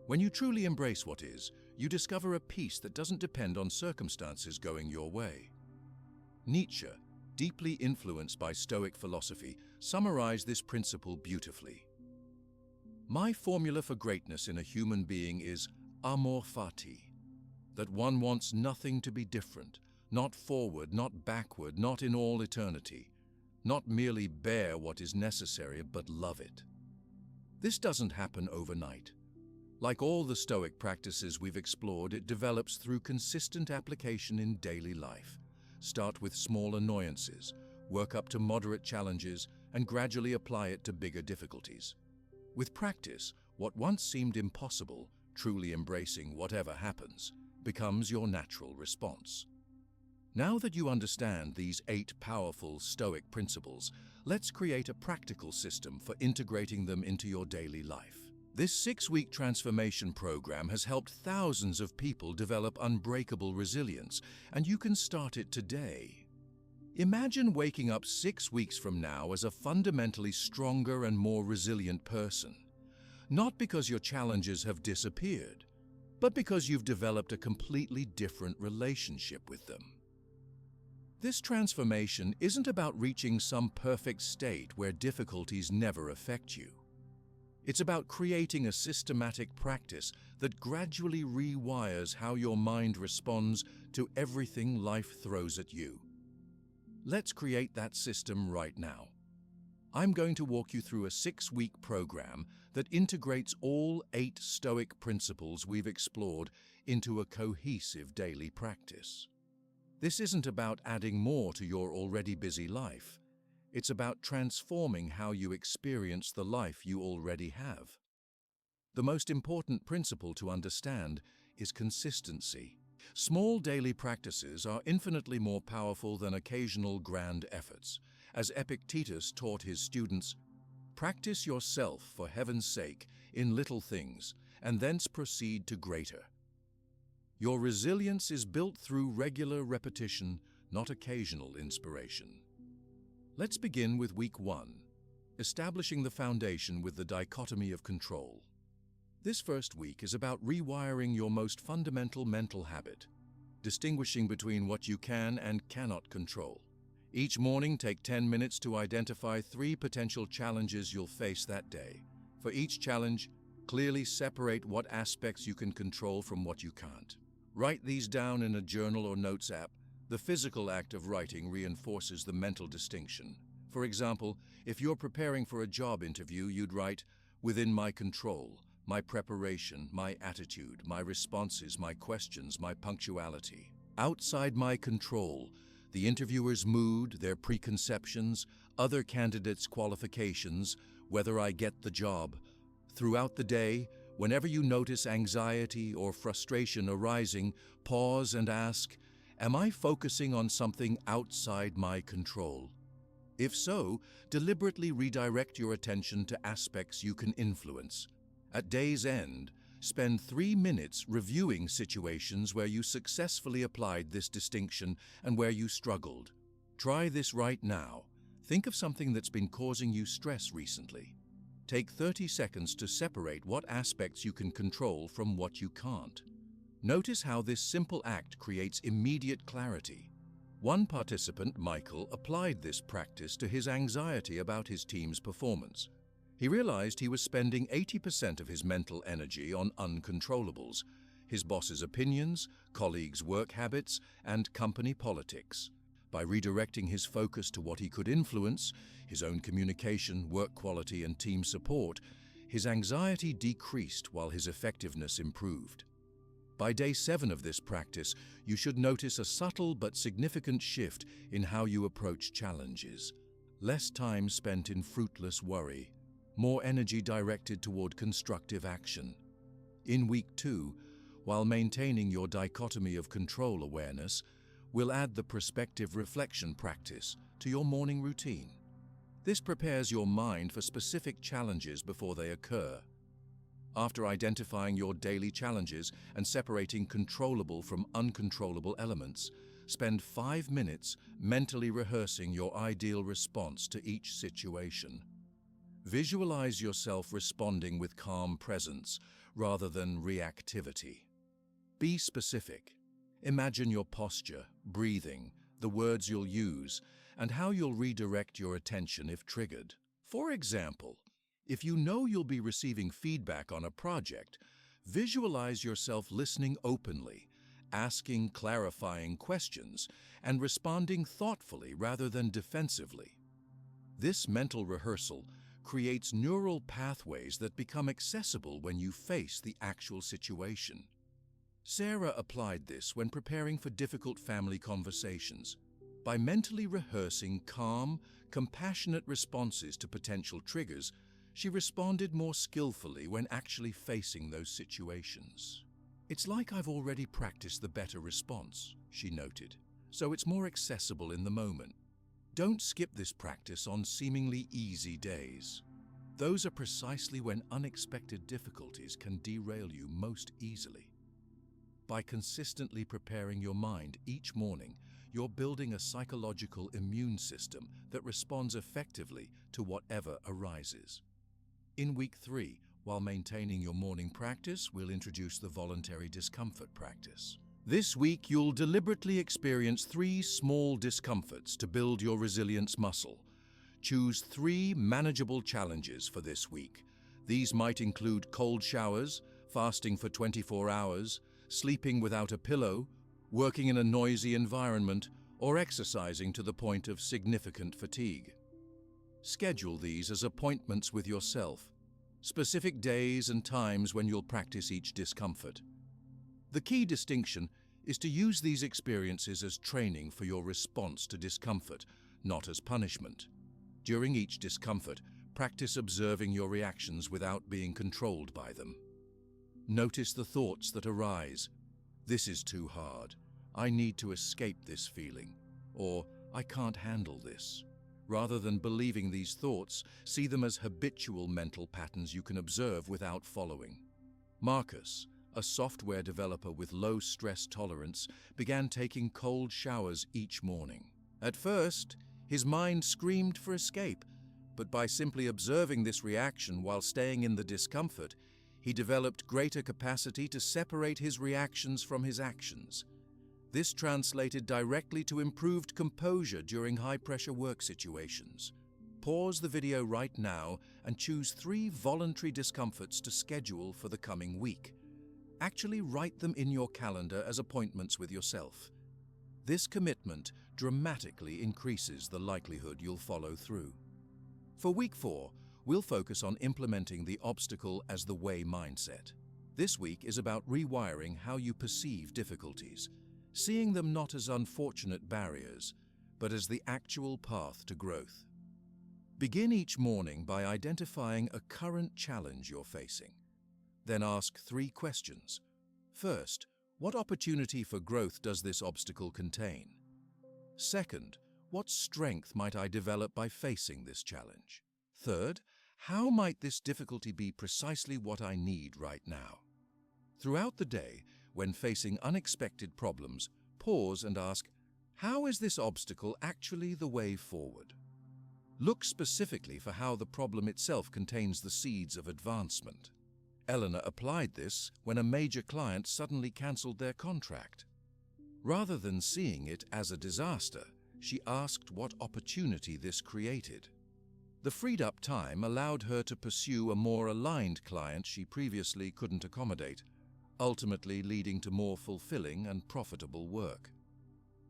A: When you truly embrace what is, you discover a peace that doesn't depend on circumstances going your way. Nietzsche, deeply influenced by Stoic philosophy, summarized this principle beautifully. My formula for greatness in a human being is amor fati, that one wants nothing to be different, not forward, not backward, not in all eternity, not merely bear what is necessary, but love it. This doesn't happen overnight. Like all the Stoic practices we've explored, it develops through consistent application in daily life. Start with small annoyances, work up to moderate challenges, and gradually apply it to bigger difficulties. With practice, what once seemed impossible, truly embracing whatever happens, becomes your natural response. Now that you understand these 8 powerful Stoic principles, let's create a practical system for integrating them into your daily life. This 6-week transformation program has helped thousands of people develop unbreakable resilience, and you can start it today. Imagine waking up 6 weeks from now as a fundamentally stronger and more resilient person. Not because your challenges have disappeared, but because you've developed a completely different relationship with them. This transformation isn't about reaching some perfect state where difficulties never affect you. It's about creating a systematic practice that gradually rewires how your mind responds to everything life throws at you. Let's create that system right now. I'm going to walk you through a 6-week program that integrates all 8 Stoic principles we've explored into a cohesive daily practice. This isn't about adding more to your already busy life. It's about transforming how you experience the life you already have. The most important principle to understand is consistency. Small daily practices are infinitely more powerful than occasional grand efforts. As Epictetus taught his students, practice yourself for heaven's sake in little things, and thence proceed to greater. Your resilience is built through regular repetition, not occasional inspiration. Let's begin with week 1, establishing the foundation with the dichotomy of control. This first week is about rewiring your most fundamental mental habit, distinguishing between what you can and cannot control. Each morning, take 10 minutes to identify 3 potential challenges you'll face that day. For each challenge, clearly separate what aspects you can control from what you can't. Write these down in a journal or notes app. The physical act of writing reinforces the mental distinction. For example, if you're preparing for a job interview, you'd write, "Within my control, my preparation, my attitude, my responses, my questions, my punctuality." Outside my control, the interviewer's mood, their preconceptions, other candidates' qualifications, whether I get the job. Throughout the day, whenever you notice anxiety or frustration arising, pause and ask, am I focusing on something outside my control? If so, deliberately redirect your attention to aspects you can influence. At day's end, spend 3 minutes reviewing situations where you successfully applied this distinction and where you struggled. Try this right now. Think of something that's been causing you stress recently. Take 30 seconds to separate what aspects you can control from what you can't. Notice how this simple act creates immediate clarity. One participant, Michael, applied this practice to his anxiety about his team's performance. He realized he was spending 80% of his mental energy on uncontrollables: his boss's opinions, colleagues' work habits, and company politics. By redirecting his focus to what he could influence, his own communication, work quality, and team support, his anxiety decreased while his effectiveness improved. By day 7 of this practice, you should notice a subtle but significant shift in how you approach challenges. Less time spent in fruitless worry, more energy directed toward constructive action. In week 2, while maintaining your dichotomy of control awareness, we'll add the prospective reflection practice to your morning routine. This prepares your mind for specific challenges before they occur. After identifying your daily challenges and separating controllable from uncontrollable elements, spend 5 minutes mentally rehearsing your ideal response to each situation. Visualize yourself responding with calm presence rather than reactivity. Be specific. Imagine your posture, breathing, the words you'll use, and how you'll redirect your attention if triggered. For example, if you know you'll be receiving feedback on a project, visualize yourself listening openly, asking clarifying questions, and responding thoughtfully rather than defensively. This mental rehearsal creates neural pathways that become accessible when you face the actual situation. Sarah applied this when preparing for difficult family conversations. By mentally rehearsing calm, compassionate responses to potential triggers, she responded more skillfully when actually facing those situations. "It's like I've already practiced the better response," she noted, "so it's more accessible in the moment." Don't skip this practice on seemingly easy days. Those are precisely when unexpected difficulties can derail you most easily. By consistently preparing your mind each morning, you're building a psychological immune system that responds effectively to whatever arises. In week 3, while maintaining your morning practice, we'll introduce the voluntary discomfort practice. This week, you'll deliberately experience 3 small discomforts to build your resilience muscle. Choose 3 manageable challenges for this week. These might include cold showers, fasting for 24 hours, sleeping without a pillow, working in a noisy environment, or exercising to the point of significant fatigue. Schedule these as appointments with yourself, specific days and times when you'll practice each discomfort. The key distinction is to use these experiences as training for your response to discomfort, not as punishment. During each discomfort, practice observing your reactions without being controlled by them. Notice the thoughts that arise. "This is too hard. I need to escape this feeling," or "I can't handle this." Rather than believing these thoughts, see them as habitual mental patterns you can observe without following. Marcus, a software developer with low stress tolerance, began taking cold showers each morning. At first, his mind screamed for escape, but by simply observing this reaction while staying in the discomfort, he developed greater capacity to separate his reactions from his actions. This translated directly to improved composure during high-pressure work situations. Pause the video right now and choose 3 voluntary discomforts to schedule for the coming week. Actually write them in your calendar as appointments with yourself. This commitment dramatically increases the likelihood you'll follow through. For week 4, we'll focus on implementing the obstacle as the way mindset. This week is about rewiring how you perceive difficulties, seeing them not as unfortunate barriers, but as the actual path to growth. Begin each morning by identifying a current challenge you're facing. Then ask 3 questions. First, what opportunity for growth does this obstacle contain? Second, What strength might I develop by facing this challenge? Third, how might this difficulty be precisely what I need right now? Throughout the day, when facing unexpected problems, pause and ask, how is this obstacle actually the way forward? Look specifically for how the problem itself contains the seeds of advancement. Eleanor applied this when a major client suddenly cancelled their contract. Rather than seeing it as a disaster, she asked what opportunity this created. The freed-up time allowed her to pursue a more aligned client she previously couldn't accommodate, ultimately leading to more fulfilling and profitable work.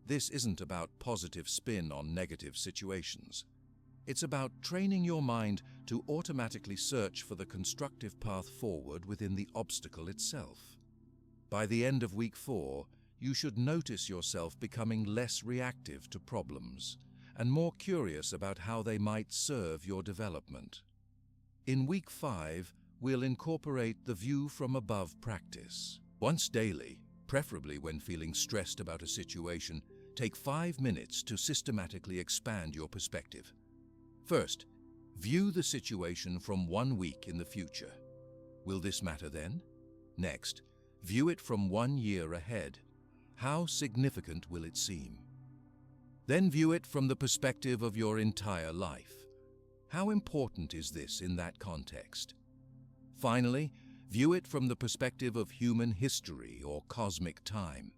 A: This isn't about positive spin on negative situations. It's about training your mind to automatically search for the constructive path forward within the obstacle itself. By the end of week 4, you should notice yourself becoming less reactive to problems and more curious about how they might serve your development. In week 5, we'll incorporate the view from above practice. Once daily, preferably when feeling stressed about a situation, take 5 minutes to systematically expand your perspective. First, view the situation from 1 week in the future. Will this matter then? Next, view it from 1 year ahead. How significant will it seem? Then view it from the perspective of your entire life. How important is this in that context? Finally, view it from the perspective of human history or cosmic time.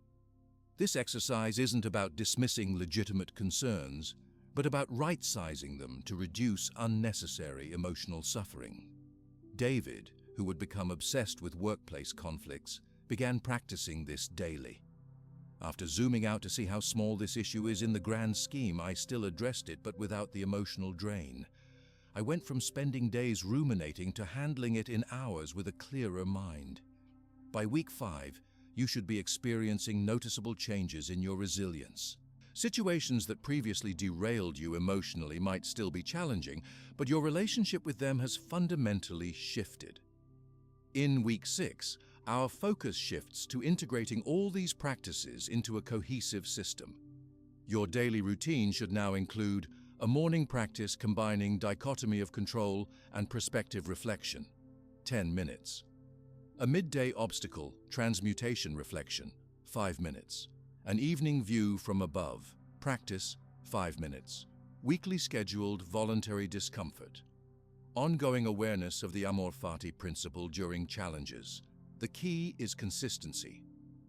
A: This exercise isn't about dismissing legitimate concerns, but about right-sizing them to reduce unnecessary emotional suffering. David, who would become obsessed with workplace conflicts, began practicing this daily. After zooming out to see how small this issue is in the grand scheme, I still addressed it, but without the emotional drain. I went from spending days ruminating to handling it in hours with a clearer mind. By week 5, you should be experiencing noticeable changes in your resilience. Situations that previously derailed you emotionally might still be challenging, but your relationship with them has fundamentally shifted. In week 6, our focus shifts to integrating all these practices into a cohesive system. Your daily routine should now include a morning practice combining dichotomy of control and perspective reflection, 10 minutes. A midday obstacle, transmutation reflection, 5 minutes. An evening view from above, practice, 5 minutes. Weekly scheduled voluntary discomfort. Ongoing awareness of the amor fati principle during challenges. The key is consistency.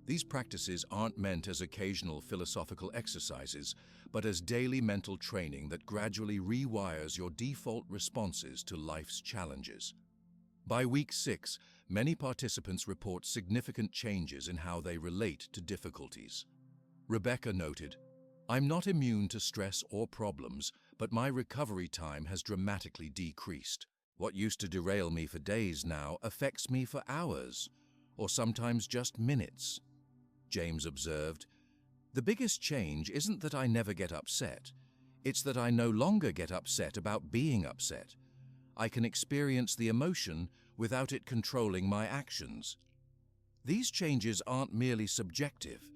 A: These practices aren't meant as occasional philosophical exercises, but as daily mental training that gradually rewires your default responses to life's challenges. By week 6, many participants report significant changes in how they relate to difficulties. Rebecca noted, "I'm not immune to stress or problems, but my recovery time has dramatically decreased. What used to derail me for days now affects me for hours, or sometimes just minutes." James observed, "The biggest change isn't that I never get upset. It's that I no longer get upset about being upset. I can experience the emotion without it controlling my actions." These changes aren't merely subjective.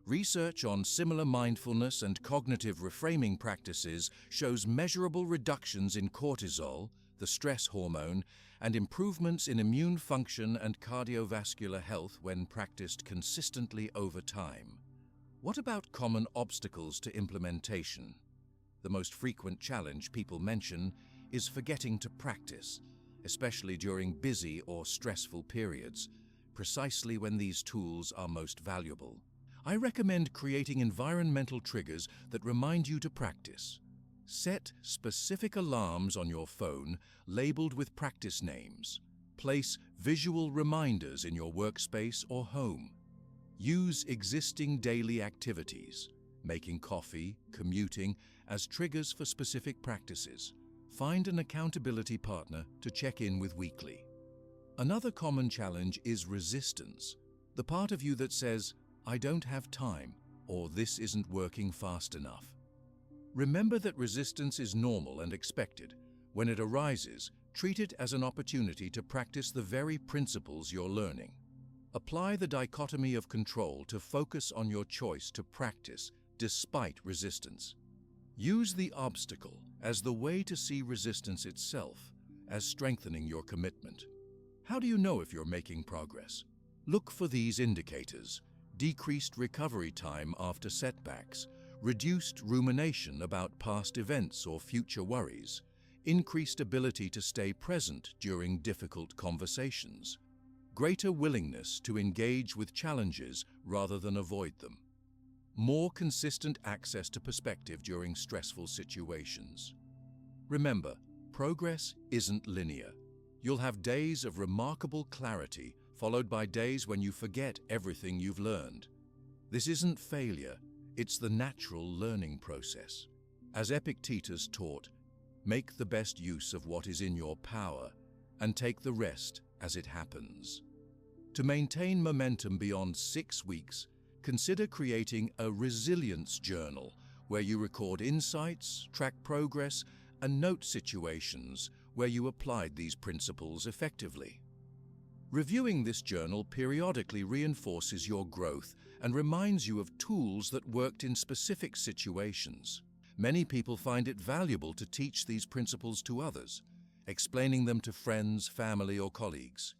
A: Research on similar mindfulness and cognitive reframing practices shows measurable reductions in cortisol, the stress hormone, and improvements in immune function and cardiovascular health when practiced consistently over time. What about common obstacles to implementation? The most frequent challenge people mention is forgetting to practice, especially during busy or stressful periods, precisely when these tools are most valuable. I recommend creating environmental triggers that remind you to practice. Set specific alarms on your phone labeled with practice names. Place visual reminders in your workspace or home. Use existing daily activities, making coffee, commuting, as triggers for specific practices. Find an accountability partner to check in with weekly. Another common challenge is resistance, the part of you that says, "I don't have time," or "this isn't working fast enough." Remember that resistance is normal and expected. When it arises, treat it as an opportunity to practice the very principles you're learning. Apply the dichotomy of control to focus on your choice to practice despite resistance. Use the obstacle as the way to see resistance itself as strengthening your commitment. How do you know if you're making progress? Look for these indicators: decreased recovery time after setbacks, reduced rumination about past events or future worries, increased ability to stay present during difficult conversations, greater willingness to engage with challenges rather than avoid them, more consistent access to perspective during stressful situations. Remember, progress isn't linear. You'll have days of remarkable clarity, followed by days when you forget everything you've learned. This isn't failure, it's the natural learning process. As Epictetus taught, make the best use of what is in your power and take the rest as it happens. To maintain momentum beyond 6 weeks, consider creating a resilience journal where you record insights, track progress, and note situations where you applied these principles effectively. Reviewing this journal periodically reinforces your growth and reminds you of tools that worked in specific situations. Many people find it valuable to teach these principles to others, explaining them to friends, family, or colleagues.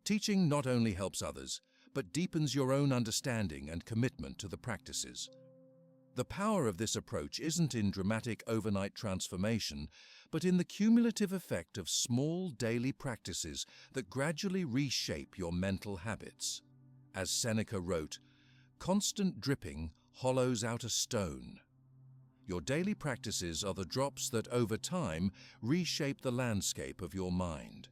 A: Teaching not only helps others, but deepens your own understanding and commitment to the practices. The power of this approach isn't in dramatic overnight transformation, but in the cumulative effect of small daily practices that gradually reshape your mental habits. As Seneca wrote, "Constant dripping hollows out a stone." Your daily practices are the drops that, over time, reshape the landscape of your mind.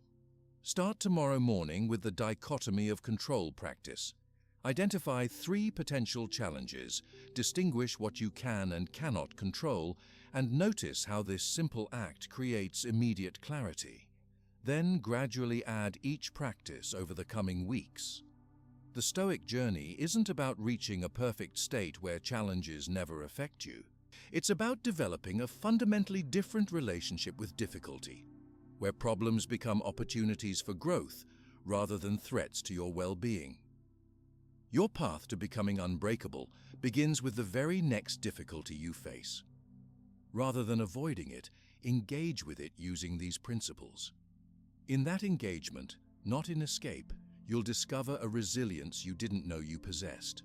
A: Start tomorrow morning with the dichotomy of control practice. Identify 3 potential challenges, distinguish what you can and cannot control, and notice how this simple act creates immediate clarity. Then gradually add each practice over the coming weeks. The Stoic journey isn't about reaching a perfect state where challenges never affect you. It's about developing a fundamentally different relationship with difficulty, where problems become opportunities for growth rather than threats to your well-being. Your path to becoming unbreakable begins with the very next difficulty you face. Rather than avoiding it, engage with it using these principles. In that engagement, not in escape, you'll discover a resilience you didn't know you possessed.